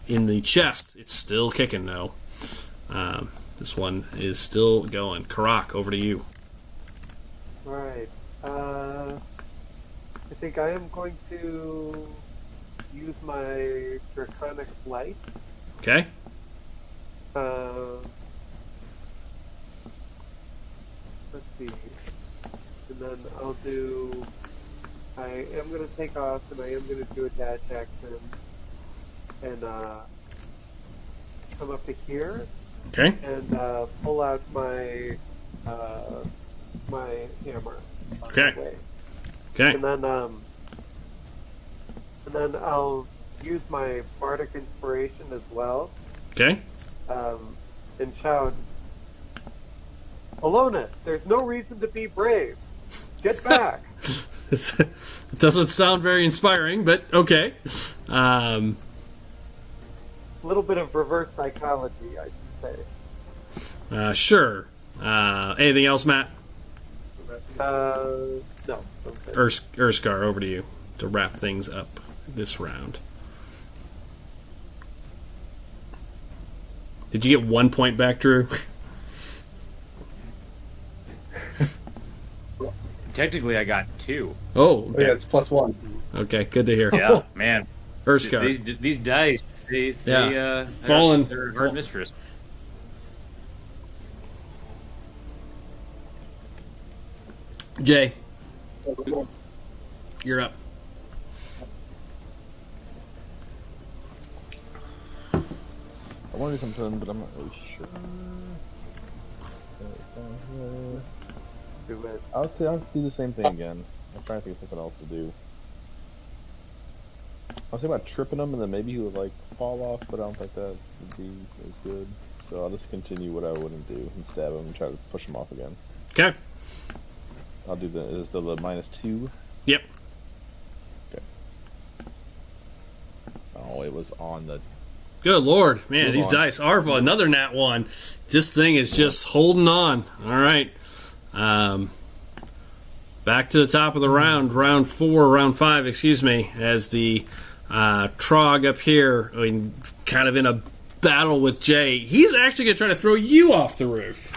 in the chest. It's still kicking though. This one is still going. Karak, over to you. Alright. I think I am going to use my Draconic Light. Okay. Let's see. And then I am going to take off and I am going to do a dash action and come up to here. Okay. And pull out my hammer. Okay. Okay. And then I'll use my bardic inspiration as well. Okay. And shout, Alonus, there's no reason to be brave. Get back. It doesn't sound very inspiring, but okay. A little bit of reverse psychology, I'd say. Sure. Anything else, Matt? No. Okay. Urskar, over to you to wrap things up this round. Did you get 1 point back, Drew? Technically, I got 2. Oh, okay. Yeah, it's +1. Okay, good to hear. Yeah, man. Urskar. These dice, Fallen. They're hard mistress. Jay, you're up. I want to do something, but I'm not really sure. Do it. I'll do the same thing again. I'm trying to think of something else to do. was thinking about tripping him, and then maybe he would like fall off, but I don't think that would be as good. So I'll just continue what I wouldn't do and stab him and try to push him off again. Okay. I'll do is the -2? Yep. Okay. Oh, it was on the. Good Lord, man, Move these on. dice are fun. Another nat 1. This thing is just holding on. All right. Back to the top of the round 5, excuse me, as the Trog up here, kind of in a battle with Jay. He's actually going to try to throw you off the roof.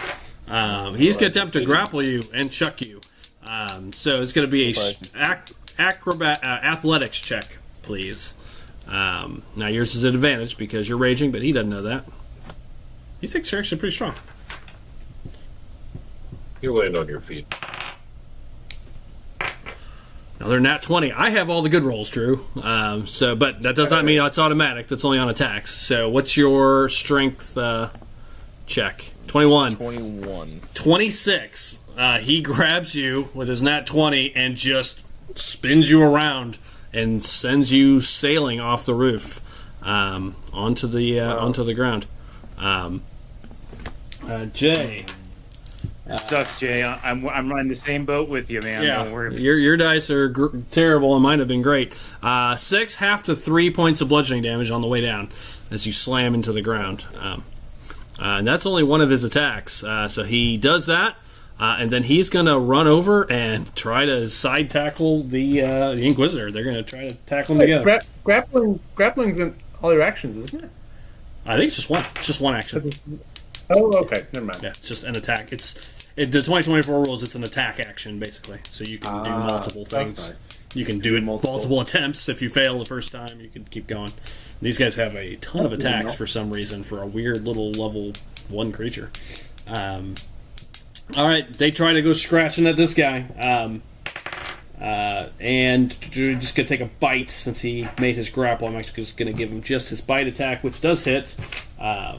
He's going to attempt to grapple you and chuck you. So it's going to be a athletics check, please. Now yours is an advantage because you're raging, but he doesn't know that. These things are actually pretty strong. You land on your feet. Another nat 20. I have all the good rolls, Drew. But that does not mean it's automatic. That's only on attacks. So what's your strength check? 21. 21. 26. He grabs you with his nat 20 and just spins you around and sends you sailing off the roof onto the ground. Jay. It sucks, Jay. I'm running the same boat with you, man. Yeah, Don't worry. your dice are terrible, and mine have been great. 6 half to 3 points of bludgeoning damage on the way down as you slam into the ground. And that's only one of his attacks. So he does that, and then he's going to run over and try to side tackle the Inquisitor. They're going to try to tackle him together. Grappling's in all your actions, isn't it? I think it's just one. It's just one action. Oh, okay. Never mind. Yeah, it's just an attack. The 2024 rules. It's an attack action basically, so you can do multiple things. Nice. You can do it multiple attempts. If you fail the first time, you can keep going. These guys have a ton of attacks for some reason for a weird little level 1 creature. All right, they try to go scratching at this guy, and just gonna take a bite since he made his grapple. I'm actually just gonna give him just his bite attack, which does hit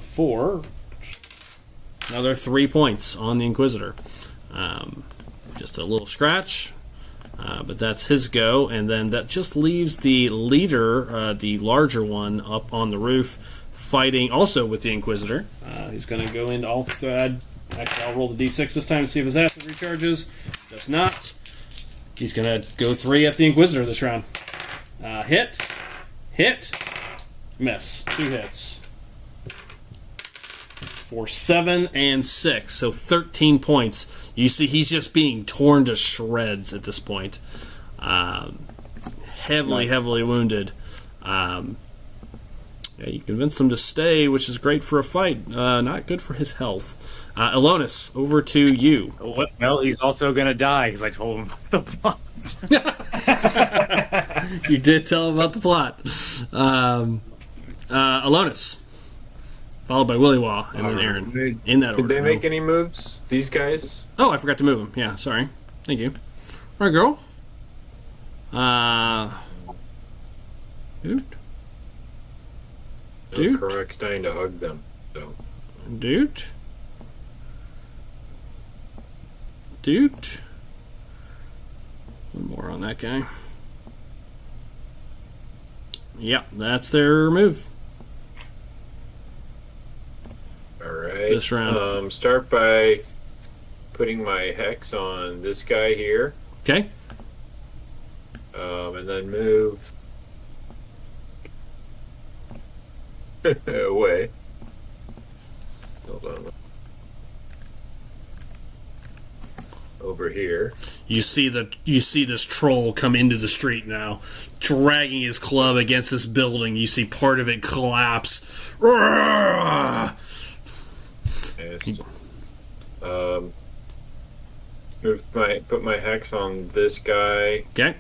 for another 3 points on the Inquisitor. Just a little scratch. But that's his go, and then that just leaves the leader, the larger one, up on the roof, fighting also with the Inquisitor. He's going to go into all. Actually, I'll roll the d6 this time to see if his acid recharges. Does not. He's going to go 3 at the Inquisitor this round. Hit, miss. 2 hits. For 7 and 6, so 13 points. You see, he's just being torn to shreds at this point. Heavily wounded. You convinced him to stay, which is great for a fight. Not good for his health. Elonis, over to you. Well, he's also going to die because I told him the plot. You did tell him about the plot. Elonis. Followed by Willy Waw and then Aaron. In that order. Did they make any moves, these guys? Oh, I forgot to move him. Yeah, sorry. Thank you. All right, girl. Dude. No, correct, dying to hug them. So. Dude. One more on that guy. Yep, that's their move. Alright. This round. Start by putting my hex on this guy here. Okay. And then move away. Hold on. Over here. You see this troll come into the street now, dragging his club against this building. You see part of it collapse. Put my hex on this guy. Okay.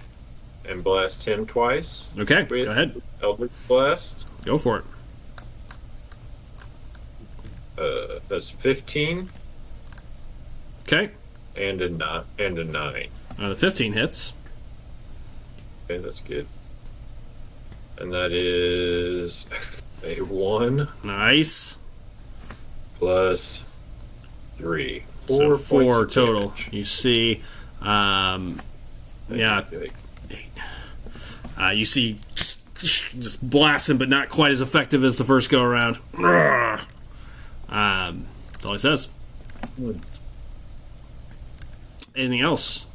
And blast him twice. Okay. Go ahead. Eldritch Blast. Go for it. That's 15. Okay. And a 9. The 15 hits. Okay, that's good. And that is a 1. Nice. Plus 3. 4 So points 4 of total. damage. You see, yeah. Okay. You see just blasting, but not quite as effective as the first go around. That's all he says. Anything else?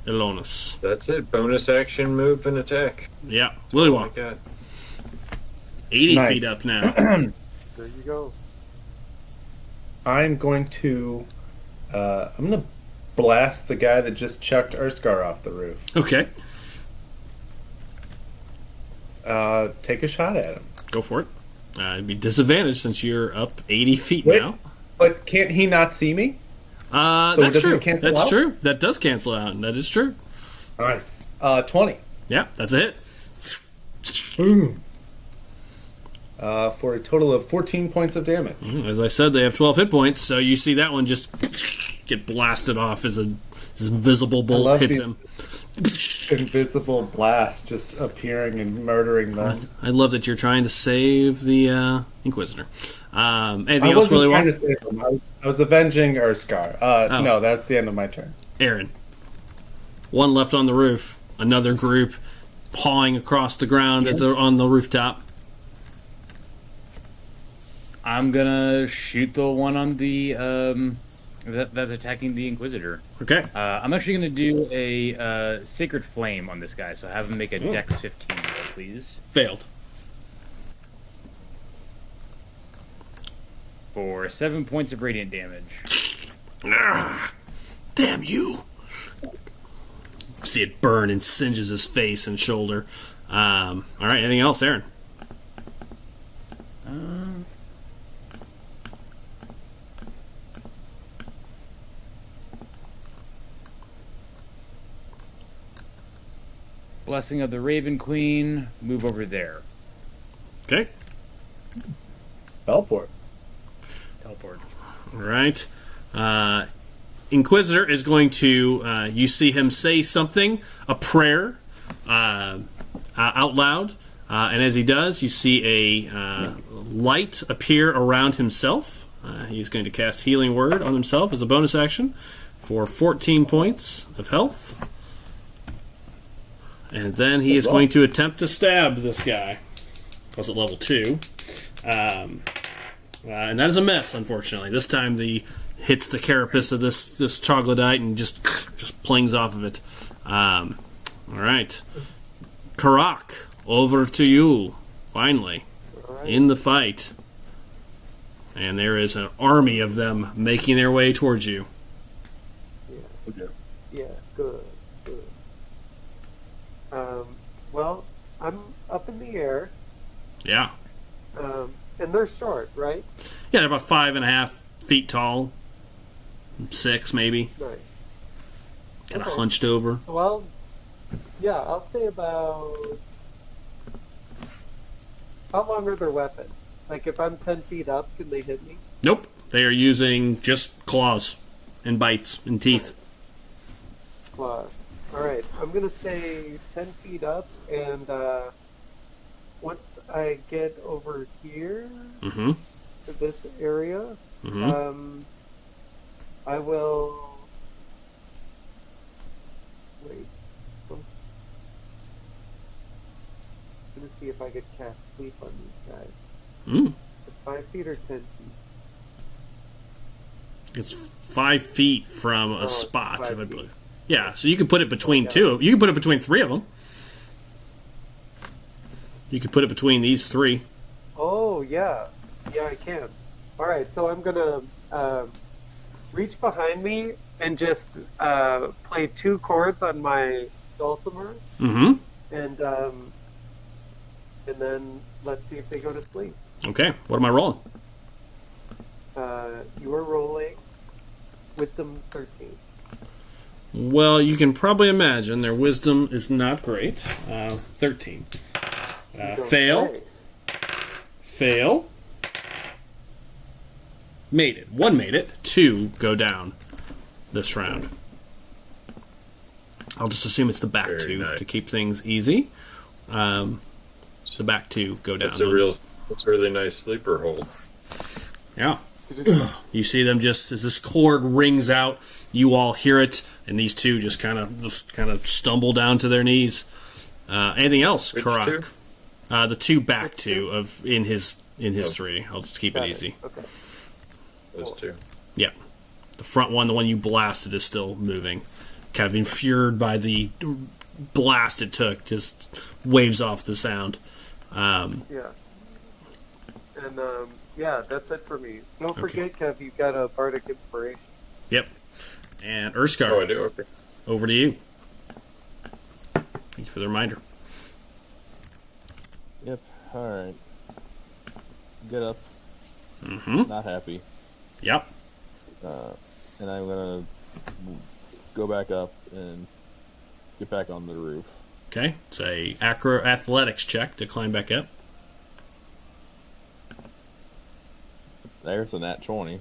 Elonis. That's it. Bonus action, move, and attack. Yeah, Willy Oh my Wonka. god. 80 Nice. feet up now. There you go. I'm going to blast the guy that just chucked Urskar off the roof. Okay, Take a shot at him. go for it. It'd be disadvantaged since you're up 80 feet Wait. now. But can't he not see me? So That's doesn't true. it cancel That's out? true. That does cancel out. That is true. Nice. 20. Yeah, that's a hit. For a total of 14 points of damage. As I said, they have 12 hit points, so you see that one just get blasted off as this invisible bolt love hits these- him. Invisible blast just appearing and murdering them. I love that you're trying to save the Inquisitor. Anything I else, wasn't Willy trying Wonka? to save him. I was avenging Urskar. No, that's the end of my turn. Aaron. One left on the roof. Another group pawing across the ground on the rooftop. I'm gonna shoot the one on the that's attacking the Inquisitor. Okay. I'm actually gonna do a Sacred Flame on this guy, so have him make a Dex 15 roll, please, Failed. for 7 points of radiant damage. Damn you. See it burn and singes his face and shoulder. All right, anything else, Aaron? Blessing of the Raven Queen. Move over there. Okay. Teleport. Teleport. All right. Inquisitor is going to, you see him say something, a prayer, out loud. And as he does, you see a light appear around himself. He's going to cast Healing Word on himself as a bonus action for 14 points of health. And then he is going to attempt to stab this guy. Was at level 2. And that is a miss, unfortunately. This time hits the carapace of this troglodyte and just plings off of it. All right. Karak, over to you, finally, in the fight. And there is an army of them making their way towards you. Yes, good. Well, I'm up in the air, Yeah. and they're short, right? Yeah, they're about 5.5 feet tall. 6, maybe. Nice. Kind of Okay. hunched over. So I'll say about. How long are their weapons? Like, if I'm 10 feet up, can they hit me? Nope. They are using just claws and bites and teeth. Claws. Alright, I'm gonna stay 10 feet up, and once I get over here Mm-hmm. to this area, Mm-hmm. I will. Wait. I'm gonna see if I could cast sleep on these guys. Mm. 5 feet or 10 feet? It's 5 feet from a it's spot, 5 I feet. believe. Yeah, so you could put it between yeah. two. You could put it between 3 of them. You could put it between these 3. Oh, yeah. Yeah, I can. Alright, so I'm gonna reach behind me and just play 2 chords on my dulcimer, Mm-hmm. and then let's see if they go to sleep. Okay, what am I rolling? You are rolling Wisdom 13. Well, you can probably imagine their wisdom is not great. 13. Don't Fail. say. Fail. Made it. 1 made it. 2 go down this round. I'll just assume it's the back Very 2 nice. to keep things easy. The back 2 go down. It's a really nice sleeper hold. Yeah. You see them just as this chord rings out, you all hear it, and these 2 just kind of stumble down to their knees. Anything else, Which Karak? The two back Which two two? of in his 3. I'll just keep it Got easy. Okay. Those two. Yeah. The front one, the one you blasted, is still moving. Kind of infuriated by the blast it took, just waves off the sound. Yeah. And yeah, that's it for me. Don't forget, Kev, you've got a bardic inspiration. Yep. And Urskar, Oh, I do? Okay. over to you. Thank you for the reminder. Yep. All right. Get up. Mm-hmm. Not happy. Yep. And I'm gonna go back up and get back on the roof. Okay. It's a athletics check to climb back up. There's a nat 20.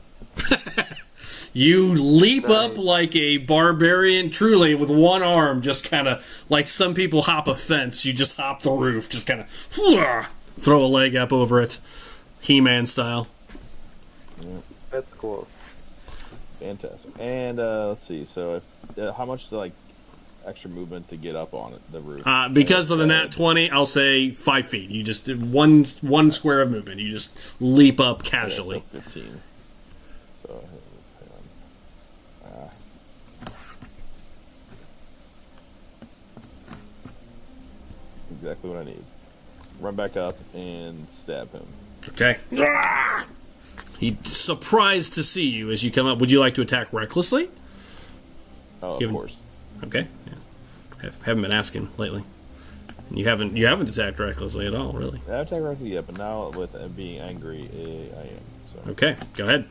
You leap Nice. up like a barbarian, truly, with one arm, just kind of like some people hop a fence. You just hop the roof, just kind of throw a leg up over it, He-Man style. That's cool. Fantastic. And let's see. So, how much is extra movement to get up on it, the roof? Because of the nat 20, I'll say 5 feet. You just did one square of movement. You just leap up casually. Okay, so 15. So, hang on. Exactly what I need. Run back up and stab him. Okay. He's surprised to see you as you come up. Would you like to attack recklessly? Oh, of Given- course. Okay. Yeah. Haven't been asking lately. And you haven't attacked recklessly at all, really. I haven't attacked recklessly yet, but now with being angry, I am. So. Okay, go ahead.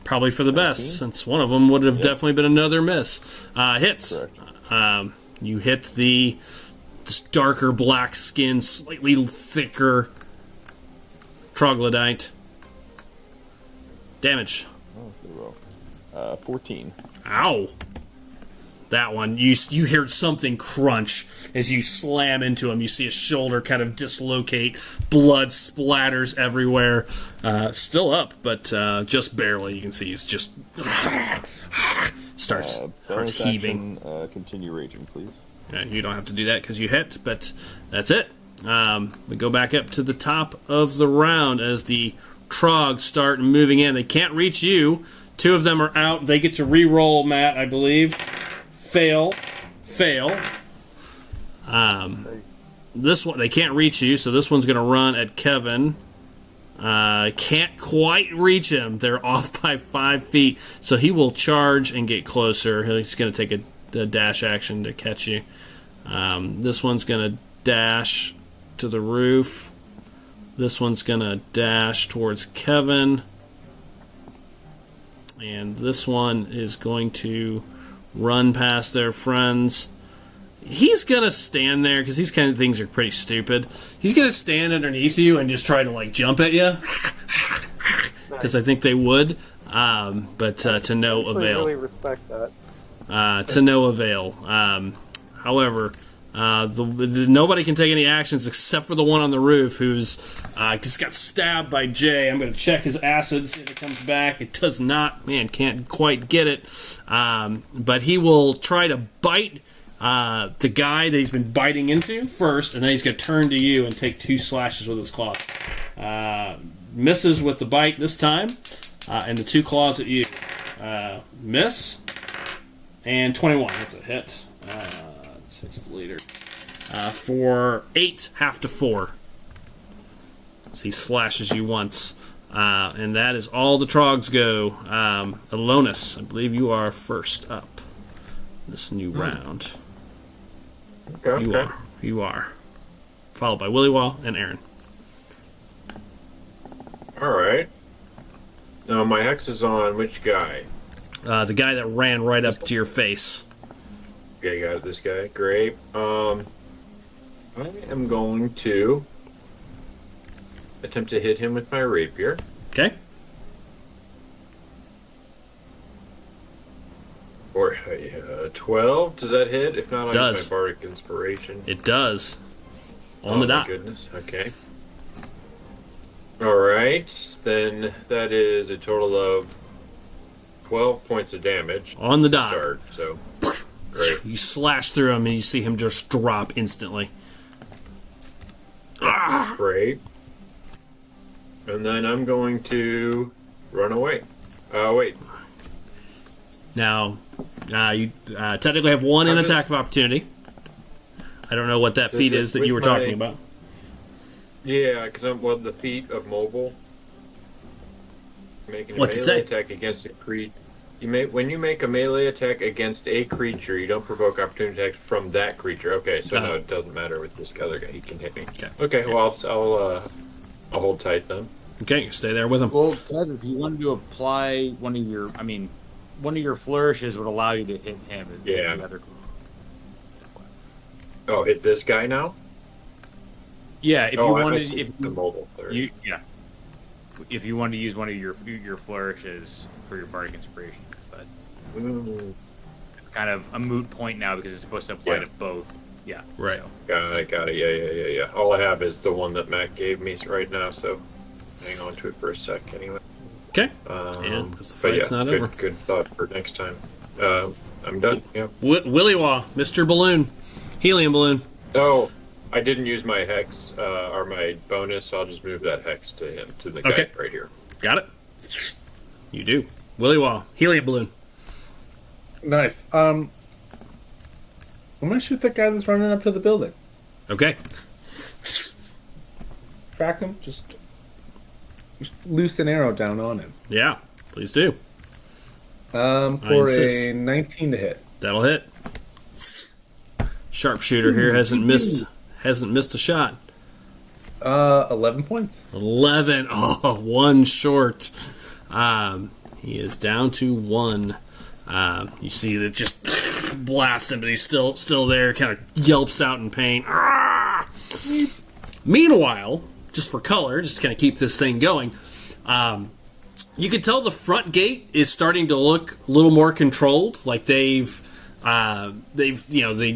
Probably for the best, 19? since one of them would have Yep. definitely been another miss. Hits. Correct. You hit this darker black skin, slightly thicker troglodyte. Damage. Oh, pretty well. 14. Ow. That one. You hear something crunch as you slam into him. You see his shoulder kind of dislocate. Blood splatters everywhere. Still up, but just barely. You can see he's just starts Bonus heaving. action, continue raging, please. You don't have to do that because you hit, but that's it. We go back up to the top of the round as the Trogs start moving in. They can't reach you. 2 of them are out. They get to re-roll, Matt, I believe. Fail. Nice. This one, they can't reach you, so this one's going to run at Kevin. Can't quite reach him. They're off by 5 feet, so he will charge and get closer. He's going to take a dash action to catch you. This one's going to dash to the roof. This one's going to dash towards Kevin. And this one is going to run past their friends. He's going to stand there because these kind of things are pretty stupid. He's going to stand underneath you and just try to jump at you. Because I think they would. But to no I avail. really respect that. To no avail. However, nobody can take any actions except for the one on the roof who's just got stabbed by Jay. I'm going to check his acid, see if it comes back. It does not. Man, can't quite get it. But he will try to bite the guy that he's been biting into first, and then he's going to turn to you and take 2 slashes with his claw. Misses with the bite this time, and the 2 claws at you. Miss, and 21. That's a hit. 6th leader. For 8, half to 4. So he slashes you once. And that is all the Trogs go. Alonis, I believe you are first up this new round. Okay. You are. Followed by Willywall and Aaron. Alright. Now my hex is on which guy? The guy that ran right up to your face. Okay, got this guy. Great. I am going to attempt to hit him with my rapier. Okay? Or 12. Does that hit? If not, I Does. use my bardic inspiration. It does. On the my dot. Goodness. Okay. All right. Then that is a total of 12 points of damage. On the dot. Start. So You slash through him, and you see him just drop instantly. Ah! Great. And then I'm going to run away. Wait. Now, you technically have one in attack of opportunity. I don't know what that feat is that you were talking about. Yeah, because I'm the feat of mobile. Making a What's it melee say? attack against a creature. When you make a melee attack against a creature, you don't provoke opportunity attacks from that creature. Okay, so no, it doesn't matter with this other guy. He can hit me. Okay, well, I'll hold tight then. Okay, you stay there with him. Well, Ted, if you wanted to apply one of your flourishes would allow you to hit him. Yeah. Oh, hit this guy now? Yeah, if you wanted, the mobile flourish. If you wanted to use one of your flourishes for your bardic inspiration, but it's kind of a moot point now because it's supposed to apply to both. Yeah. Right. Got it. Yeah. All I have is the one that Matt gave me right now, so hang on to it for a sec anyway. Okay. And the fight's not over. Good thought for next time. I'm done. Yeah. Willy Wah, Mr. Balloon, helium balloon. Oh, I didn't use my hex or my bonus, so I'll just move that hex to him, to the guy right here. Got it. You do. Willy Wah, helium balloon. Nice. I'm gonna shoot that guy that's running up to the building. Okay. Track him. Just loose an arrow down on him. Yeah, please do. For a 19 to hit. That'll hit. Sharpshooter here hasn't missed a shot. 11 points. 11. Oh, one short. He is down to 1. You see that just blasts him, but he's still there. Kind of yelps out in pain. Ah! Meanwhile, just for color, just to kind of keep this thing going, you can tell the front gate is starting to look a little more controlled. Like the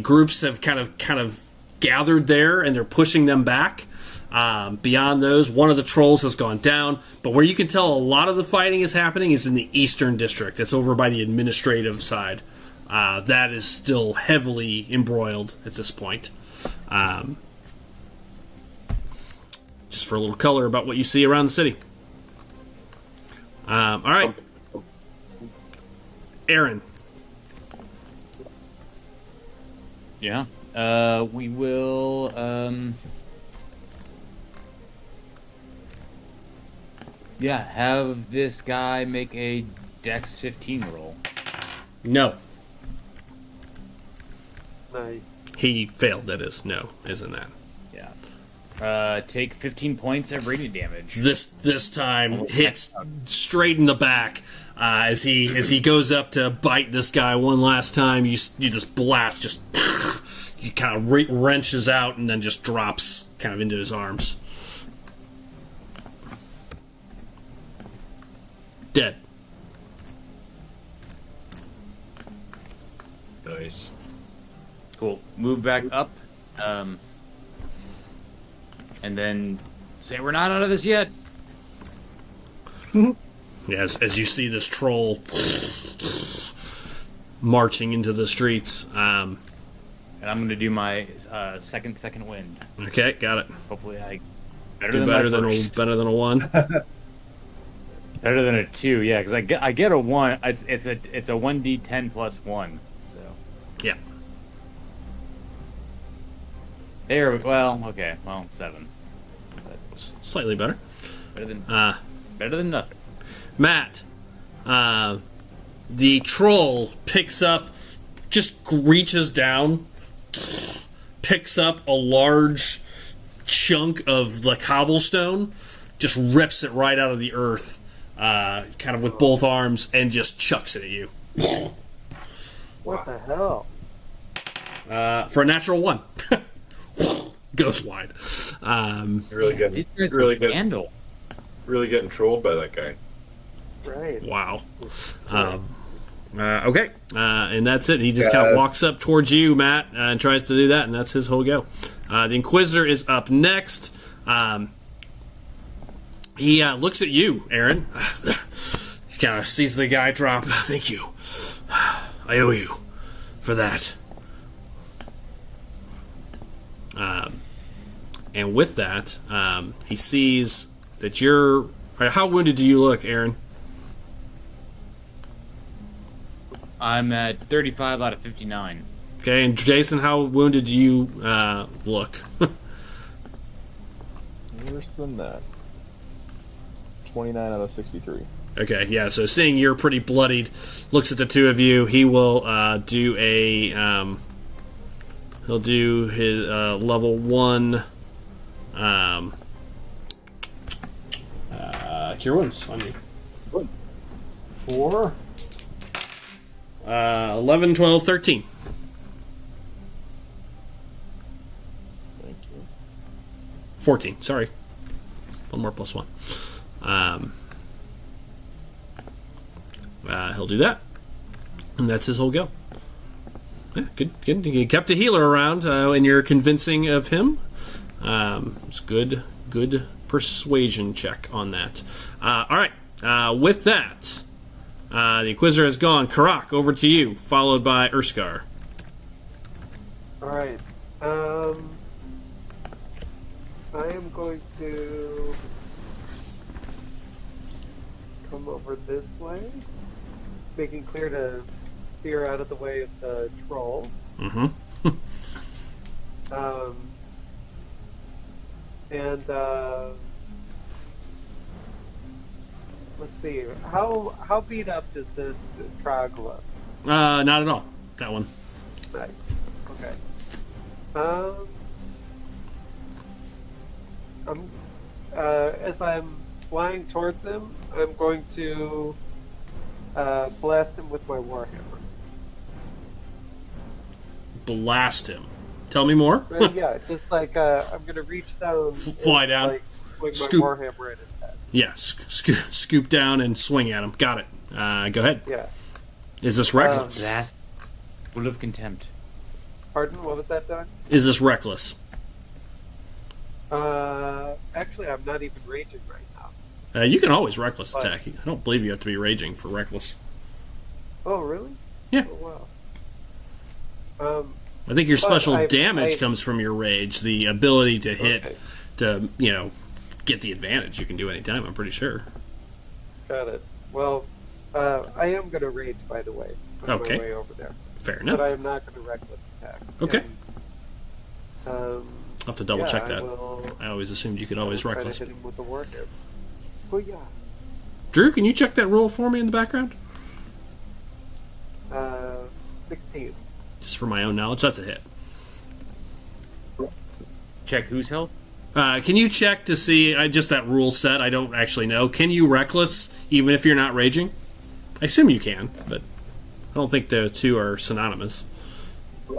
groups have kind of gathered there, and they're pushing them back. Beyond those, one of the trolls has gone down, but where you can tell a lot of the fighting is happening is in the Eastern District. That's over by the administrative side. That is still heavily embroiled at this point. Just for a little color about what you see around the city. All right. Aaron. Yeah. We will. Have this guy make a Dex 15 roll. No. Nice. He failed, that is. No, isn't that? Yeah. Take 15 points of radiant damage. This time hits straight in the back. As he goes up to bite this guy one last time, you just blast, he kind of wrenches out and then just drops kind of into his arms. Dead. Nice. Cool. Move back up, and then say we're not out of this yet. As you see this troll marching into the streets. And I'm going to do my second wind. Okay, got it. Hopefully I Do better than a 1. Better than a 2, yeah, because I get a 1. It's a 1d10 plus 1. So yeah. There. Well, okay. Well, 7. But Slightly better. Better than nothing. Matt, the troll picks up, just reaches down, picks up a large chunk of the cobblestone, just rips it right out of the earth, kind of with both arms, and just chucks it at you. What the hell? For a natural 1. Goes wide. Really getting, These guys really can getting, handle. really getting trolled by that guy. Right. Wow. Okay. And that's it. He just kind of walks up towards you, Matt, and tries to do that, and that's his whole go. The Inquisitor is up next. He looks at you, Aaron. He kind of sees the guy drop. Thank you. I owe you for that. And with that, he sees that you're... How wounded do you look, Aaron? I'm at 35 out of 59. Okay, and Jason, how wounded do you look? Worse than that. 29 out of 63. Okay, yeah, so seeing you're pretty bloodied, looks at the two of you. He will do a... he'll do his level 1... Cure Wounds on you. Good. For 11, 12, 13. Thank you. 14, sorry. One more plus 1. He'll do that. And that's his whole go. Yeah, good. You kept a healer around, and you're convincing of him. It's good persuasion check on that. All right. With that, the Inquisitor has gone. Karak, over to you, followed by Urskar. All right. I am going to come over this way, making clear to steer out of the way of the troll. Mm-hmm. And let's see, how beat up does this trog look? Not at all. That one. Nice. Okay. As I'm flying towards him, I'm going to blast him with my warhammer. Blast him. Tell me more. Yeah, just like I'm gonna reach down, Fly down, like, swing scoop. my warhammer at his head. Yeah, scoop down and swing at him. Got it. Go ahead. Yeah. Is this reckless? That's full of contempt. Pardon? What was that, Doug? Is this reckless? Actually, I'm not even raging right now. You can always reckless What? attack. I don't believe you have to be raging for reckless. Oh, really? Yeah. Oh, wow. I think your But special damage comes from your rage. The ability to hit, Okay. to get the advantage. You can do anytime. I'm pretty sure. Got it. Well, I am going to rage, by the way, on Okay. my way over there. Fair But enough. I am not going to reckless attack. Okay. And, I'll have to double check that. I I always assumed you could always try reckless. to hit him with the warhammer. Oh, yeah. Drew, can you check that roll for me in the background? 16. Just for my own knowledge, that's a hit. Check whose health? Can you check to see, just that rule set, I don't actually know. Can you reckless even if you're not raging? I assume you can, but I don't think the two are synonymous.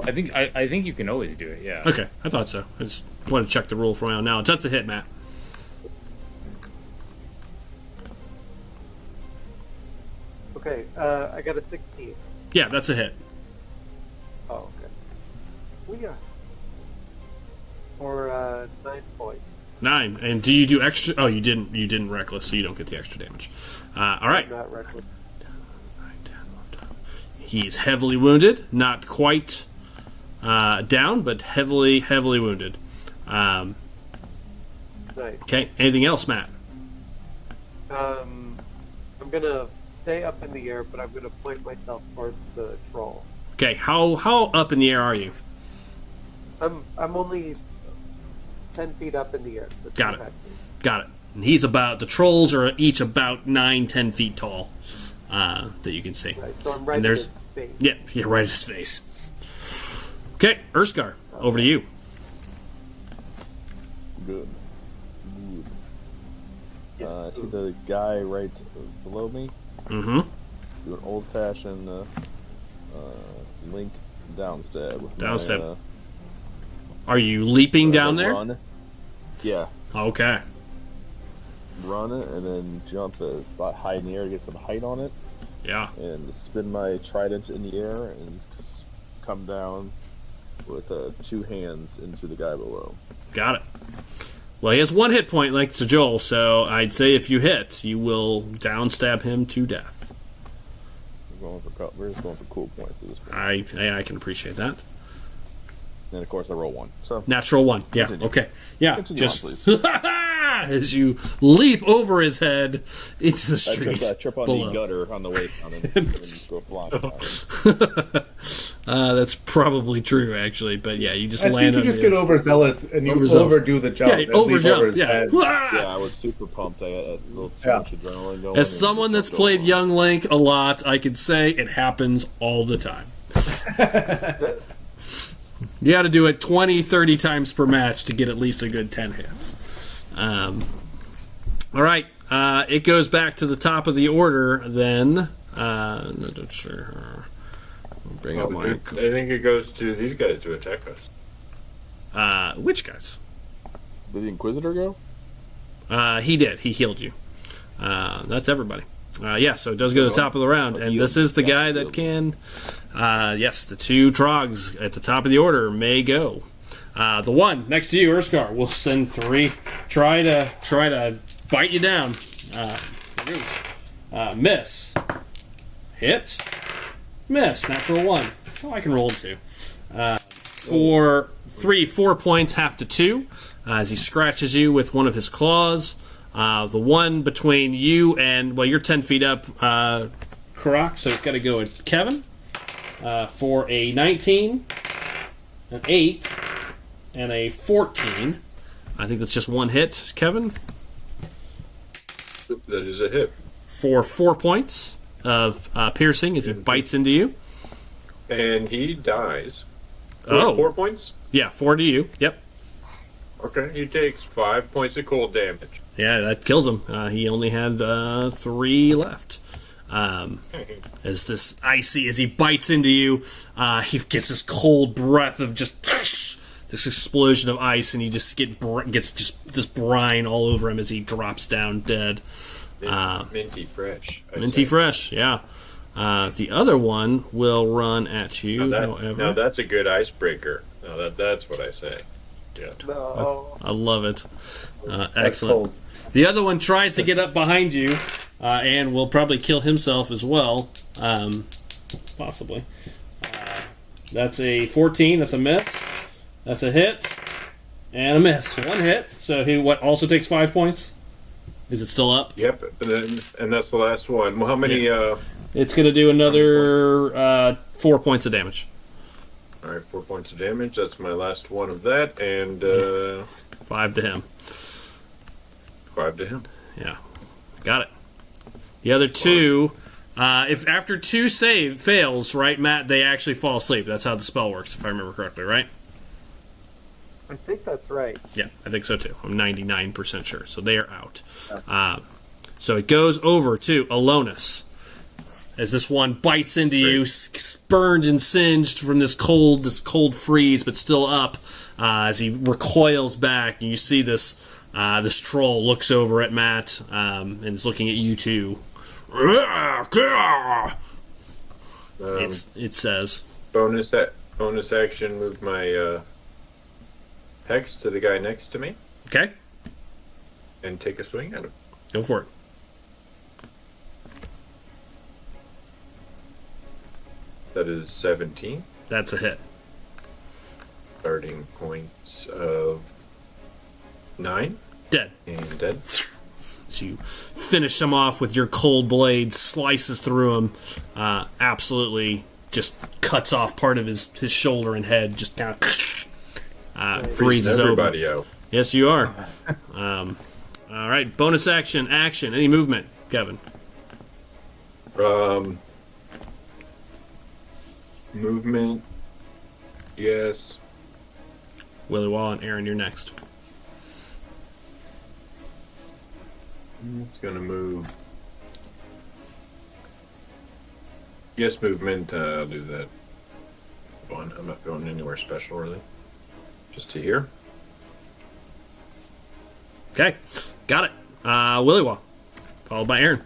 I think you can always do it. Yeah. Okay, I thought so. I just wanted to check the rule for my own knowledge. That's a hit, Matt. Okay, I got a 16. Yeah, that's a hit. Oh, okay. Well, yeah. For 9 points. 9. And do you do extra? Oh, you didn't reckless, so you don't get the extra damage. All right. Not reckless. He's heavily wounded, not quite down, but heavily wounded. Nice. Okay. Anything else, Matt? I'm gonna stay up in the air, but I'm gonna point myself towards the troll. Okay. How up in the air are you? I'm only 10 feet up in the air. So Got it. 10 feet. Got it. And the trolls are each about 9-10 feet tall that you can see. Nice. So I'm right And in there's- his face. Yeah, you're right at his face. Okay, Urskar, over to you. Good. I see the guy right below me. Mm-hmm. Do an old-fashioned link down stab. With Down my, stab. Are you leaping down there? Run. Yeah. Okay. Run it and then jump as high in the air to get some height on it. Yeah. And spin my trident in the air and come down with 2 hands into the guy below. Got it. Well, he has 1 hit point, like to Joel, so I'd say if you hit, you will downstab him to death. We're just going for cool points at this point. I can appreciate that. And of course, I roll 1. So Natural 1. Yeah. Continue. Okay. Yeah. Continue just on, please. as you leap over his head into the street. I trip on below. the gutter on the way down and just go flying. That's probably true, actually. But yeah, you just I land think you on just his... get overzealous and you Overzealous. overdo the jump. Yeah, and leap over overjump. his Yeah. head. Yeah, I was super pumped. I had a little too much adrenaline going. As someone that's played Young Link a lot, I could say it happens all the time. You got to do it 20, 30 times per match to get at least a good 10 hits. All right. It goes back to the top of the order then. Not sure. I'll bring up my... I think it goes to these guys to attack us. Which guys? Did the Inquisitor go? He did. He healed you. That's everybody. Yeah, so it does go to the top of the round. And this is the guy that can... yes, the 2 Trogs at the top of the order may go. The one next to you, Urskar, will send 3. Try to bite you down. Miss. Hit. Miss. Natural 1. Oh, I can roll 2. For 4 points, half to 2. As he scratches you with one of his claws. The one between you and, well, you're 10 feet up, Karak, so it's got to go with Kevin. For a 19, an 8, and a 14. I think that's just one hit, Kevin. That is a hit. For 4 points of piercing as he bites into you. And he dies. Oh. 4 points? Yeah, 4 to you. Yep. Okay, he takes 5 points of cold damage. Yeah, that kills him. He only had 3 left. As this icy, as he bites into you, he gets this cold breath of just this explosion of ice, and he just gets just this brine all over him as he drops down dead. Minty fresh. Minty fresh, yeah. The other one will run at you, however. Now that's a good icebreaker. Now that's what I say. Yeah. No. I love it. That's Excellent. cold. The other one tries to get up behind you, and will probably kill himself as well. Possibly. That's a 14. That's a miss. That's a hit. And a miss. 1 hit. So he also takes 5 points? Is it still up? Yep. And that's the last one. Well, how many? It's going to do another 4 points of damage. All right, 4 points of damage. That's my last one of that, and 5 to him. 5 to him. Yeah. Got it. The other 2, if after 2 fails, right, Matt, they actually fall asleep. That's how the spell works, if I remember correctly, right? I think that's right. Yeah, I think so too. I'm 99% sure. So they are out. So it goes over to Alonus. As this one bites into you, burned and singed from this cold freeze, but still up. As he recoils back, and you see this troll looks over at Matt and is looking at you too. It says Bonus action. Move my hex to the guy next to me okay. and take a swing at him. Go for it. That is 17. That's a hit. Starting points of 9. Dead. And dead. So you finish him off with your cold blade, slices through him, absolutely just cuts off part of his shoulder and head, just kind of freezes everybody over. out. Yes, you are. All right, bonus action. Any movement, Kevin? Movement. Yes. Willie Wall and Aaron, you're next. It's gonna move. Yes, movement. I'll do that. One. I'm not going anywhere special, really. Just to here. Okay, got it. Willie Wall, followed by Aaron.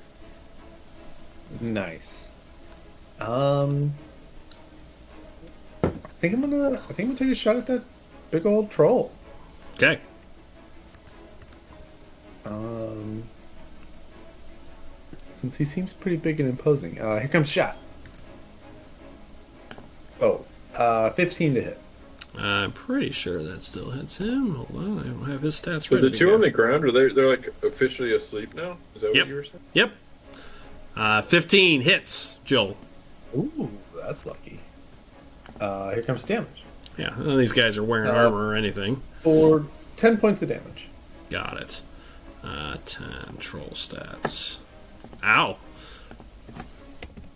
Nice. I think I'm gonna take a shot at that big old troll. Okay. Since he seems pretty big and imposing. Here comes shot. 15 to hit. I'm pretty sure that still hits him. Hold on, I don't have his stats So ready. the two on the ground, they're like officially asleep now? Is that Yep. what you were saying? Yep. 15 hits, Joel. Ooh, that's lucky. Here comes damage. Yeah, none of these guys are wearing armor or anything. For 10 points of damage. Got it. 10 troll stats. Ow.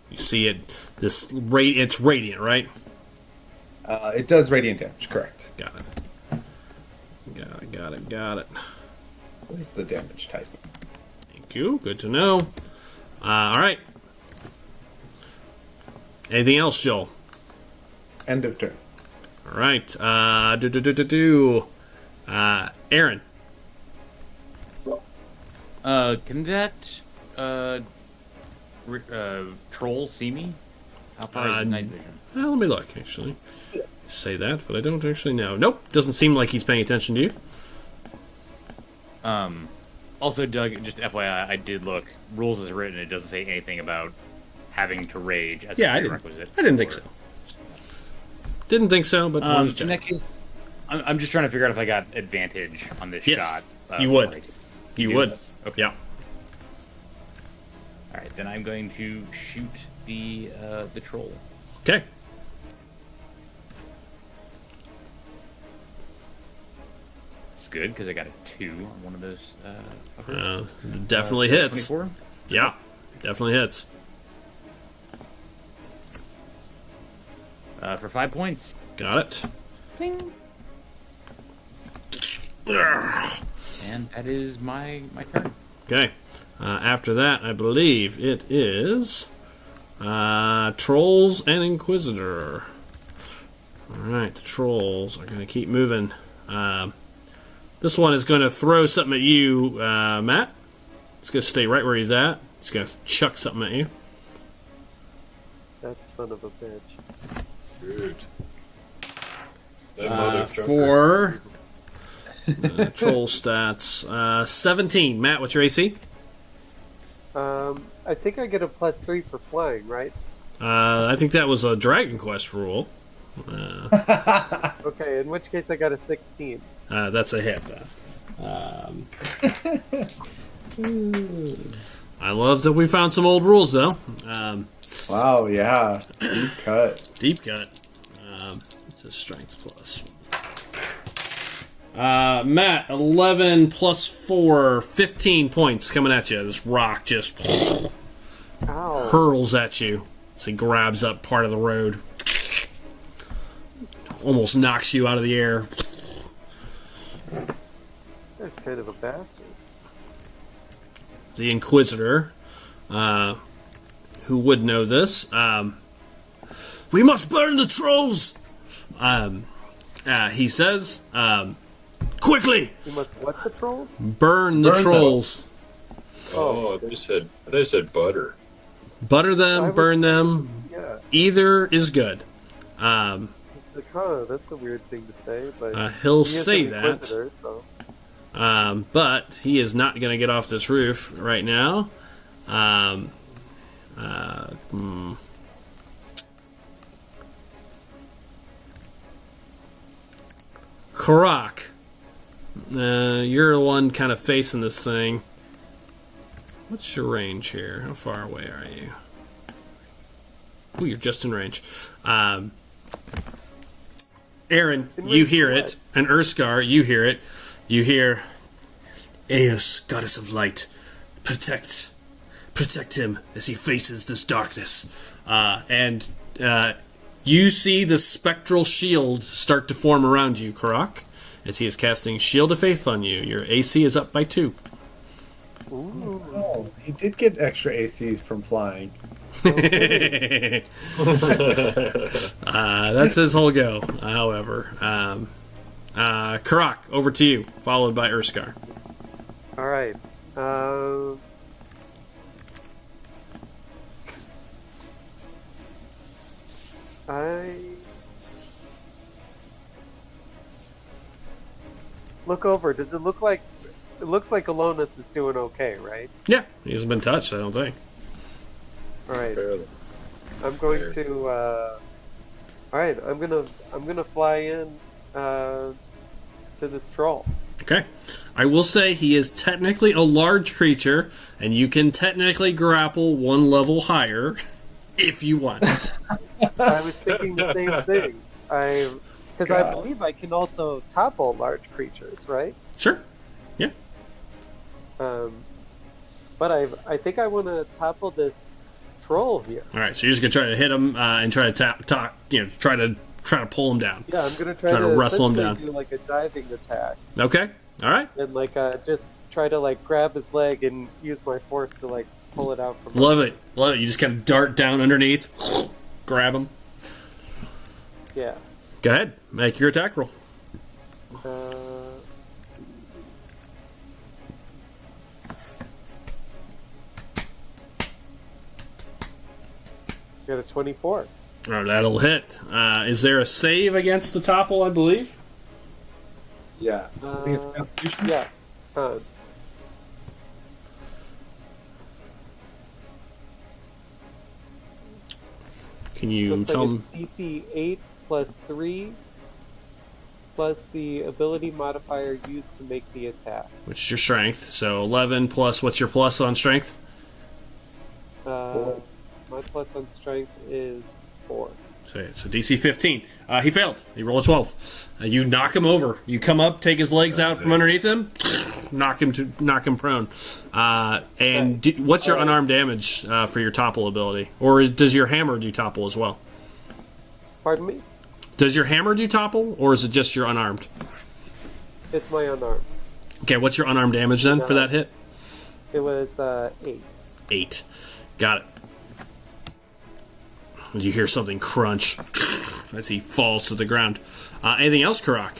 You see it? It's radiant, right? It does radiant damage, correct. Got it. Got it. What is the damage type? Thank you. Good to know. All right. Anything else, Joel? End of turn. All right. Aaron. Can that troll see me? How far is his night vision? Well, let me look, actually. Say that, but I don't actually know. Nope. Doesn't seem like he's paying attention to you. Also, Doug, just FYI, I did look. Rules is written. It doesn't say anything about having to rage as a prerequisite. I didn't think so. Didn't think so, but wanted to in check. that case, I'm just trying to figure out if I got advantage on this Yes, shot. you would. Right. You would. Okay. Yeah. All right, then I'm going to shoot the troll. Okay. It's good because I got a 2 on one of those. Fuckers. Definitely So hits. 24. Yeah. Definitely hits. For 5 points. Got it. Ding. Ugh. And that is my turn. Okay. After that, I believe it is Trolls and Inquisitor. Alright, the Trolls are going to keep moving. This one is going to throw something at you, Matt. It's going to stay right where he's at. He's going to chuck something at you. That son of a bitch. Good. That mother For troll stats, 17. Matt, what's your AC? I think I get a +3 for flying, right? I think that was a Dragon Quest rule. Okay, in which case I got a 16. That's a hit, I love that we found some old rules, though. Wow, yeah. Deep cut. Deep cut. It's a strength plus. Matt, 11 plus 4, 15 points coming at you. This rock just Ow. hurls at you as he grabs up part of the road. Almost knocks you out of the air. That's kind of a bastard. The Inquisitor, who would know this, we must burn the trolls! He says, quickly! You must what the trolls? Burn the trolls. Oh, they said butter. Butter them, burn them. Yeah. Either is good. It's like, huh, that's a weird thing to say, but He'll he is say an that. Inquisitor, so. But he is not going to get off this roof right now. Karak, you're the one kind of facing this thing. What's your range here? How far away are you? Ooh, you're just in range. Aaron, you hear it. And Urskar, you hear it. You hear, Eos, goddess of light, protect him as he faces this darkness. And you see the spectral shield start to form around you, Karak, as he is casting Shield of Faith on you. Your AC is up by 2. Ooh. Oh, he did get extra ACs from flying. That's his whole go, however. Karak, over to you, followed by Urskar. Alright. I look over. Does it look like it looks like Alonus is doing okay, right? Yeah, he hasn't been touched, I don't think. Alright. Barely. I'm going to alright, I'm gonna fly in to this troll. Okay. I will say he is technically a large creature, and you can technically grapple one level higher if you want. I was thinking the same thing. Because I believe I can also topple large creatures, right? Sure. Yeah. But I think I want to topple this troll here. All right. So you're just gonna try to hit him and try to try to pull him down. Yeah, I'm gonna Try to wrestle him down. Do like a diving attack. Okay. All right. And like just try to like grab his leg and use my force to like pull it out from. Love it. Love it. You just kind of dart down underneath, grab him. Yeah. Go ahead. Make your attack roll. Got a 24. Oh, that'll hit. Is there a save against the topple, I believe? Yes. I think it's Constitution. Yeah. Can you Looks tell like him? it's DC 8 plus 3 plus the ability modifier used to make the attack. Which is your strength. So 11 plus, what's your plus on strength? My plus on strength is 4. So DC 15. He failed. He rolled a 12. You knock him over. You come up, take his legs out from underneath him, knock him prone. What's your unarmed damage for your topple ability? Or does your hammer do topple as well? Pardon me? Does your hammer do topple, or is it just your unarmed? It's my unarmed. Okay, what's your unarmed damage then for that hit? It was 8. 8. Got it. As you hear something crunch as he falls to the ground. Anything else, Karak?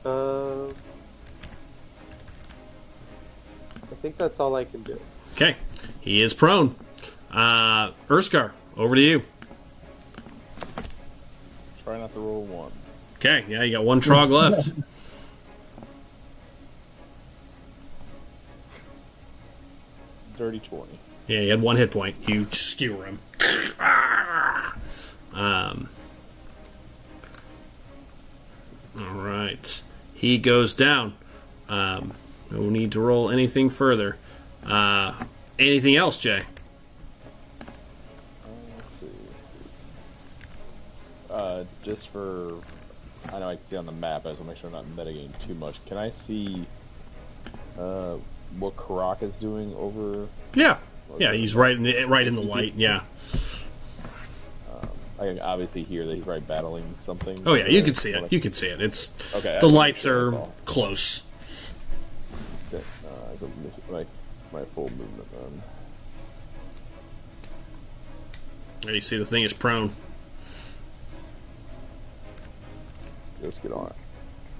I think that's all I can do. Okay. He is prone. Urskar, over to you. Try not to roll 1. Okay, yeah, you got one trog left. Dirty 20. Yeah, he had one hit point. You skewer him. All right. He goes down. No need to roll anything further. Anything else, Jay? Let's see. Just for... I know I can see on the map. I just want to make sure I'm not metagaming too much. Can I see what Karak is doing over... Yeah. Yeah, he's right in the light, yeah. I can obviously hear that he's right battling something. Oh yeah, you can see it. You can see it. It's okay. The lights are close. Okay, my full movement then. You see the thing is prone. Let's get on it.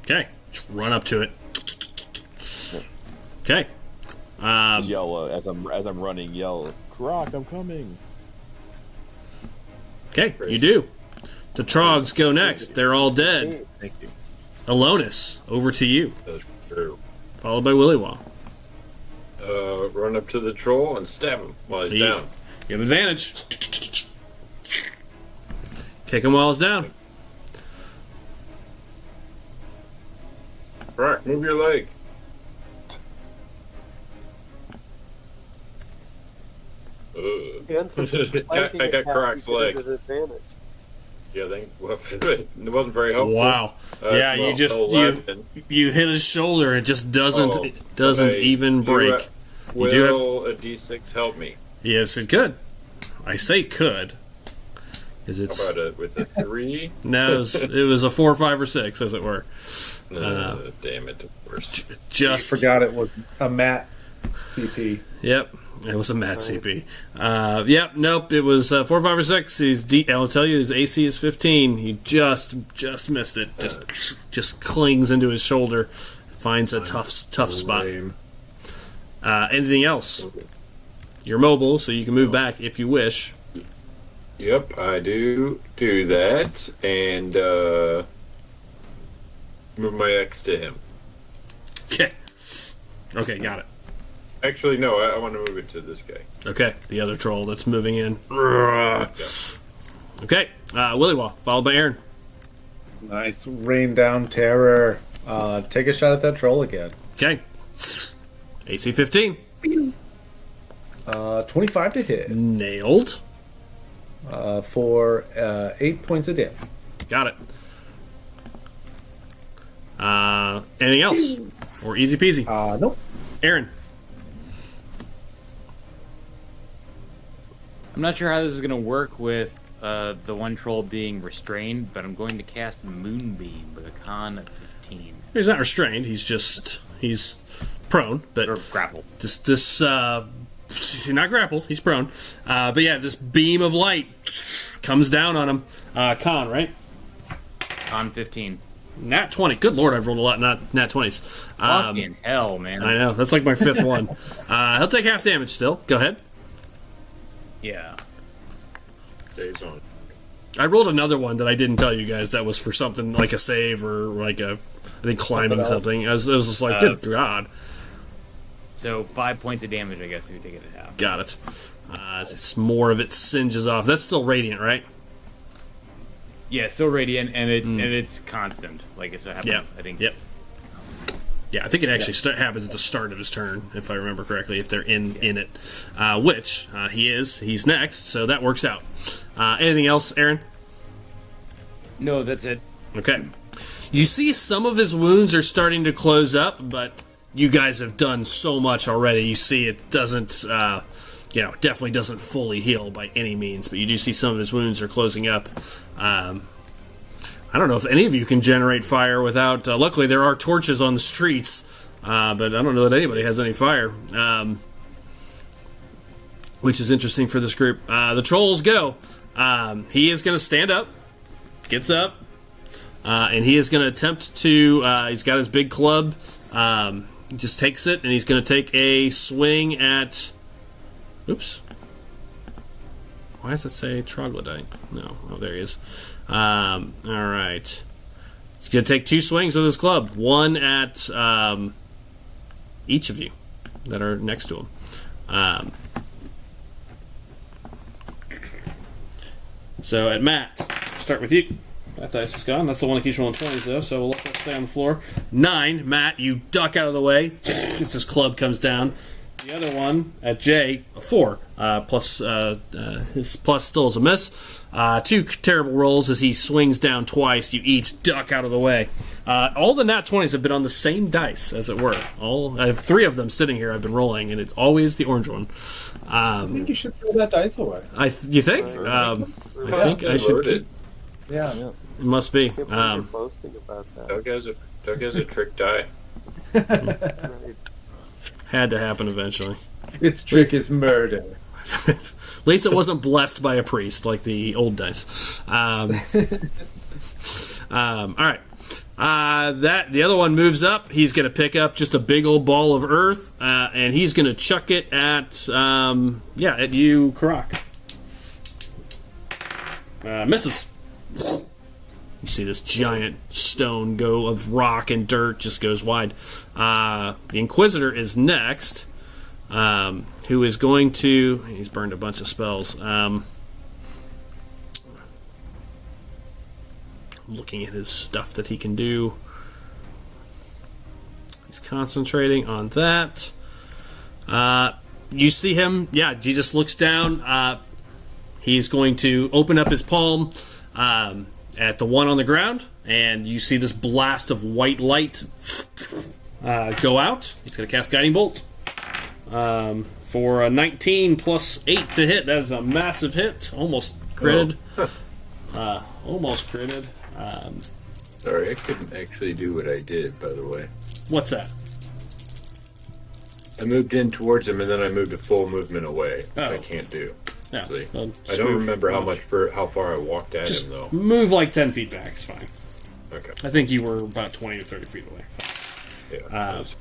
Okay, just run up to it. Okay. Yell as I'm running. Yell, Karak, I'm coming. Okay, you do. The Trogs go next. They're all dead. Thank you. Alonis, over to you. That's true. Followed by Willywaw. Run up to the troll and stab him while he's down. You have advantage. Kick him while he's down. Right, move your leg. And since it's a I flanking got attack, Karak's you leg. get an advantage. Yeah, it wasn't very helpful. Wow. Yeah, you just you hit his shoulder and it just doesn't even break. Will a D6 help me? Yes, it could. I say could. Because it's How about with a 3? no, it was a 4, 5, or 6, as it were. Damn it, of course. Just Forgot it was a mat CP. Yep, it was a mat CP. Yep, nope, it was 4, 5, or 6. I'll tell you, his AC is 15. He just missed it. Just clings into his shoulder, finds a tough spot. Anything else? You're mobile, so you can move back if you wish. Yep, I do that, and move my X to him. Okay, got it. Actually, no, I want to move it to this guy. Okay, the other troll that's moving in. Okay, Willywaw, followed by Aaron. Nice. Rain down terror. Take a shot at that troll again. Okay. AC 15. 25 to hit. Nailed. For 8 points of damage. Got it. Anything else? Or easy peasy? Nope. Aaron. I'm not sure how this is going to work with the one troll being restrained, but I'm going to cast Moonbeam with a con of 15. He's not restrained. He's prone, but Or grapple. He's not grappled. He's prone. But yeah, this beam of light comes down on him. Con, right? Con 15. Nat 20. Good lord, I've rolled a lot of nat 20s. Fucking hell, man. I know. That's like my fifth one. He'll take half damage still. Go ahead. Yeah. Stays on. I rolled another one that I didn't tell you guys that was for something like a save or like I think climbing something. I was just like, good God. So 5 points of damage, I guess, if you take it at half. Got it. It's more of it singes off. That's still radiant, right? Yeah, still radiant, and it's constant. Like if it happens, Yeah. I think. Yep. Yeah, I think it actually happens at the start of his turn, if I remember correctly, if they're in it. Which he is. He's next, so that works out. Anything else, Aaron? No, that's it. Okay. You see some of his wounds are starting to close up, but you guys have done so much already. You see it doesn't, definitely doesn't fully heal by any means, but you do see some of his wounds are closing up. I don't know if any of you can generate fire without... luckily, there are torches on the streets, but I don't know that anybody has any fire, which is interesting for this group. The trolls go. He is going to stand up, gets up, and he is going to attempt to... he's got his big club. He just takes it, and he's going to take a swing at... Oops. Why does it say troglodyte? No. Oh, there he is. All right. He's going to take 2 swings with his club. One at each of you that are next to him. So at Matt, start with you. That dice is gone. That's the one that keeps rolling 20s, though, so we'll let that stay on the floor. 9. Matt, you duck out of the way as his club comes down. The other one, at Jay, a 4. Plus, his plus still is a miss. 2 terrible rolls as he swings down twice. You each duck out of the way. All the nat 20s have been on the same dice, as it were. I have 3 of them sitting here I've been rolling, and it's always the orange one. I think you should throw that dice away. You think? I think I should keep... Yeah. It must be. Can't believe you're boasting about that. Doug has a trick die. Right. Had to happen eventually. Its trick is murder. At least it wasn't blessed by a priest like the old dice. All right. The other one moves up. He's going to pick up just a big old ball of earth, and he's going to chuck it at you, Karak. Misses. You see this giant stone go of rock and dirt just goes wide. The Inquisitor is next, who is going to... He's burned a bunch of spells. Looking at his stuff that he can do. He's concentrating on that. You see him, he just looks down. He's going to open up his palm at the one on the ground, and you see this blast of white light go out. He's going to cast Guiding Bolt for a 19 plus 8 to hit. That is a massive hit. Almost critted. Almost critted. Sorry, I couldn't actually do what I did, by the way. What's that? I moved in towards him, and then I moved a full movement away. Oh. I can't do. Yeah, See, well, I don't move remember how far I walked at Just him, though. move like 10 feet back. It's fine. Okay. I think you were about 20 to 30 feet away. Yeah. that was-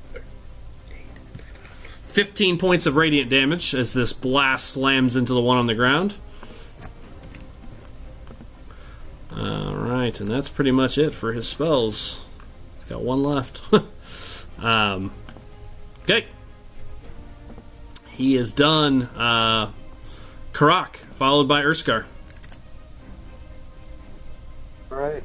15 points of radiant damage as this blast slams into the one on the ground. Alright, and that's pretty much it for his spells. He's got one left. Okay. He is done. Karak, followed by Urskar. All right.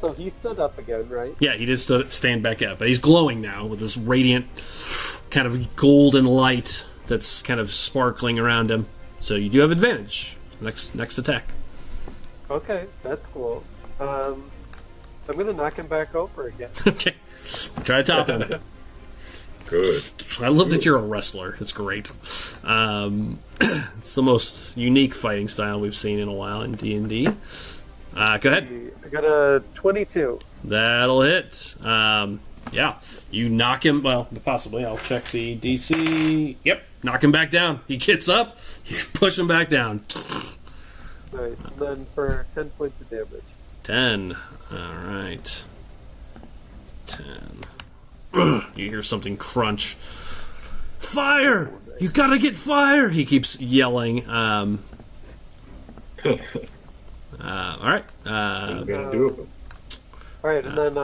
so he stood up again, right? Yeah, he just stand back up, but he's glowing now with this radiant kind of golden light that's kind of sparkling around him. So you do have advantage. Next attack. Okay, that's cool. I'm gonna knock him back over again. Okay. Try to top him. Good. I love that you're a wrestler. It's great. It's the most unique fighting style we've seen in a while in D&D. Go ahead. I got a 22. That'll hit. Yeah. You knock him. Well, possibly. I'll check the DC. Yep. Knock him back down. He gets up. You push him back down. Nice. And then for 10 points of damage. 10. All right. 10. Ugh, you hear something crunch. Fire! You gotta get fire! He keeps yelling. All right. Gonna do it. Alright, and then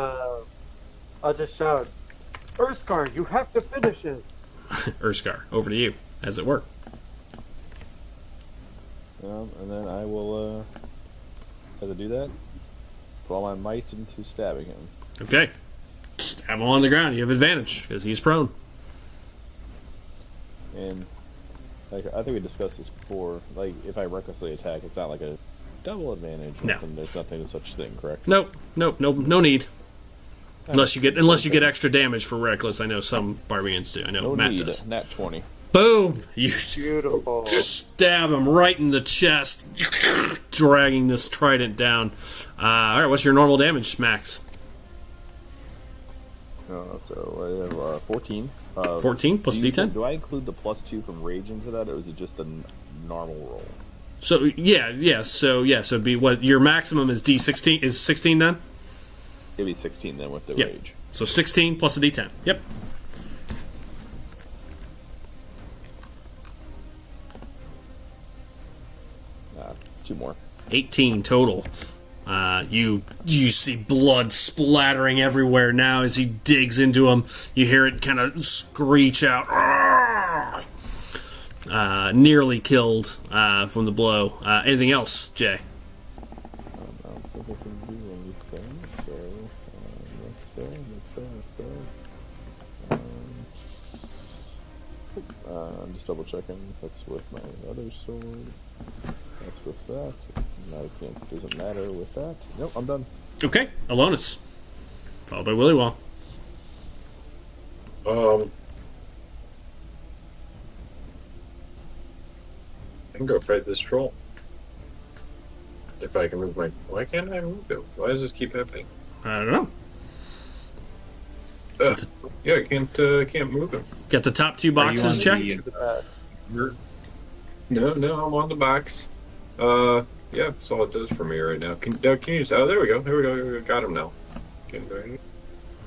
I'll just shout, Urskar, you have to finish it! Urskar, over to you, as it were. And then I will, as I do that, put all my might into stabbing him. Okay. Stab him on the ground. You have advantage, because he's prone. And, like, I think we discussed this before, like, if I recklessly attack, it's not like a double advantage. No. There's nothing such thing, correct? Nope, no need. Unless you get extra damage for reckless. I know some barbarians do. I know No Matt need. does. Nat 20. Boom! You Beautiful. stab him right in the chest, dragging this trident down. All right, what's your normal damage, Max? So I have 14. 14 plus D10? Do I include the +2 from rage into that, or is it just a normal roll? So so it'd be what your maximum is D16 is 16 then? It'd be 16 then with the Yep. rage. So 16 plus a D10. Yep. Two more. 18 total. You see blood splattering everywhere now as he digs into him. You hear it kind of screech out. Nearly killed from the blow. Anything else, Jay? I don't think I can do anything, so I'm just double checking. That's with my other sword. That's with that. No, I can't. Doesn't matter with that. Nope, I'm done. Okay, Alonis. Followed by Willywall. I can go fight this troll. If I can move my... Why can't I move it? Why does this keep happening? I don't know. Yeah, I can't move him. Got the top two boxes on checked? The best. No, I'm on the box. Yeah, that's all it does for me right now. Can you just... Oh, there we go. Got him now.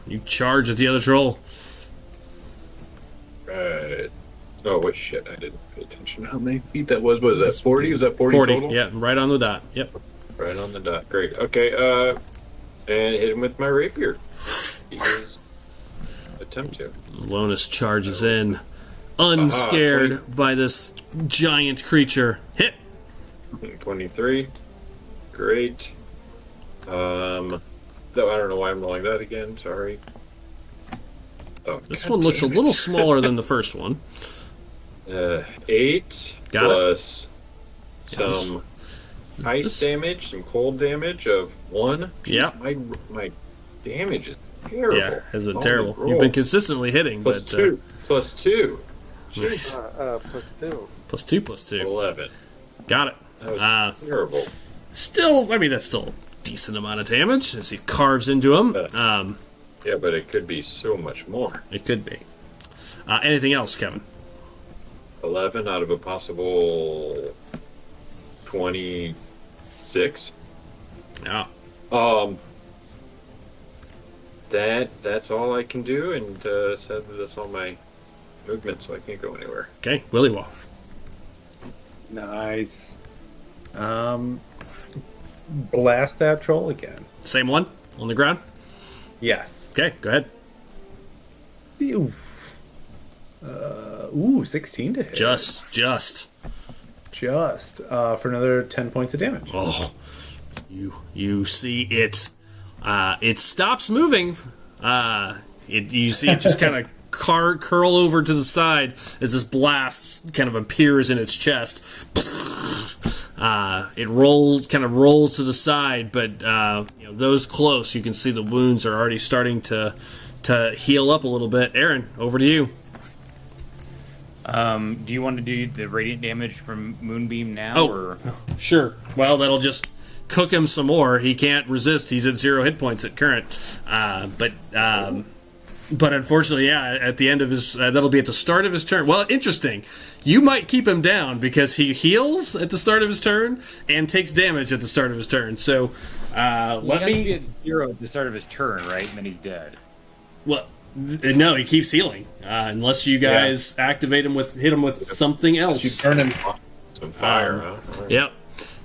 You charge at the other troll. Right. Oh, what shit, I didn't pay attention to how many feet that was. What was that, 40? Was that 40 total? Yeah, right on the dot. Yep. Right on the dot. Great. Okay, and hit him with my rapier. He was attempt to. Alonis charges in, unscared by this giant creature. Hit. 23. Great. Though I don't know why I'm rolling that again. Sorry. Oh, This God one looks a damn it. little smaller than the first one. 8 Got it. plus some ice This- damage, some cold damage of 1. Yep. My damage is terrible. Yeah, has been All terrible. the You've been rolls. consistently hitting, Plus but 2. Plus 2. nice. Plus 2. Plus two, plus two. 11. Got it. That was terrible. Still, I mean, that's still a decent amount of damage as he carves into him. Yeah, but it could be so much more. It could be. Anything else, Kevin? 11 out of a possible 26. Yeah. That's all I can do, and said that that's all my movement, so I can't go anywhere. Okay, Willywall. Nice. Blast that troll again. Same one on the ground. Yes. Okay, go ahead. Oof. 16 to hit. Just. For another 10 points of damage. Oh, you see it It stops moving. You see it just kind of curl over to the side as this blast kind of appears in its chest. It rolls to the side, but those close, you can see the wounds are already starting to heal up a little bit. Aaron, over to you. Do you want to do the radiant damage from Moonbeam now? Or? Sure. Well, that'll just cook him some more. He can't resist. He's at 0 hit points at current. But unfortunately, at the end of his... that'll be at the start of his turn. Well, interesting. You might keep him down because he heals at the start of his turn and takes damage at the start of his turn. So, let me... He has to be at 0 at the start of his turn, right? And then he's dead. Well, no, he keeps healing. Unless you guys hit him with something else. You burn him. Some fire, huh? Yep.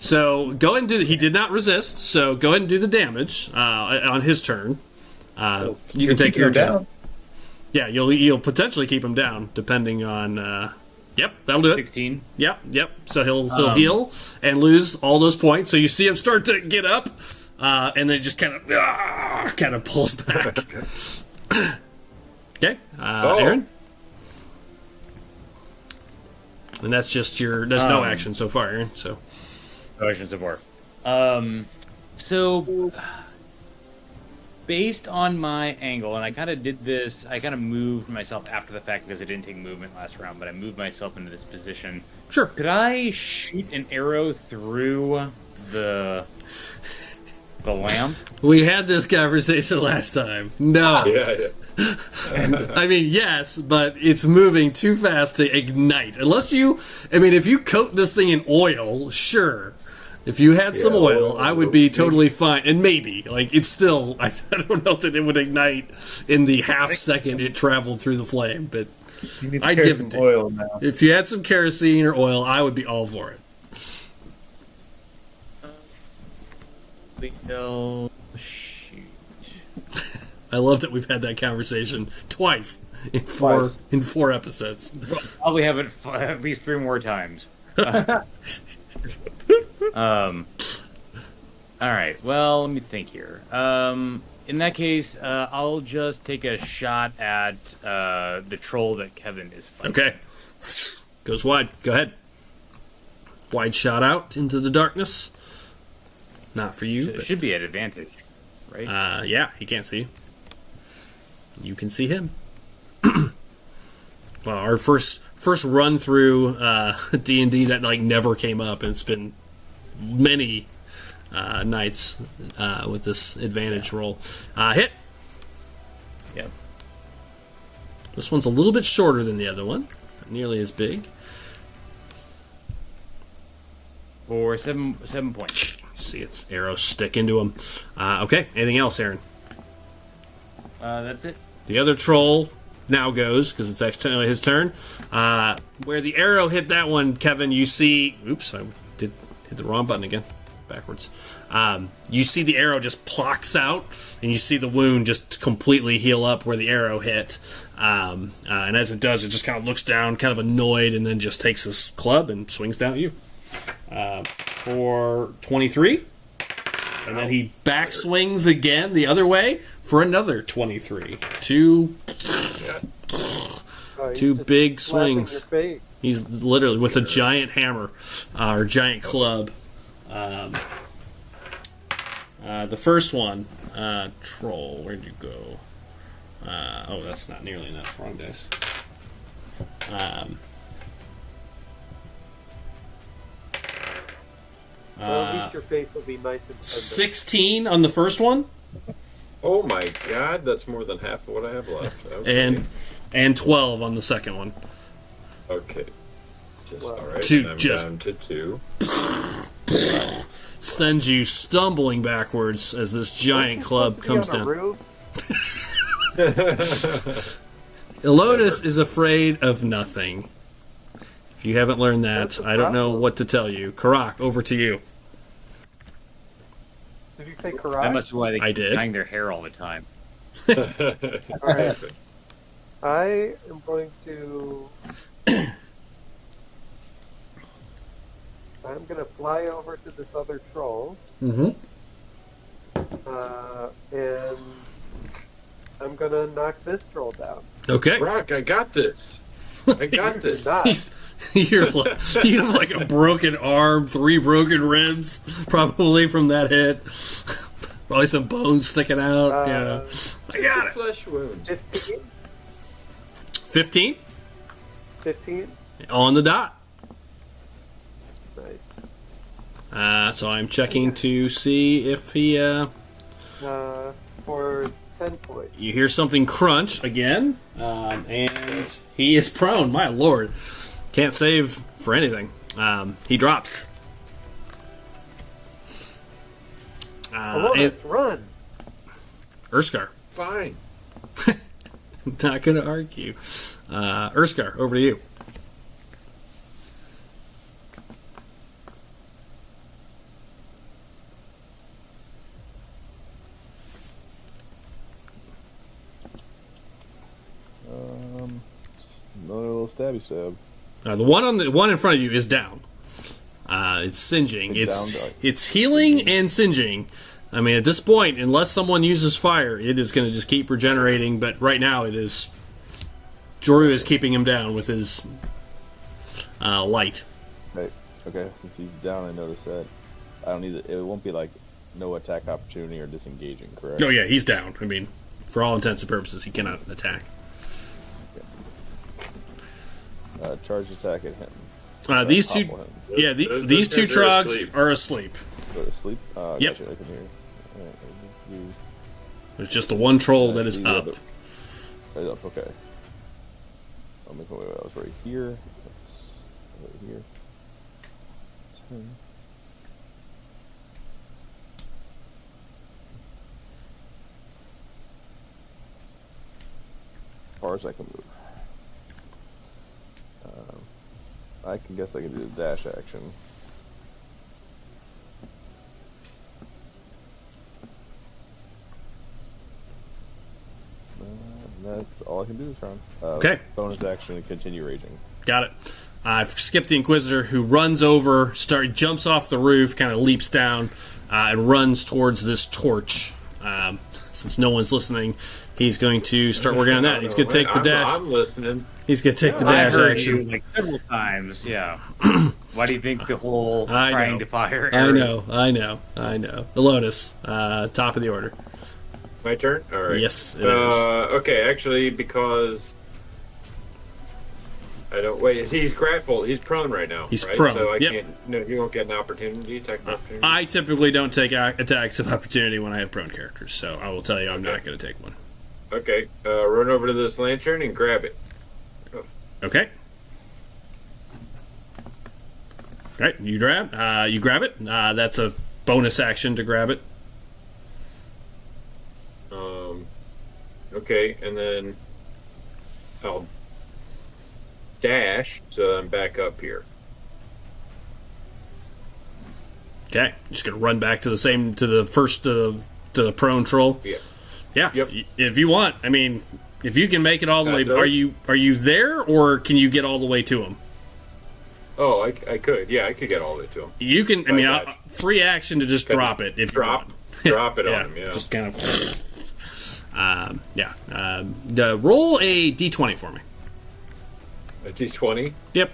So go ahead and do. He did not resist. So go ahead and do the damage on his turn. You can take your turn. Yeah, you'll potentially keep him down depending on. Yep, that'll do it. 16. Yep. So he'll heal and lose all those points. So you see him start to get up, and then just kind of pulls back. Okay, Aaron. And that's just there's no action so far, Aaron. So. No action so far. So, based on my angle, and I kind of did this, I kind of moved myself after the fact because I didn't take movement last round, but I moved myself into this position. Sure. Could I shoot an arrow through the lamp? We had this conversation last time. No. Yeah. I mean, yes, but it's moving too fast to ignite. If you coat this thing in oil, sure. If you had some oil, I would be totally fine. And maybe, it's still, I don't know that it would ignite in the half second it traveled through the flame, but I'd give it to oil now. If you had some kerosene or oil, I would be all for it. Shoot. I love that we've had that conversation twice in four episodes. We'll probably have it at least 3 more times. All right. Well, let me think here. In that case, I'll just take a shot at the troll that Kevin is fighting. Okay. Goes wide. Go ahead. Wide shot out into the darkness. Not for you. It should be at advantage, right? Yeah, he can't see you. You can see him. Well, our first run through D&D that never came up, and it's been many nights with this advantage roll. Hit. Yep. This one's a little bit shorter than the other one, not nearly as big. For 7 points. See its arrow stick into him. Okay, anything else, Aaron? That's it. The other troll now goes, because it's actually his turn. Where the arrow hit that one, Kevin, you see... Oops, I did hit the wrong button again. Backwards. You see the arrow just plucks out, and you see the wound just completely heal up where the arrow hit. And as it does, it just kind of looks down, kind of annoyed, and then just takes his club and swings down at you. For 23. And then he backswings again the other way for another 23. Two big swings. He's literally with a giant hammer or giant club. The first one, troll. Where'd you go? That's not nearly enough. Wrong dice. Well, at least your face will be nice and tender. 16 on the first one. Oh my god, that's more than half of what I have left. Okay. And 12 on the second one. Okay. Alright, Two, I'm just down to 2. sends you stumbling backwards as this giant club comes down. Elotus is afraid of nothing. If you haven't learned that, I don't know what to tell you. Karak, over to you. Did you say Karak? That must be why they I keep did. dyeing their hair all the time. Alright. I am going to... I'm going to fly over to this other troll. Mm-hmm. And I'm gonna knock this troll down. Okay. Brock, I got this. I got this. Not. You have like a broken arm, 3 broken ribs, probably from that hit. Probably some bones sticking out. Yeah. I got it. Flesh wound. 15? 15? 15? On the dot. Nice. So I'm checking to see if he, For 10 points. you hear something crunch again, and he is prone. My lord. Can't save for anything. He drops. Let's run. Urskar. Fine. Not going to argue. Urskar, over to you. Another little stabby stab. The one in front of you is down. It's singeing. It's healing and singeing. I mean, at this point, unless someone uses fire, it is going to just keep regenerating. But right now, it is. Joru is keeping him down with his light. Right. Okay. Since he's down, I noticed that. I don't need it. It won't be like no attack opportunity or disengaging, correct? Oh yeah, he's down. I mean, for all intents and purposes, he cannot attack. Charge attack at him. These two, Topple him. yeah, these two trogs are asleep. Go to sleep. Yep. Gotcha, I can hear. Alright, There's just the one troll that is up. Right up. Okay. I'll make my way. I was right here. That's right here. 10. As far as I can move. I guess I can do the dash action. That's all I can do this round. Okay. Bonus action and continue raging. Got it. I've skipped the Inquisitor, who runs over, jumps off the roof, kind of leaps down, and runs towards this torch. Since no one's listening, he's going to start working on that. He's going to take the dash. I'm listening. He's going to take the I dash heard action. you like several times. Yeah. Why do you think the whole I trying know. to fire? I know. Alonus, top of the order. My turn? All right. Yes, it is. Okay, actually, because I don't wait. He's grappled. He's prone right now. He's right? prone, So I yep. can't. No, you won't get an opportunity. Attack opportunity. I typically don't take attacks of opportunity when I have prone characters, so I will tell you I'm not going to take one. Okay. Run over to this lantern and grab it. Okay. Right, you grab it. That's a bonus action to grab it. Okay, and then I'll dash, so I'm back up here. Okay, just gonna run back to the prone troll. Yeah. Yeah. Yep. If you want, I mean, if you can make it all the way, Kind of. are you there, or can you get all the way to him? Oh, I could. Yeah, I could get all the way to him. You can. I By mean, dash. free action to just drop it if Drop you want. drop it on him, yeah. Just kind of. Roll a d20 for me. A D20? Yep.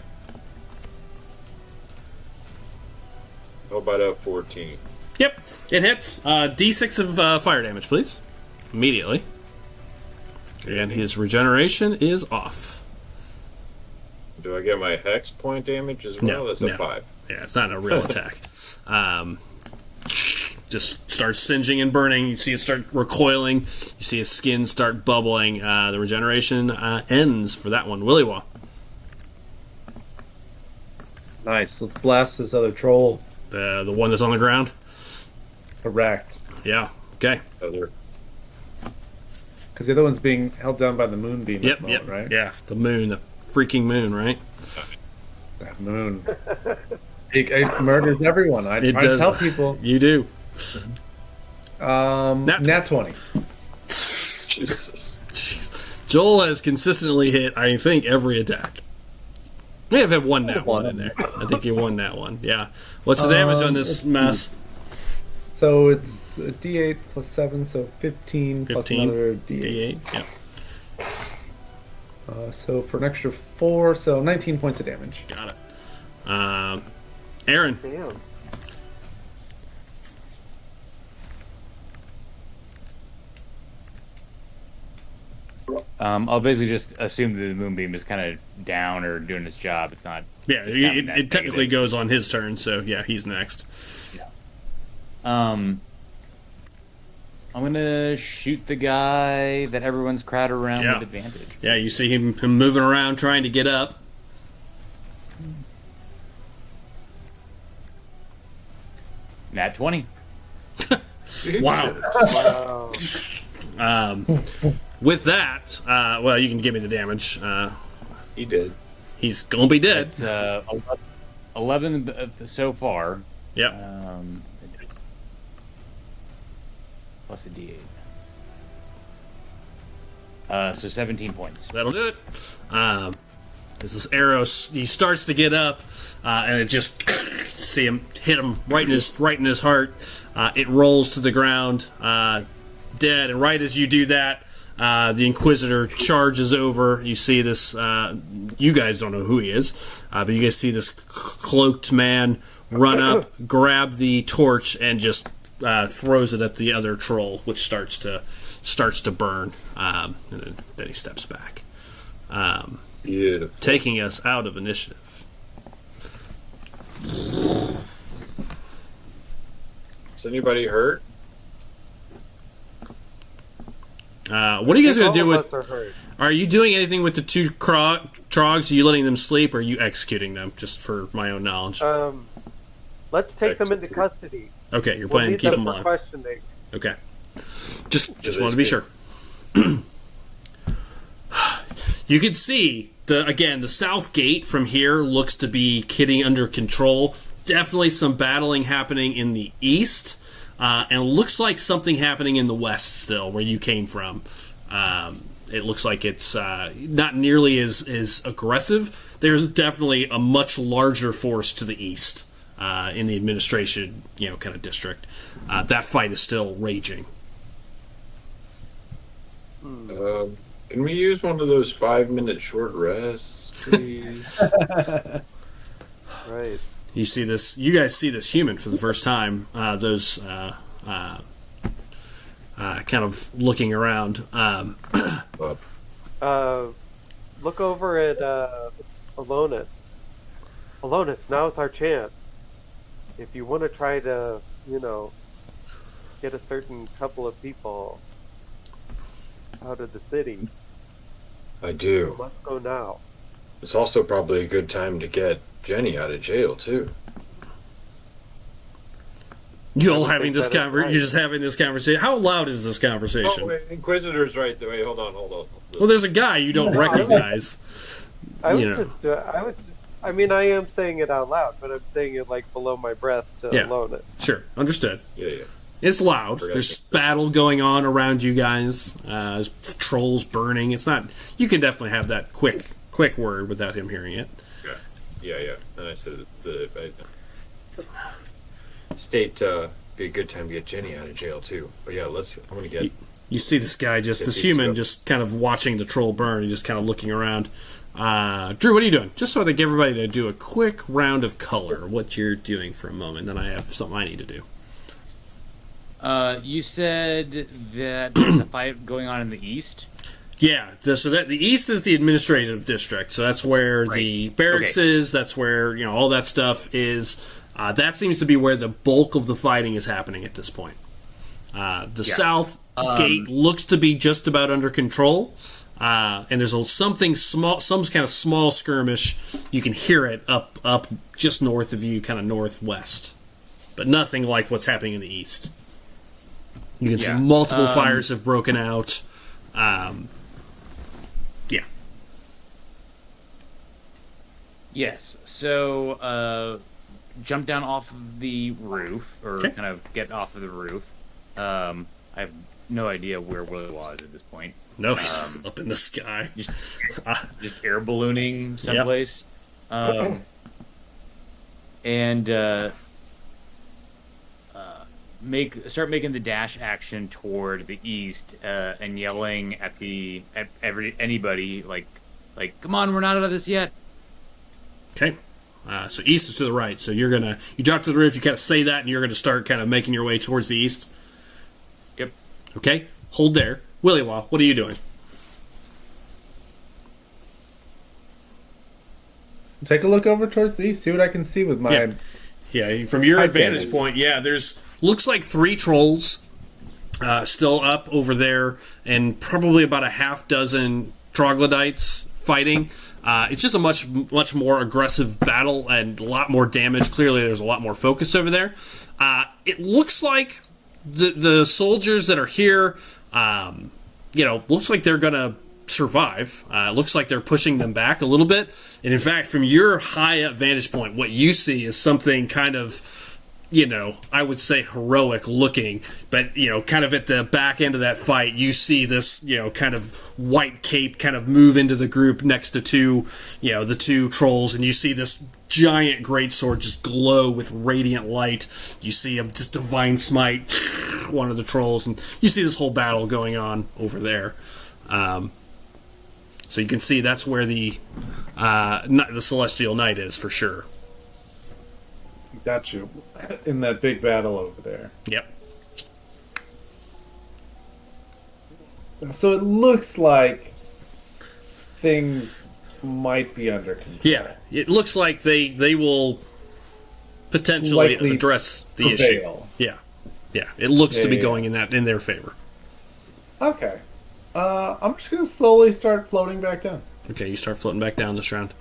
How about a 14? Yep. It hits. D6 of fire damage, please. Immediately. And his regeneration is off. Do I get my hex point damage as well? That's a 5. Yeah, it's not a real attack. Just starts singeing and burning. You see it start recoiling. You see his skin start bubbling. The regeneration ends for that one. Willywa. Nice. Let's blast this other troll. The one that's on the ground. Correct. Yeah. Okay. Other. Because the other one's being held down by the moonbeam at Yep. the moment, Yep. right? Yeah. The moon. The freaking moon. Right. That moon. It murders everyone. I It try to does. tell people. You do. Nat 20. Jesus. Jeez. Joel has consistently hit, I think, every attack. May have had one nat one in there. I think you won that one. Yeah. What's the damage on this mess? So it's a D8 plus 7, so 15 plus 15, another D8. D8. Yeah, So for an extra 4, so 19 points of damage. got it. Aaron. Damn. I'll basically just assume that the moonbeam is kind of down or doing its job. It's not. Yeah, it's not it that technically negative. goes on his turn, so yeah, he's next. I'm gonna shoot the guy that everyone's crowded around Yeah. with advantage. Yeah, you see him moving around trying to get up. Nat 20. Wow. Wow. With that, well, you can give me the damage. He did. He's gonna be dead. It's 11 so far. Yep. Plus a D8. So 17 points. That'll do it. As this arrow, he starts to get up, and it just see him hit him right in his heart. It rolls to the ground, dead. And right as you do that, the Inquisitor charges over. You see this. You guys don't know who he is, but you guys see this cloaked man run up, grab the torch, and just throws it at the other troll, which starts to burn. And then he steps back. Beautiful. Taking us out of initiative. Is anybody hurt? What are you guys going to do All of with... us are hurt. Are you doing anything with the two trogs? Are you letting them sleep, or are you executing them, just for my own knowledge? Let's take them into custody. Okay, you're We'll planning to need keep them them for alive. questioning. Okay. Just they wanted to be speak? sure. You can see, the south gate from here looks to be getting under control. Definitely some battling happening in the east. And looks like something happening in the west still, where you came from. It looks like it's not nearly as aggressive. There's definitely a much larger force to the east in the administration, kind of district. That fight is still raging. Can we use one of those 5-minute short rests, please? Right. You see this. You guys see this human for the first time. Those kind of looking around. But Look over at Alonis. Alonis, now's our chance. If you want to try to, get a certain couple of people out of the city, I you do. must go now. It's also probably a good time to get Jenny out of jail, too. You all don't having think this that is conversation? right. You're just having this conversation. How loud is this conversation? Oh, wait, Inquisitor's right. Wait, hold on. Well, there's a guy you don't recognize. I was You know. I am saying it out loud, but I'm saying it like below my breath to Yeah. Alonis. Sure, understood. Yeah. It's loud. Forgot There's to- battle going on around you guys. There's trolls burning. It's not. You can definitely have that quick word without him hearing it. Yeah. And I said state be a good time to get Jenny out of jail, too. But yeah, I'm going to get... You see this guy, this these human, two. just kind of watching the troll burn and just kind of looking around. Drew, what are you doing? Just so I can get everybody to do a quick round of color, what you're doing for a moment. Then I have something I need to do. You said that there's a fight going on in the east. Yeah, so that the east is the administrative district. So that's where the barracks is. That's where all that stuff is. That seems to be where the bulk of the fighting is happening at this point. The south gate looks to be just about under control, and there's something small, some kind of small skirmish. You can hear it up just north of you, kind of northwest, but nothing like what's happening in the east. You can see multiple fires have broken out. Yes. So, jump down off of the roof, or Okay. kind of get off of the roof. I have no idea where Willie was at this point. No, he's up in the sky. Just air ballooning someplace. And start making the dash action toward the east and yelling at anybody like come on, we're not out of this yet. Okay. So east is to the right. So you drop to the roof. You kind of say that, and you're gonna start kind of making your way towards the east. Yep. Okay. Hold there, Willywaw. What are you doing? Take a look over towards the east. See what I can see with my. Yeah. From your advantage point, looks like 3 trolls still up over there, and probably about a half dozen troglodytes fighting. It's just a much more aggressive battle and a lot more damage. Clearly, there's a lot more focus over there. It looks like the soldiers that are here, looks like they're gonna survive. Looks like they're pushing them back a little bit. And in fact, from your high up vantage point, what you see is something kind of, I would say heroic looking, but, kind of at the back end of that fight, you see this, kind of white cape kind of move into the group next to the 2 trolls, and you see this giant greatsword just glow with radiant light. You see him just divine smite one of the trolls, and you see this whole battle going on over there. So you can see that's where the Celestial Knight is for sure. Got you. In that big battle over there. Yep. So it looks like things might be under control. Yeah, it looks like they will potentially address the issue. Yeah, it looks to be going in their favor. Okay, I'm just gonna slowly start floating back down. Okay, you start floating back down this round.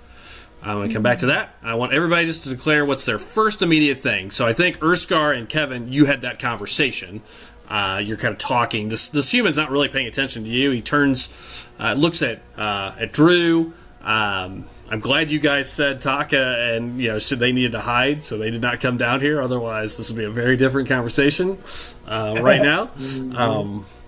I'm going to come back to that. I want everybody just to declare what's their first immediate thing. So I think Urskar and Kevin, you had that conversation. You're kind of talking. This human's not really paying attention to you. He turns, looks at Drew. I'm glad you guys said Taka and they needed to hide, so they did not come down here. Otherwise, this would be a very different conversation right now.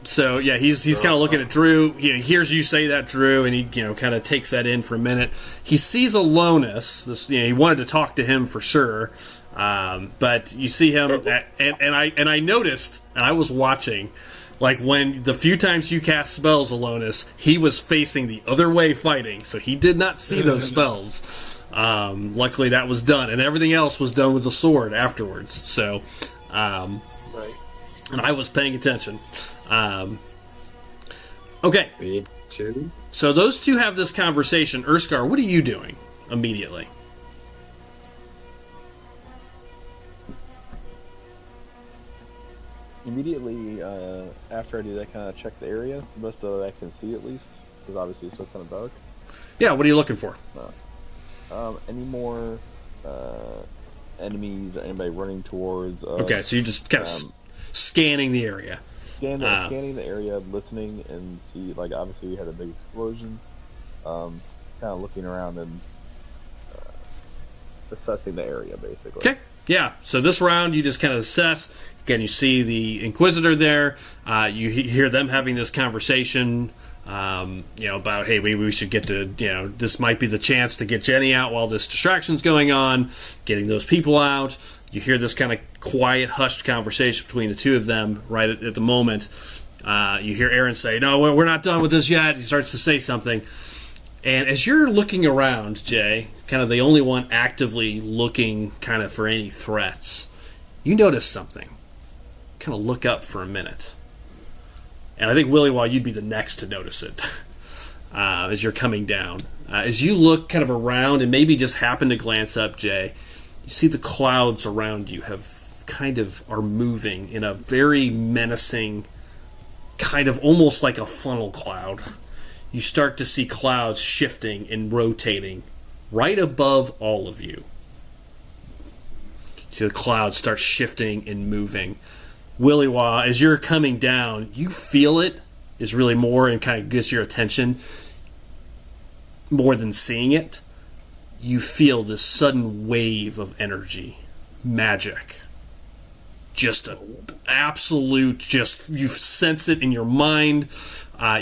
So yeah, he's kind of looking at Drew. He hears you say that, Drew, and he kind of takes that in for a minute. He sees Alonus. He wanted to talk to him for sure, but you see him, and I noticed, and I was watching, like when the few times you cast spells, Alonus, he was facing the other way fighting, so he did not see those spells. Luckily, that was done, and everything else was done with the sword afterwards. So, right. And I was paying attention. Okay. Me too. So those 2 have this conversation. Urskar, what are you doing immediately? Immediately after I do that, kind of check the area, the best that I can see at least, because obviously it's still kind of dark. Yeah, what are you looking for? Any more enemies or anybody running towards us? Okay, so you just kind of scanning the area. Scanning the area, listening, and see, like, obviously we had a big explosion. Kind of looking around and assessing the area, basically. Okay, yeah. So this round, you just kind of assess. Again, you see the Inquisitor there. You hear them having this conversation, about, hey, maybe we should get to, this might be the chance to get Jenny out while this distraction's going on, getting those people out. You hear this kind of quiet, hushed conversation between the 2 of them right at the moment. You hear Aaron say, no, we're not done with this yet. He starts to say something. And as you're looking around, Jay, kind of the only one actively looking kind of for any threats, you notice something. Kind of look up for a minute. And I think, Willywaw, you'd be the next to notice it as you're coming down. As you look kind of around and maybe just happen to glance up, Jay, you see the clouds around you are moving in a very menacing, kind of almost like a funnel cloud. You start to see clouds shifting and rotating right above all of you. See the clouds start shifting and moving. Willywaw, as you're coming down, you feel it is really more and kind of gets your attention more than seeing it. You feel this sudden wave of energy, magic, just an absolute, you sense it in your mind,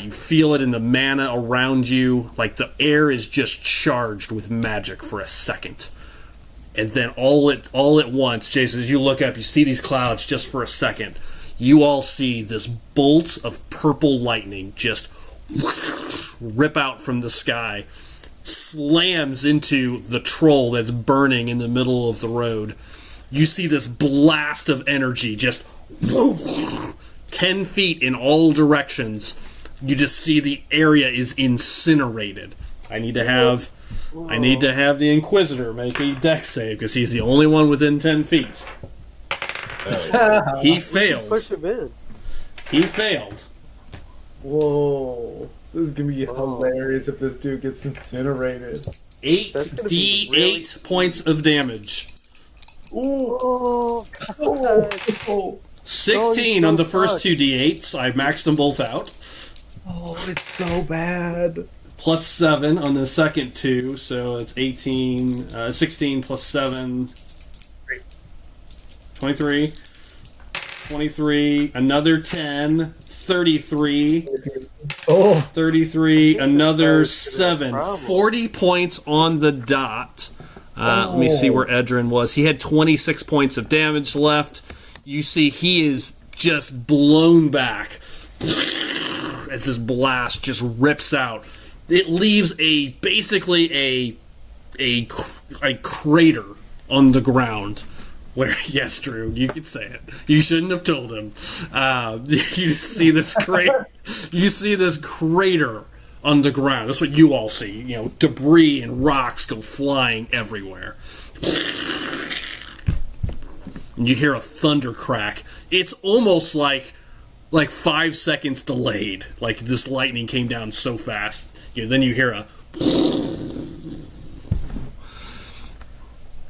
you feel it in the mana around you, like the air is just charged with magic for a second. and then all at once, Jason, as you look up, you see these clouds just for a second. You all see this bolt of purple lightning just rip out from the sky, slams into the troll that's burning in the middle of the road. You see this blast of energy just 10 feet in all directions. You just see the area is incinerated. I need to have the Inquisitor make a dex save because he's the only one within 10 feet. He failed. Push him in. He failed. Whoa. This is going to be hilarious if this dude gets incinerated. 8d8 really points of damage. Oh, 16 on the first 2 d8s. I maxed them both out. Oh, it's so bad. Plus 7 on the second 2, so it's 16 plus 7. 23. 23, another 10, 33. Oh. 33, another 7. 40 points on the dot. Let me see where Edrin was. He had 26 points of damage left. You see he is just blown back as this blast just rips out. It leaves basically a crater on the ground. Where, yes, Drew, you could say it. You shouldn't have told him. You see this crater. You see this crater on the ground. That's what you all see. You know, debris and rocks go flying everywhere. And you hear a thunder crack. It's almost like 5 seconds delayed. Like this lightning came down so fast. Then you hear a.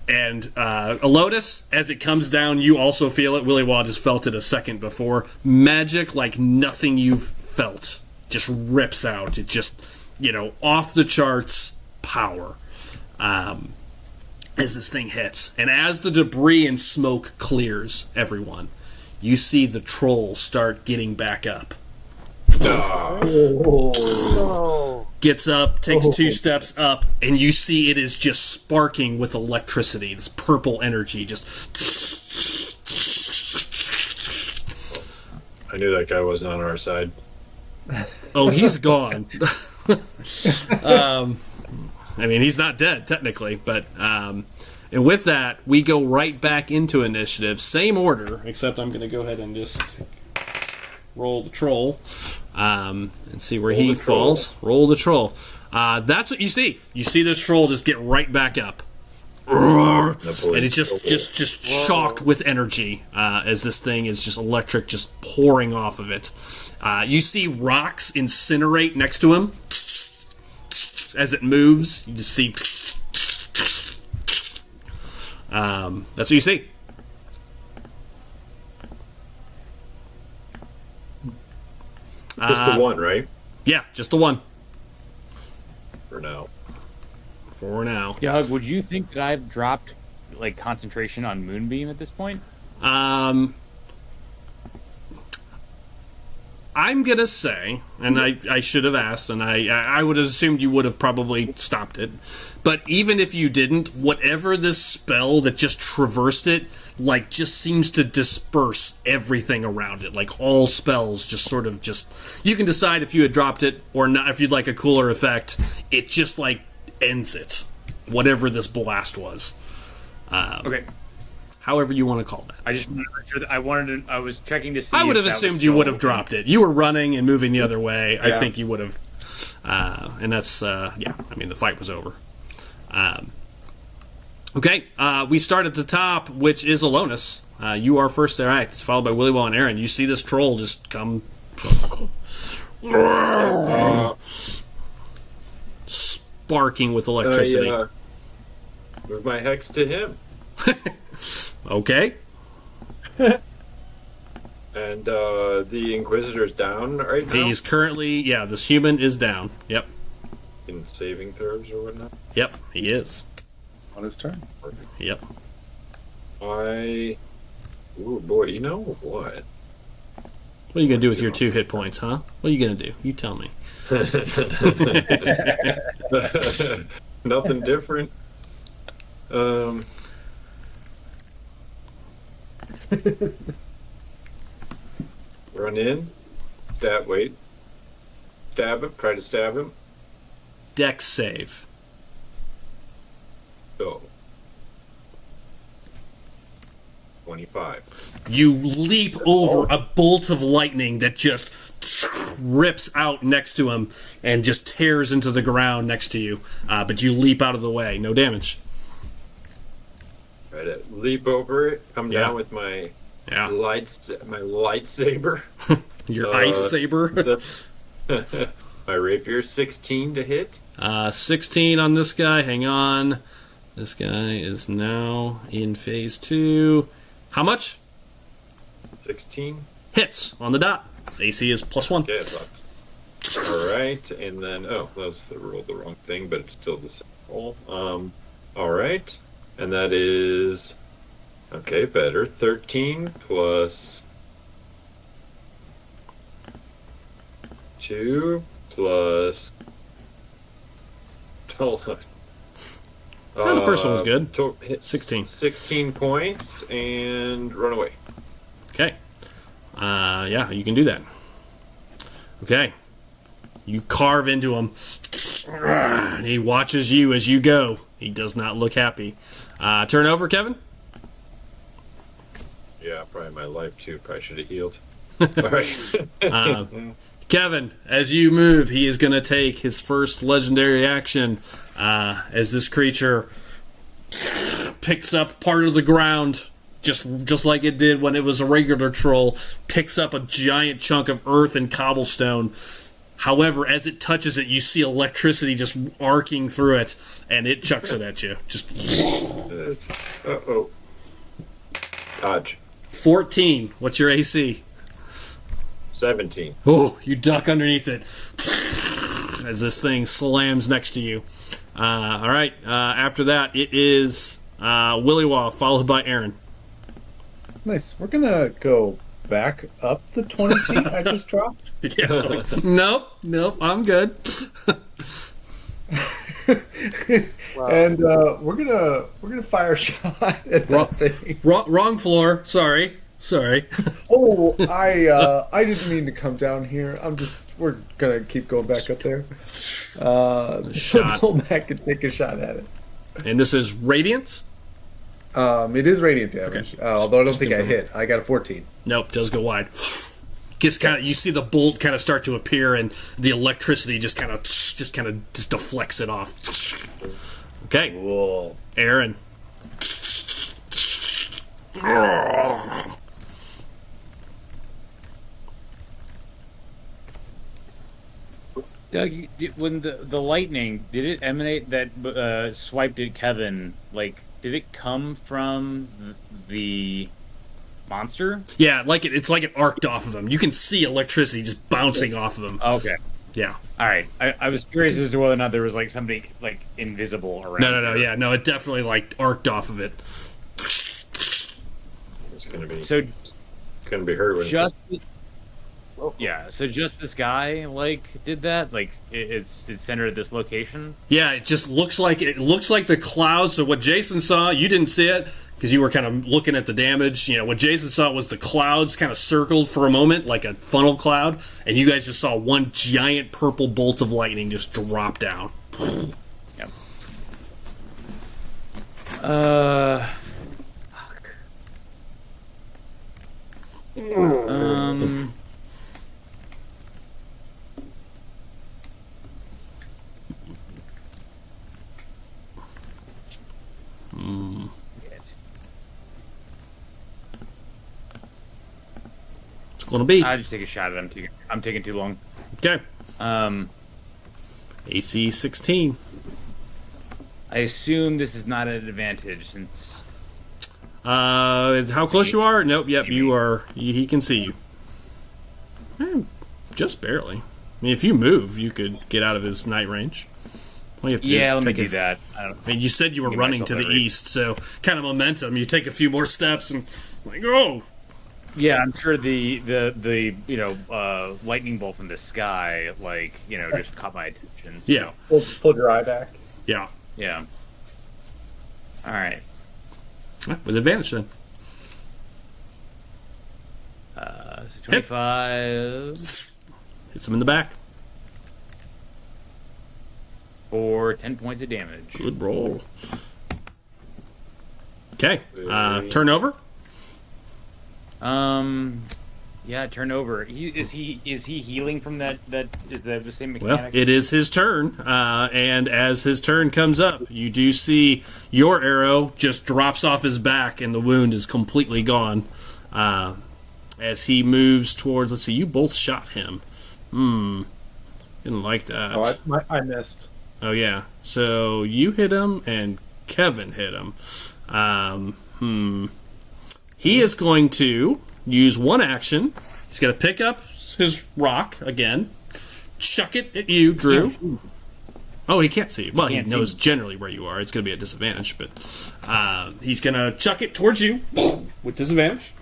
And Elotus, as it comes down, you also feel it. Willy Waw just felt it a second before. Magic like nothing you've felt just rips out. It just, off the charts power as this thing hits. And as the debris and smoke clears, everyone, you see the troll start getting back up. Gets up, takes 2 steps up, and you see it is just sparking with electricity. This purple energy just. I knew that guy wasn't on our side. Oh, he's gone. He's not dead technically, but and with that, we go right back into initiative. Same order, except I'm going to go ahead and just roll the troll. And see where he falls. Roll the troll. That's what you see. You see this troll just get right back up. And it's just shocked with energy as this thing is just electric just pouring off of it. You see rocks incinerate next to him. As it moves, you just see. That's what you see. Just the one, right? Yeah, just the one. For now. Doug, would you think that I've dropped concentration on Moonbeam at this point? I'm gonna say, and I should have asked, and I would have assumed you would have probably stopped it. But even if you didn't, whatever this spell that just traversed it, just seems to disperse everything around it. Like all spells just sort of you can decide if you had dropped it or not, if you'd like a cooler effect. It just ends it. Whatever this blast was. Okay. However you want to call that. I just wanted to make sure that I was checking to see. I would have assumed you would have dropped it. You were running and moving the other way. Yeah. I think you would have. And that's, the fight was over. Okay, we start at the top, which is Alonis. You are first to act. It's followed by Willy Waw and Aaron. You see this troll just come... sparking with electricity. Move my hex to him. Okay. And the Inquisitor's down right now? He's currently... Yeah, this human is down. Yep. In saving throws or whatnot? Yep, he is. On his turn. Perfect. Yep. Ooh, boy, you know what? What are you going to do with your 2 hit points, huh? What are you going to do? You tell me. Nothing different. Run in. Stab. Wait. Stab him. Try to stab him. Dex save. So. 25. You leap over a bolt of lightning that just rips out next to him and just tears into the ground next to you. But you leap out of the way. No damage. Try to leap over it. Come Yeah. down with my Yeah. lightsaber. Your ice saber. My rapier, 16 to hit. 16 on this guy. Hang on. This guy is now in phase 2. How much? 16. Hits on the dot. His AC is +1. Okay, all right, and then I rolled the wrong thing, but it's still the same roll. All right, and that is okay. Better. 13 plus 2 plus. Hold on. Oh, the first one was good. 16. 16 points and run away. Okay. Yeah, you can do that. Okay. You carve into him. And he watches you as you go. He does not look happy. Turn over, Kevin. Yeah, probably my life too. Probably should have healed. All right. Kevin, as you move, he is going to take his first legendary action as this creature picks up part of the ground, just like it did when it was a regular troll, picks up a giant chunk of earth and cobblestone. However, as it touches it, you see electricity just arcing through it, and it chucks it at you. Just Uh-oh. Dodge. 14. What's your AC? 17. Oh, you duck underneath it as this thing slams next to you. All right. After that, it is Willywaw, followed by Aaron. Nice. We're gonna go back up the 20 feet I just dropped. Yeah. Nope. I'm good. Wow. And we're gonna fire a shot at that thing. Wrong floor. Sorry. Oh, I didn't mean to come down here. We're gonna keep going back up there. Shot. Pull back and take a shot at it. And this is Radiant? It is radiant damage. Okay. Although I don't think I confirm. hit. I got a 14. Nope, does go wide. You see the bolt kind of start to appear, and the electricity just deflects it off. Okay, Cool. Aaron. Doug, when the lightning, did it emanate that swiped at Kevin? Like, did it come from the monster? Yeah, it's like it arced off of him. You can see electricity just bouncing off of him. Okay. Yeah. All right. I was curious as to whether or not there was like somebody like invisible around. No. there. Yeah, no. It definitely like arced off of it. It's gonna be hurt with just yeah. So just this guy like did that. Like it's centered at this location. Yeah, it just looks like the clouds. So what Jason saw, you didn't see it because you were kind of looking at the damage. You know, what Jason saw was the clouds kind of circled for a moment like a funnel cloud, and you guys just saw one giant purple bolt of lightning just drop down. Yep. Yes. It's going to be I just take a shot at him. I'm taking too long. okay. AC 16. I assume this is not an advantage since How close you are? Nope. Yep, you are. He can see you. Just barely. I mean, if you move, you could get out of his night range. All you have to do is let me take do that. I mean, you said you were Give running myself to the that read. east, so kind of momentum. You take a few more steps and like, oh, Yeah, I'm sure the lightning bolt from the sky, just caught my attention. So, yeah, Pull your eye back. yeah. Yeah. All right. With advantage then. So 25 Hits him in the back. for 10 points of damage. Good roll. Okay. Turnover. Yeah, turnover. Is he healing from that? Is that the same Well, mechanic? it is his turn, and as his turn comes up, you do see your arrow just drops off his back, and the wound is completely gone. As he moves towards, let's see, you both shot him. Didn't like that. Oh, I missed. Oh yeah, so you hit him, and Kevin hit him. He is going to use one action. He's going to pick up his rock again, chuck it at you, Drew. Oh, he can't see. Well, he knows generally where you are. It's going to be a disadvantage, but he's going to chuck it towards you with disadvantage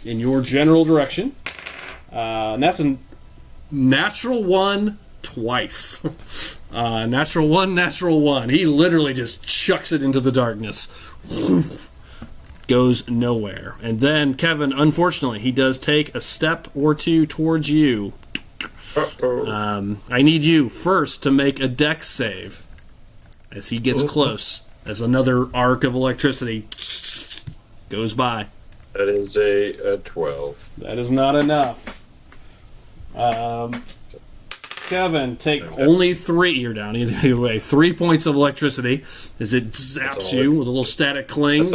in your general direction. And that's a natural one twice. Natural one. He literally just chucks it into the darkness. Goes nowhere. And then, Kevin, unfortunately, he does take a step or two towards you. I need you first to make a dex save as he gets close, as another arc of electricity goes by. That is a 12. That is not enough. Kevin, take only 3. You're down either way. 3 points of electricity as it zaps you with a little static cling.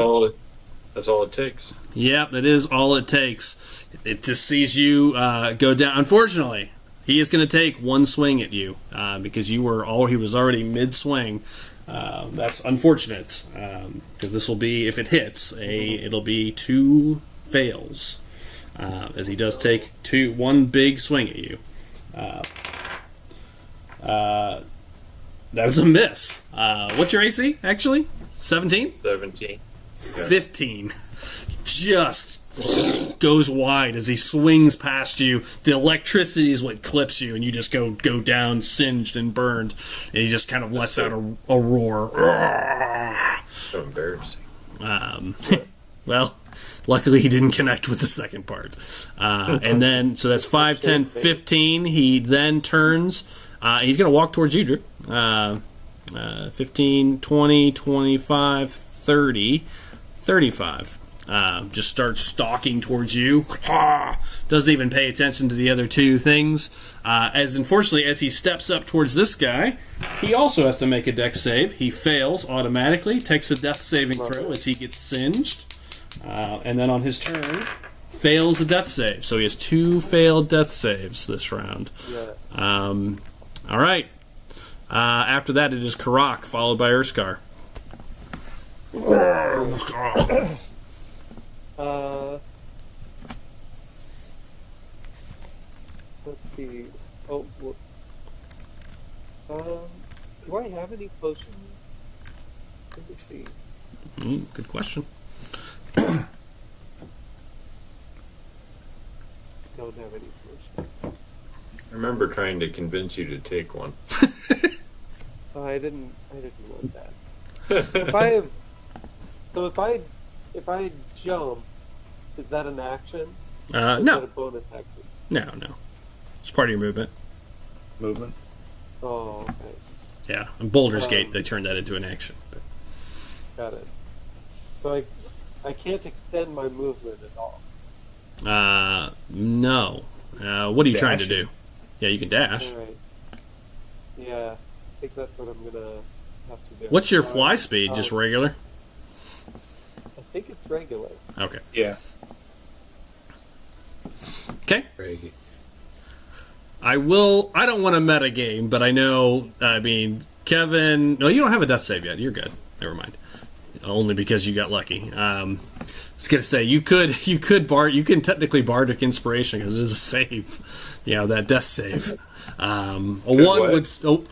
That's all it takes. Yep, that is all it takes. It just sees you go down. Unfortunately, he is going to take one swing at you because he was already mid-swing. That's unfortunate because this will be, if it hits, it'll be 2 fails as he does take one big swing at you. That is a miss. What's your AC, actually? 17? 17. 15. Just goes wide as he swings past you. The electricity is what clips you, and you just go down singed and burned. And he just kind of lets out a roar. So embarrassing. Well, luckily he didn't connect with the second part. And then, so that's 5, 10, 15. He then turns. He's going to walk towards you, Drew. 15, 20, 25, 30, 35. Just starts stalking towards you. Doesn't even pay attention to the other 2 things. Unfortunately, as he steps up towards this guy, he also has to make a dex save. He fails automatically, takes a death saving throw as he gets singed. And then on his turn, fails a death save. So he has 2 failed death saves this round. Yes. All right. After that, it is Karak, followed by Urskar. Let's see. Oh, whoops. Do I have any potions? Let me see. Good question. Don't have any potions. I remember trying to convince you to take one. Oh, I didn't want that. If I jump, is that an action? Is that No. a bonus action? No. It's part of your movement. Movement. Oh, okay. Yeah. In Baldur's Gate, they turned that into an action. But. Got it. So I can't extend my movement at all. No. What are you trying to do? Yeah, you can dash. All right. Yeah, I think that's what I'm gonna have to do. What's your fly speed? Just regular? I think it's regular. Okay. Yeah. Okay. I don't want to meta game, but I know, Kevin... No, you don't have a death save yet. You're good. Never mind. Only because you got lucky. I was going to say, you can technically Bardic Inspiration because it is a save. That death save.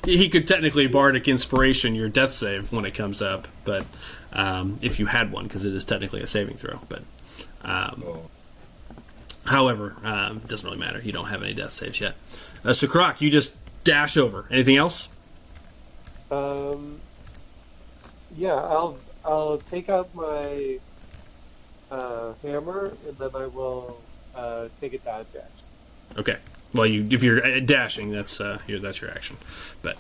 He could technically Bardic Inspiration your death save when it comes up, but if you had one, because it is technically a saving throw. But however, it doesn't really matter. You don't have any death saves yet. So Croc, you just dash over. Anything else? Yeah, I'll take out my hammer, and then I will take a dodge action. Okay. Well, if you're dashing, that's your action. But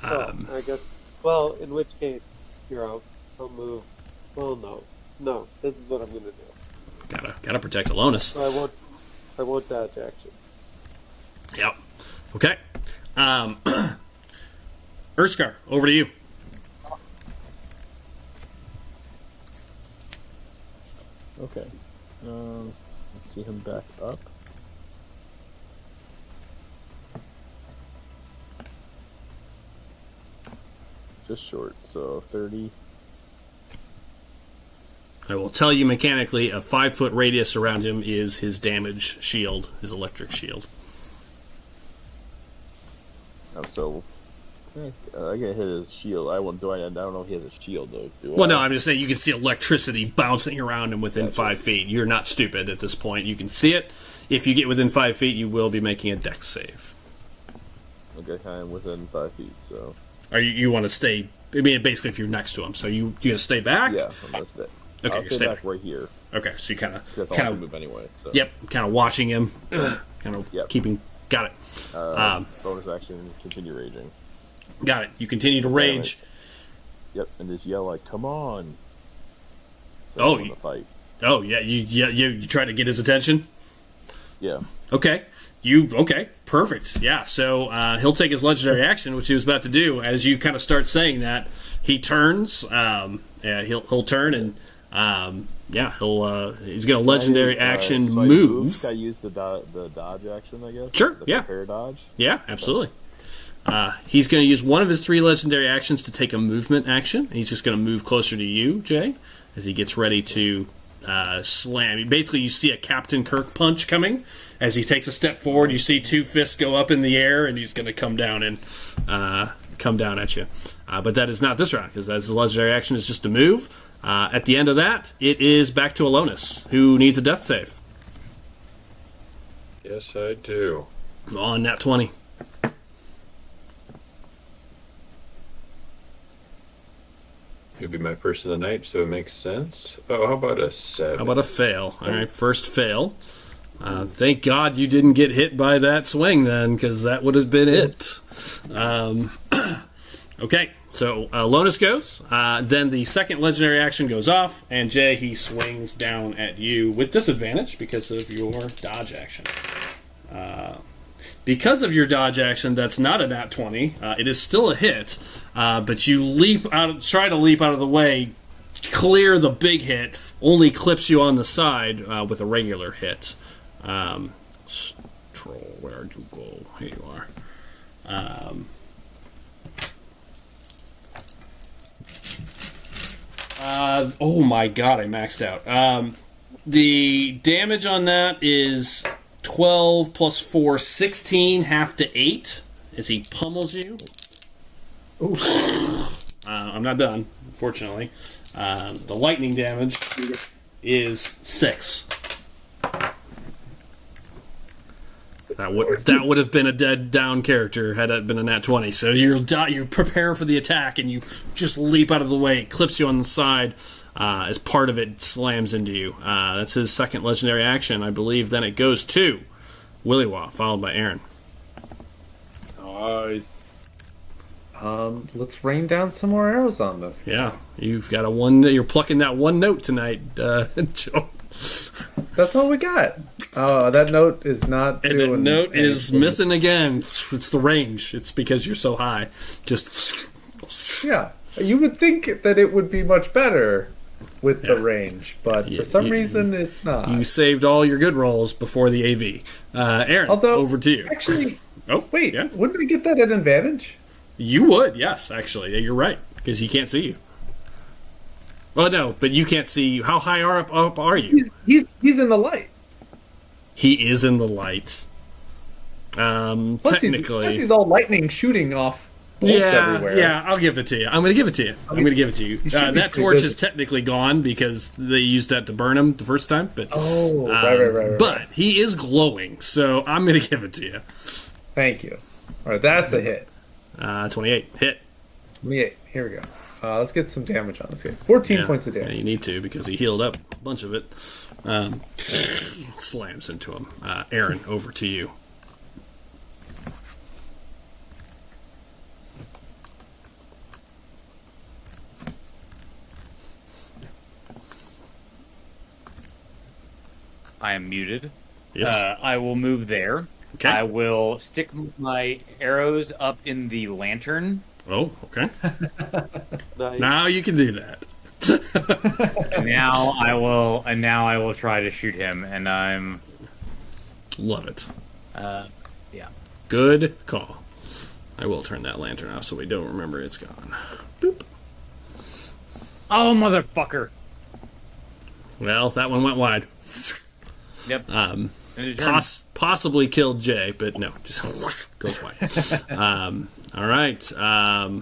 I guess. Well, in which case, I'll move. Well, no. This is what I'm gonna do. Gotta protect Alonis. So I won't dodge action. Yep. Okay. Urskar, over to you. Okay. Let's see him back up. Just short, so 30. I will tell you mechanically, a 5-foot radius around him is his damage shield, his electric shield. So I get hit his shield. I don't know if he has a shield though. Well, no, I'm just saying you can see electricity bouncing around him within 5 feet. You're not stupid at this point. You can see it. If you get within 5 feet, you will be making a dex save. Okay, I'm within 5 feet, so. Or you want to stay? I mean, basically, if you're next to him, so you gonna stay back? Yeah, I'm gonna stay. Okay, I'll stay back right here. Okay, so you kind That's all I can move anyway. So. Yep, kind of watching him, kind of keeping. Got it. Bonus action, continue raging. Got it. You continue to rage. Yep, and just yell like, "Come on!" So the fight. Oh yeah, you try to get his attention. Yeah. Okay. Perfect. Yeah. So he'll take his legendary action, which he was about to do. As you kind of start saying that, he turns. He'll turn and he's gonna legendary action move. Can I use the dodge action? I guess. Sure. The prepare dodge. Yeah. Absolutely. He's going to use one of his 3 legendary actions to take a movement action. He's just going to move closer to you, Jay, as he gets ready to slam. Basically, you see a Captain Kirk punch coming. As he takes a step forward, you see 2 fists go up in the air, and he's going to come down at you. But that is not this round, because his legendary action is just to move. At the end of that, it is back to Alonis, who needs a death save. Yes, I do. On nat 20. It'll be my first of the night, so it makes sense. Oh, how about a 7? How about a fail? All right, first fail. Thank God you didn't get hit by that swing then, because that would have been it. Okay, so Lotus goes. Then the second legendary action goes off, and Jay, he swings down at you with disadvantage because of your dodge action. Because of your dodge action, that's not a nat 20. It is still a hit, but you try to leap out of the way, clear the big hit, only clips you on the side with a regular hit. Troll, where'd you go? Here you are. Oh my god, I maxed out. The damage on that is 12 plus 4, 16, half to 8, as he pummels you. I'm not done, unfortunately. The lightning damage is 6. That would have been a dead down character had it been a nat 20. So you prepare for the attack and you just leap out of the way. It clips you on the side. As part of it slams into you. That's his second legendary action, I believe. Then it goes to Willywaw, followed by Aaron. Nice. Let's rain down some more arrows on this guy. Yeah, you've got you're plucking that one note tonight, Joe. That's all we got. Oh, that note is not. And the note is missing again. It's the range. It's because you're so high. Just yeah. You would think that it would be much better with the range, but for some reason it's not. You saved all your good rolls before the AV. Aaron, over to you. Actually, wait, wouldn't I get that at advantage? You would, yes, actually. You're right, because he can't see you. Well, no, but you can't see. How high up are you? He's in the light. He is in the light. Technically. Plus he's all lightning shooting off bolts everywhere. Yeah, I'll give it to you. I'm going to give it to you. That torch is technically gone because they used that to burn him the first time. But right. But he is glowing, so I'm going to give it to you. Thank you. All right, that's a hit. 28. Hit. 28. Here we go. Let's get some damage on this guy. 14 Yeah. points of Yeah, damage. you need to because he healed up a bunch of it. Slams into him. Aaron, over to you. I am muted. Yes. I will move there. Okay. I will stick my arrows up in the lantern. Oh, okay. Nice. Now you can do that. And now I will try to shoot him, and I'm Love it. yeah. Good call. I will turn that lantern off so we don't remember it's gone. Boop. Oh, motherfucker. Well, that one went wide. Yep. Possibly killed Jay, but no, just goes wide. All right. All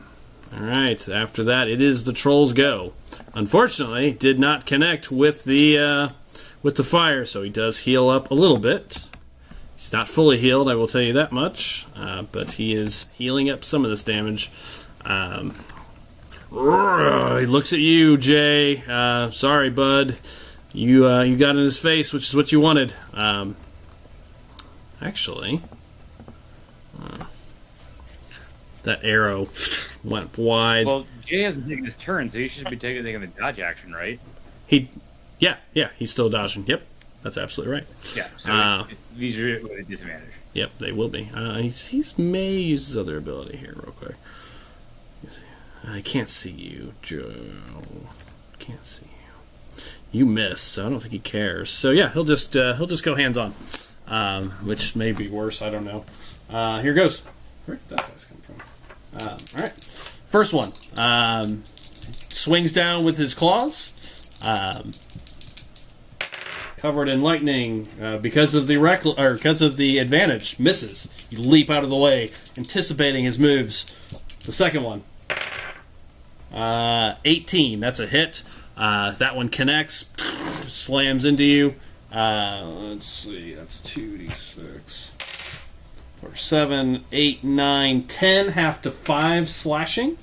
right. After that, it is the Troll's go. Unfortunately, did not connect with the fire, so he does heal up a little bit. He's not fully healed, I will tell you that much, but he is healing up some of this damage. He looks at you, Jay. Sorry, bud. You got in his face, which is what you wanted. Actually, that arrow went wide. Well, Jay hasn't taken his turn, so he should be taking the dodge action, right? Yeah, he's still dodging. Yep, that's absolutely right. Yeah. So these are at a disadvantage. Yep, they will be. He's may use his other ability here real quick. I can't see you, Joe. Can't see you. You miss, so I don't think he cares. So yeah, he'll just go hands on, which may be worse. I don't know. Here goes. Where did that dice come from? All right, first one. Swings down with his claws. Covered in lightning because of the advantage. Misses. You leap out of the way, anticipating his moves. The second one. 18. That's a hit. That one connects. Slams into you. Let's see. That's 2d6. 4, 7, 8, 9, 10. Half to 5 slashing.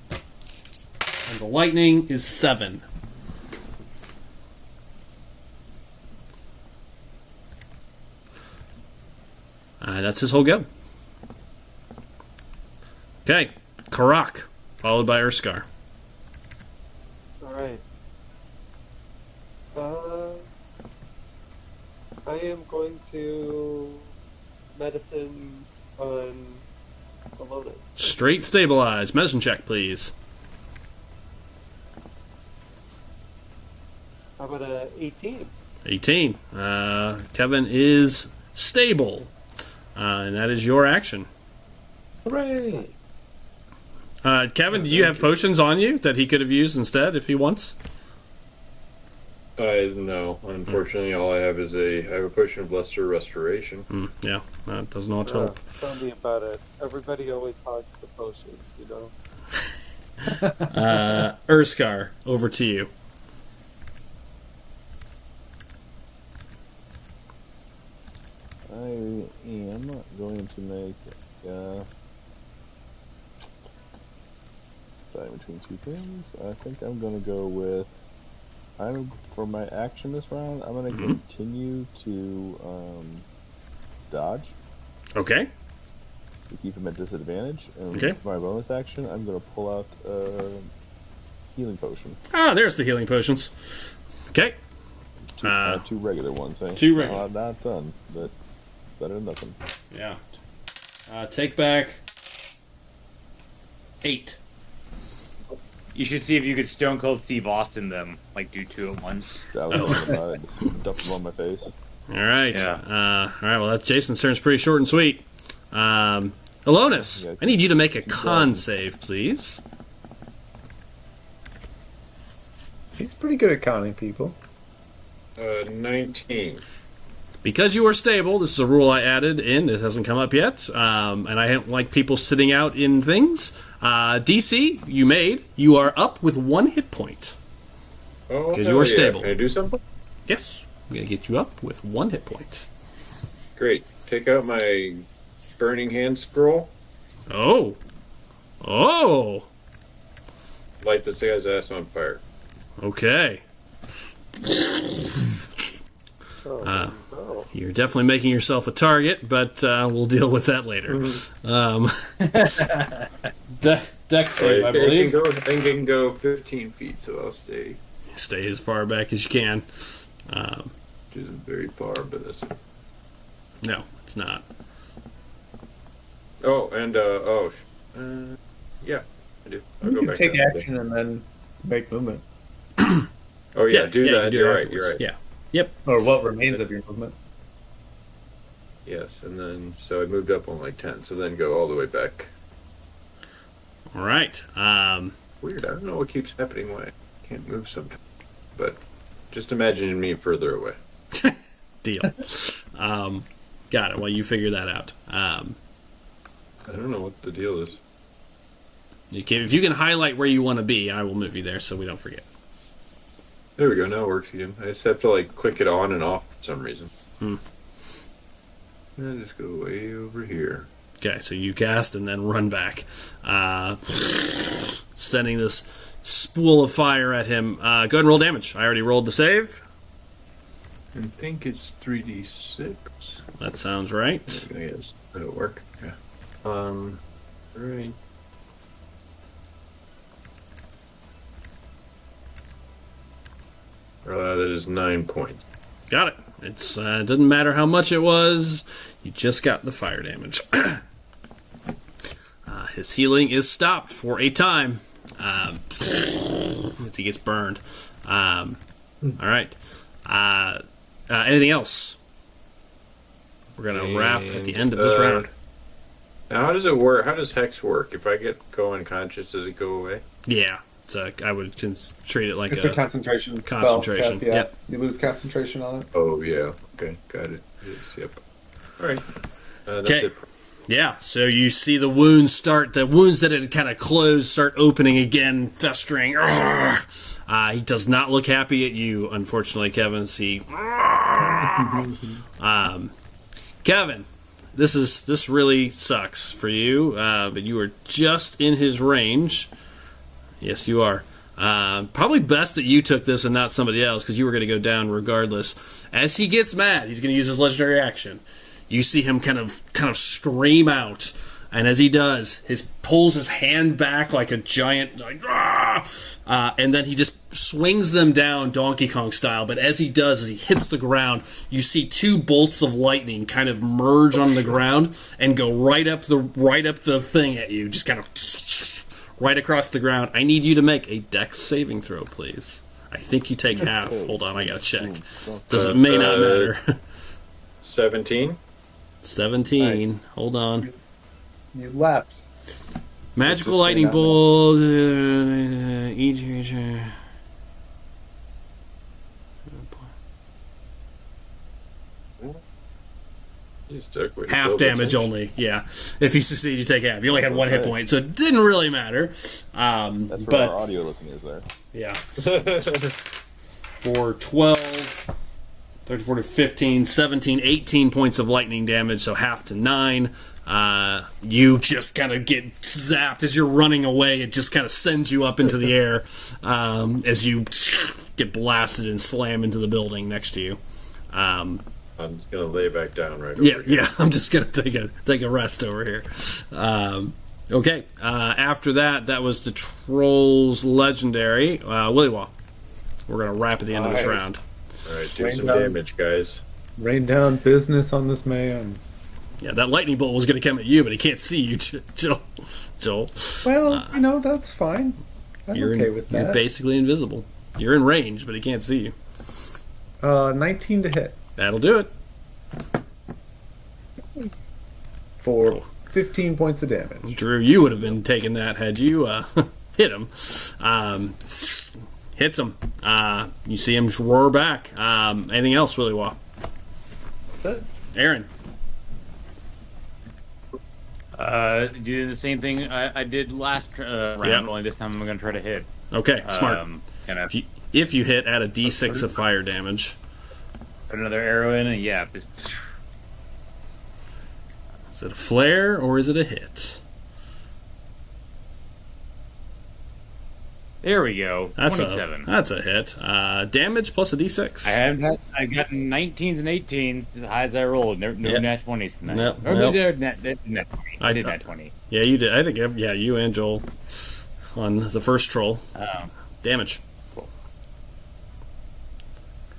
And the lightning is 7. That's his whole go. Okay. Karak, followed by Urskar. Alright. I am going to medicine on Alonis. Straight stabilize. Medicine check, please. How about a 18? 18. Kevin is stable. And that is your action. Hooray! Kevin, do you have potions on you that he could have used instead if he wants? No, unfortunately, all I have is I have a potion of lesser restoration. Yeah, that does not help. Tell me about it. Everybody always hogs the potions, you know? Urskar, over to you. I am going to make decide between two things. I think I'm going to go with for my action this round. I'm going to continue to dodge Okay. to keep him at disadvantage. And Okay. for my bonus action, I'm going to pull out a healing potion. There's the healing potions. Okay. Two regular ones. Eh? Two regular. Not done, but better than nothing. Yeah. Take back 8. You should see if you could Stone Cold Steve Austin them, like do 2 at once. That was thinking about it. Just dump them on my face. All right. Yeah. All right. Well, that's Jason's turn's pretty short and sweet. Alonis, I need you to make a con save, please. He's pretty good at counting people. 19. Because you are stable, this is a rule I added in. It hasn't come up yet, and I don't like people sitting out in things. DC, you made. You are up with 1 hit point. Oh, Because you are yeah. stable. Can I do something? Yes, I'm going to get you up with 1 hit point. Great. Take out my Burning Hand scroll. Oh. light this guy's ass on fire. Okay. Oh, You're definitely making yourself a target, but we'll deal with that later. Dex save, I believe. It can go 15 feet, so I'll stay. Stay as far back as you can. Which isn't very far, but that's... No, it's not. Oh, and, yeah, I do. I'll You go can back take down. action and then make movement. Oh, yeah, do you that. can do You're it right, afterwards. you're right. Yeah. Yep. Or what remains of your movement. Yes, and then, so I moved up on like 10, so then go all the way back. All right. Weird, I don't know what keeps happening when I can't move sometimes. But just imagine me further away. Deal. Got it. Well, you figure that out. I don't know what the deal is. If you can highlight where you want to be, I will move you there so we don't forget. There we go, now it works again. I just have to like click it on and off for some reason. And just go way over here. Okay, so you cast and then run back. Sending this spool of fire at him. Go ahead and roll damage. I already rolled the save. I think it's 3d6. That sounds right. Yes, that'll work. Yeah. Right. That is 9 points. Got it. It's doesn't matter how much it was. You just got the fire damage. His healing is stopped for a time as he gets burned. All right. Anything else? We're gonna wrap at the end of this round. Now, how does it work? How does Hex work? If I go unconscious, does it go away? Yeah. So I would treat it like It's a concentration. concentration. Spell. Yeah. Yep. You lose concentration on it. Oh, yeah. Okay, got it. Yes, yep. All right. That's Okay. it. Yeah, so you see the wounds that had kind of closed start opening again, festering. He does not look happy at you, unfortunately, Kevin. Kevin, this really sucks for you, but you are just in his range. Yes, you are. Probably best that you took this and not somebody else, because you were going to go down regardless. As he gets mad, he's going to use his legendary action. You see him kind of scream out, and as he does, pulls his hand back like a giant, and then he just swings them down Donkey Kong style. But as he does, as he hits the ground, you see two bolts of lightning kind of merge on the ground and go right up the thing at you, just kind of right across the ground. I need you to make a Dex saving throw, please. I think you take half. Hold on, I gotta check. It may not matter. 17. 17. Nice. Hold on. You left. Magical Just lightning say that, bolt. Each. You stuck with Half damage only. Yeah. If you succeed, you take half. You only had one hit point, so it didn't really matter. That's where But our audio listeners there. yeah. For 12, 13, 14, 15, 17, 18 points of lightning damage, so half to 9. You just kind of get zapped as you're running away. It just kind of sends you up into the air as you get blasted and slam into the building next to you. I'm just gonna lay back down right over Yeah, here. yeah. I'm just gonna take a rest over here. Okay. After that was the Trolls Legendary. Willy Wah. We're gonna wrap at the end of this Nice. round. All right, do Rain some down. damage, guys. Rain down business on this man. Yeah, that lightning bolt was gonna come at you, but he can't see you, Joel. Well, that's fine. I'm okay with You're that. basically invisible. You're in range, but he can't see you. 19 to hit That'll do it. for 15 points of damage. Drew, you would have been taking that had you hit him. Hits him. You see him roar back. Anything else, Willy Wah? That's it. Aaron. Do the same thing I did last round, Yep. only this time I'm going to try to hit. Okay, smart. Kind of If you hit, add a d6 of fire damage. put another arrow in, and yeah. Is it a flare or is it a hit? There we go. That's 27. That's a hit. Damage plus a d6. I got 19s and 18s as high as I rolled. No Yep. nat 20s tonight. Nope, Or nope. Nat 20. I did nat 20. Yeah, you did. I think, yeah, you and Joel on the first troll. Damage. Cool.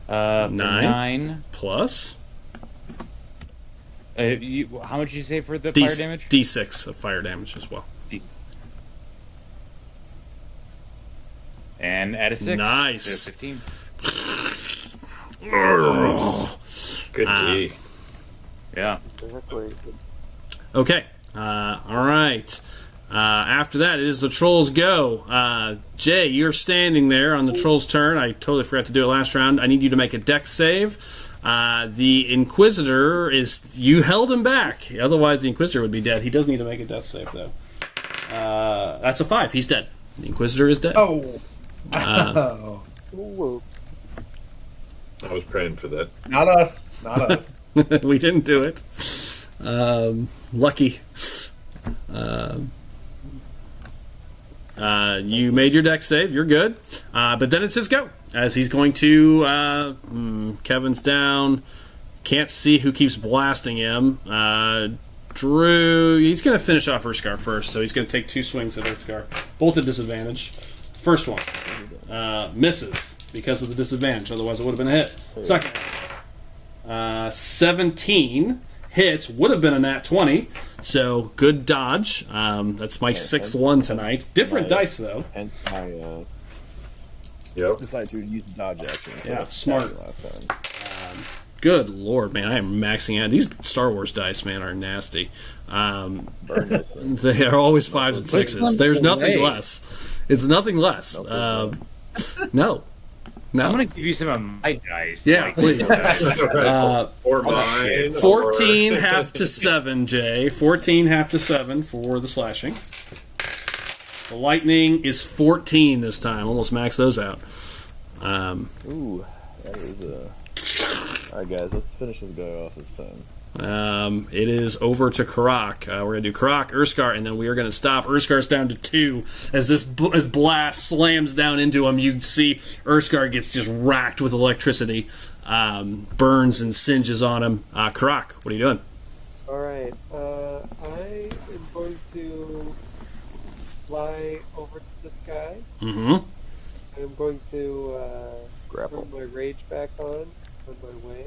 9 9 plus how much did you say for the fire damage? d6 of fire damage as well. And add a 6. Nice. So 15. Good D. Yeah. Exactly. Okay. All right. After that, it is the trolls' go. Jay, you're standing there on the trolls' turn. I totally forgot to do it last round. I need you to make a dex save. The Inquisitor you held him back. Otherwise, the Inquisitor would be dead. He does need to make a death save, though. That's a 5. He's dead. The Inquisitor is dead. Oh. Whoa. I was praying for that. Not us. Not us. We didn't do it. Lucky. You made your dex save. You're good. But then it's his go. As he's going to... Kevin's down. Can't see who keeps blasting him. Drew... He's going to finish off Urskar first, so he's going to take 2 swings at Urskar. Both at disadvantage. First one. Misses because of the disadvantage. Otherwise, it would have been a hit. Second. 17 hits. Would have been a nat 20. So, good dodge. That's my 6th one tonight. Different dice, though. Hence my Yep. decided to use the dodge action. Yeah, smart. Last time. Good lord, man. I am maxing out. These Star Wars dice, man, are nasty. Burn this thing. They are always 5s and 6s. There's nothing away. less. It's nothing less. No. I'm going to give you some of my dice. Yeah, please. Or mine. 14 half to 7, Jay. 14 half to 7 for the slashing. The lightning is 14 this time. Almost maxed those out. Ooh, that is Alright, guys, let's finish this guy off this time. It is over to Karak. We're going to do Karak, Urskar, and then we are going to stop. Urskar's down to 2. As this as blast slams down into him, you see Urskar gets just racked with electricity. Burns and singes on him. Karak, what are you doing? Alright, I am going to fly over to this guy. Mm-hmm. I'm going to Grapple. turn my rage back on my way.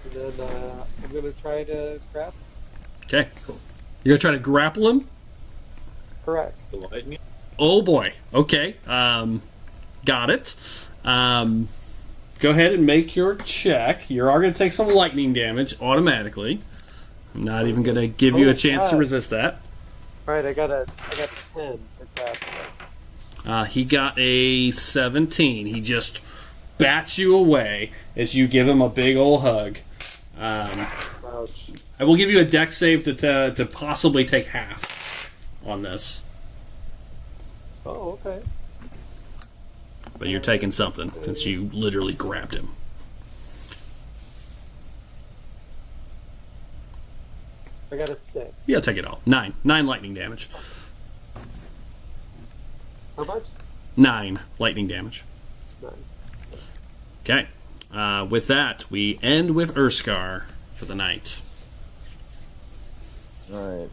And then I'm going to try to grab. Okay. You're going to try to grapple him? Correct. The lightning. Oh, boy. Okay. Got it. Go ahead and make your check. You are going to take some lightning damage automatically. I'm not even going to give you a chance to resist that. Alright, I got a 10 to grapple. He got a 17. He just bats you away as you give him a big ol' hug. Ouch. I will give you a dex save to possibly take half on this. Oh, okay. But you're taking something since you literally grabbed him. I got a 6. Yeah, take it all. 9 lightning damage. How much? 9 lightning damage. 9. Okay. With that, we end with Urskar for the night. Alright.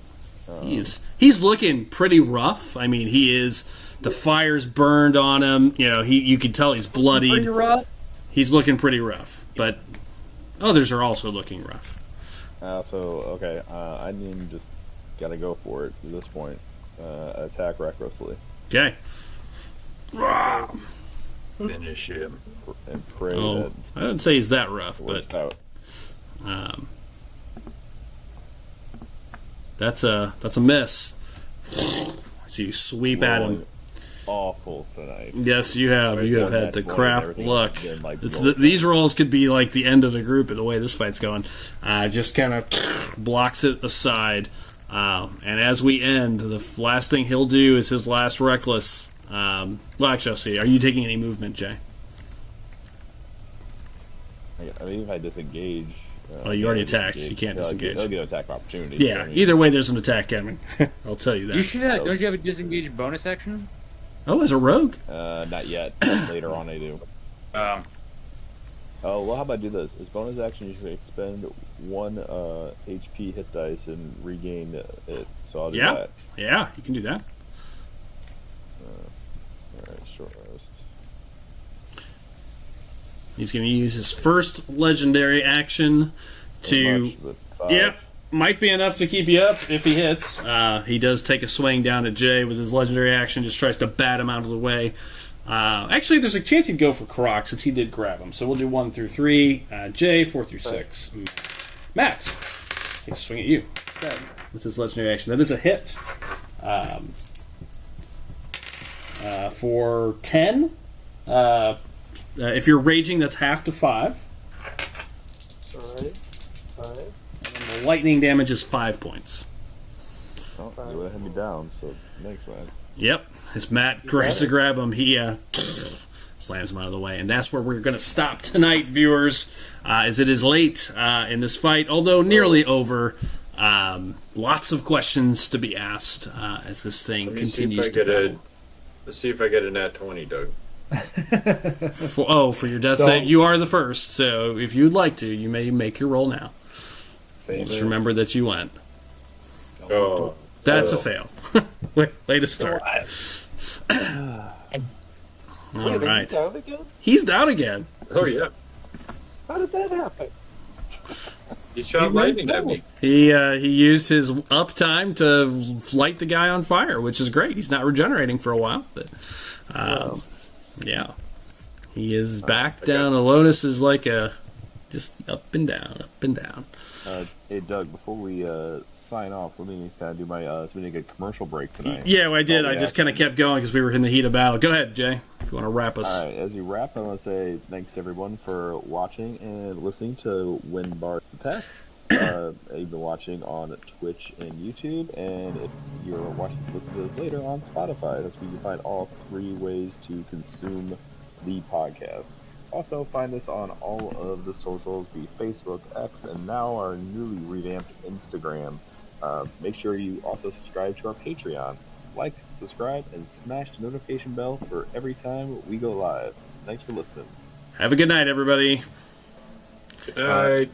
He's looking pretty rough. I mean, he is. The fire's burned on him. You know, you can tell he's bloodied. Pretty rough. He's looking pretty rough, but others are also looking rough. Okay, I need to just gotta go for it at this point. Attack recklessly. Okay. Finish him. And pray Oh, that I wouldn't say he's that rough, works but out. that's a miss. So you sweep at him. Rolling awful tonight. Yes, you have. You have One had the nat 20 and crap everything luck. has been, like, These rolls could be like the end of the group, the way this fight's going. Just kind of blocks it aside. And as we end, the last thing he'll do is his last reckless. Well, actually, I'll see. Are you taking any movement, Jay? I mean, if I disengage. Oh, you already attacked. You can't disengage. He'll get an attack opportunity. Yeah, either way, there's an attack coming. I'll tell you that. You should have, don't you have a disengage bonus action? Oh, as a rogue? Not yet. Later on I do. Oh, well, how about I do this? As bonus action, you should expend 1 HP hit dice and regain it. So I'll do that. Yeah, you can do that. Alright, short rest. He's going to use his first legendary action to... Yeah, might be enough to keep you up if he hits. He does take a swing down at Jay with his legendary action, just tries to bat him out of the way. Actually, there's a chance he'd go for Croc since he did grab him. So we'll do 1 through 3. Jay, 4 through 6. Matt, he's swing at you with his legendary action. That is a hit. For 10. If you're raging, that's half to 5. Alright. And the lightning damage is 5 points. Oh, you would have had me down, so thanks, man. Yep. As Matt tries to grab him, he slams him out of the way. And that's where we're going to stop tonight, viewers, as it is late in this fight, although nearly over. Lots of questions to be asked as this thing continues to go. Let's see if I get a nat 20, Doug. For your death save, you are the first. So if you'd like to, you may make your roll now. Just remember that you went. Oh. That's a fail. way to start. All right. He's down again? He's down again. Oh, yeah. How did that happen? He shot lightning at me. He used his uptime to light the guy on fire, which is great. He's not regenerating for a while, but yeah, he is back down. Alonis is like just up and down, up and down. Hey, Doug, before we sign off, let me kind of do my spending a commercial break tonight. Yeah, well, I did. I just kind of kept going because we were in the heat of battle. Go ahead, Jay, if you want to wrap us. All right, as you wrap, I want to say thanks everyone for watching and listening to When Bards Attack. You've been watching on Twitch and YouTube, and if you're watching listen to this later on Spotify, that's where you can find all 3 ways to consume the podcast. Also, find us on all of the socials, be Facebook, X, and now our newly revamped Instagram. Make sure you also subscribe to our Patreon. Like, subscribe, and smash the notification bell for every time we go live. Thanks for listening. Have a good night, everybody. Good night.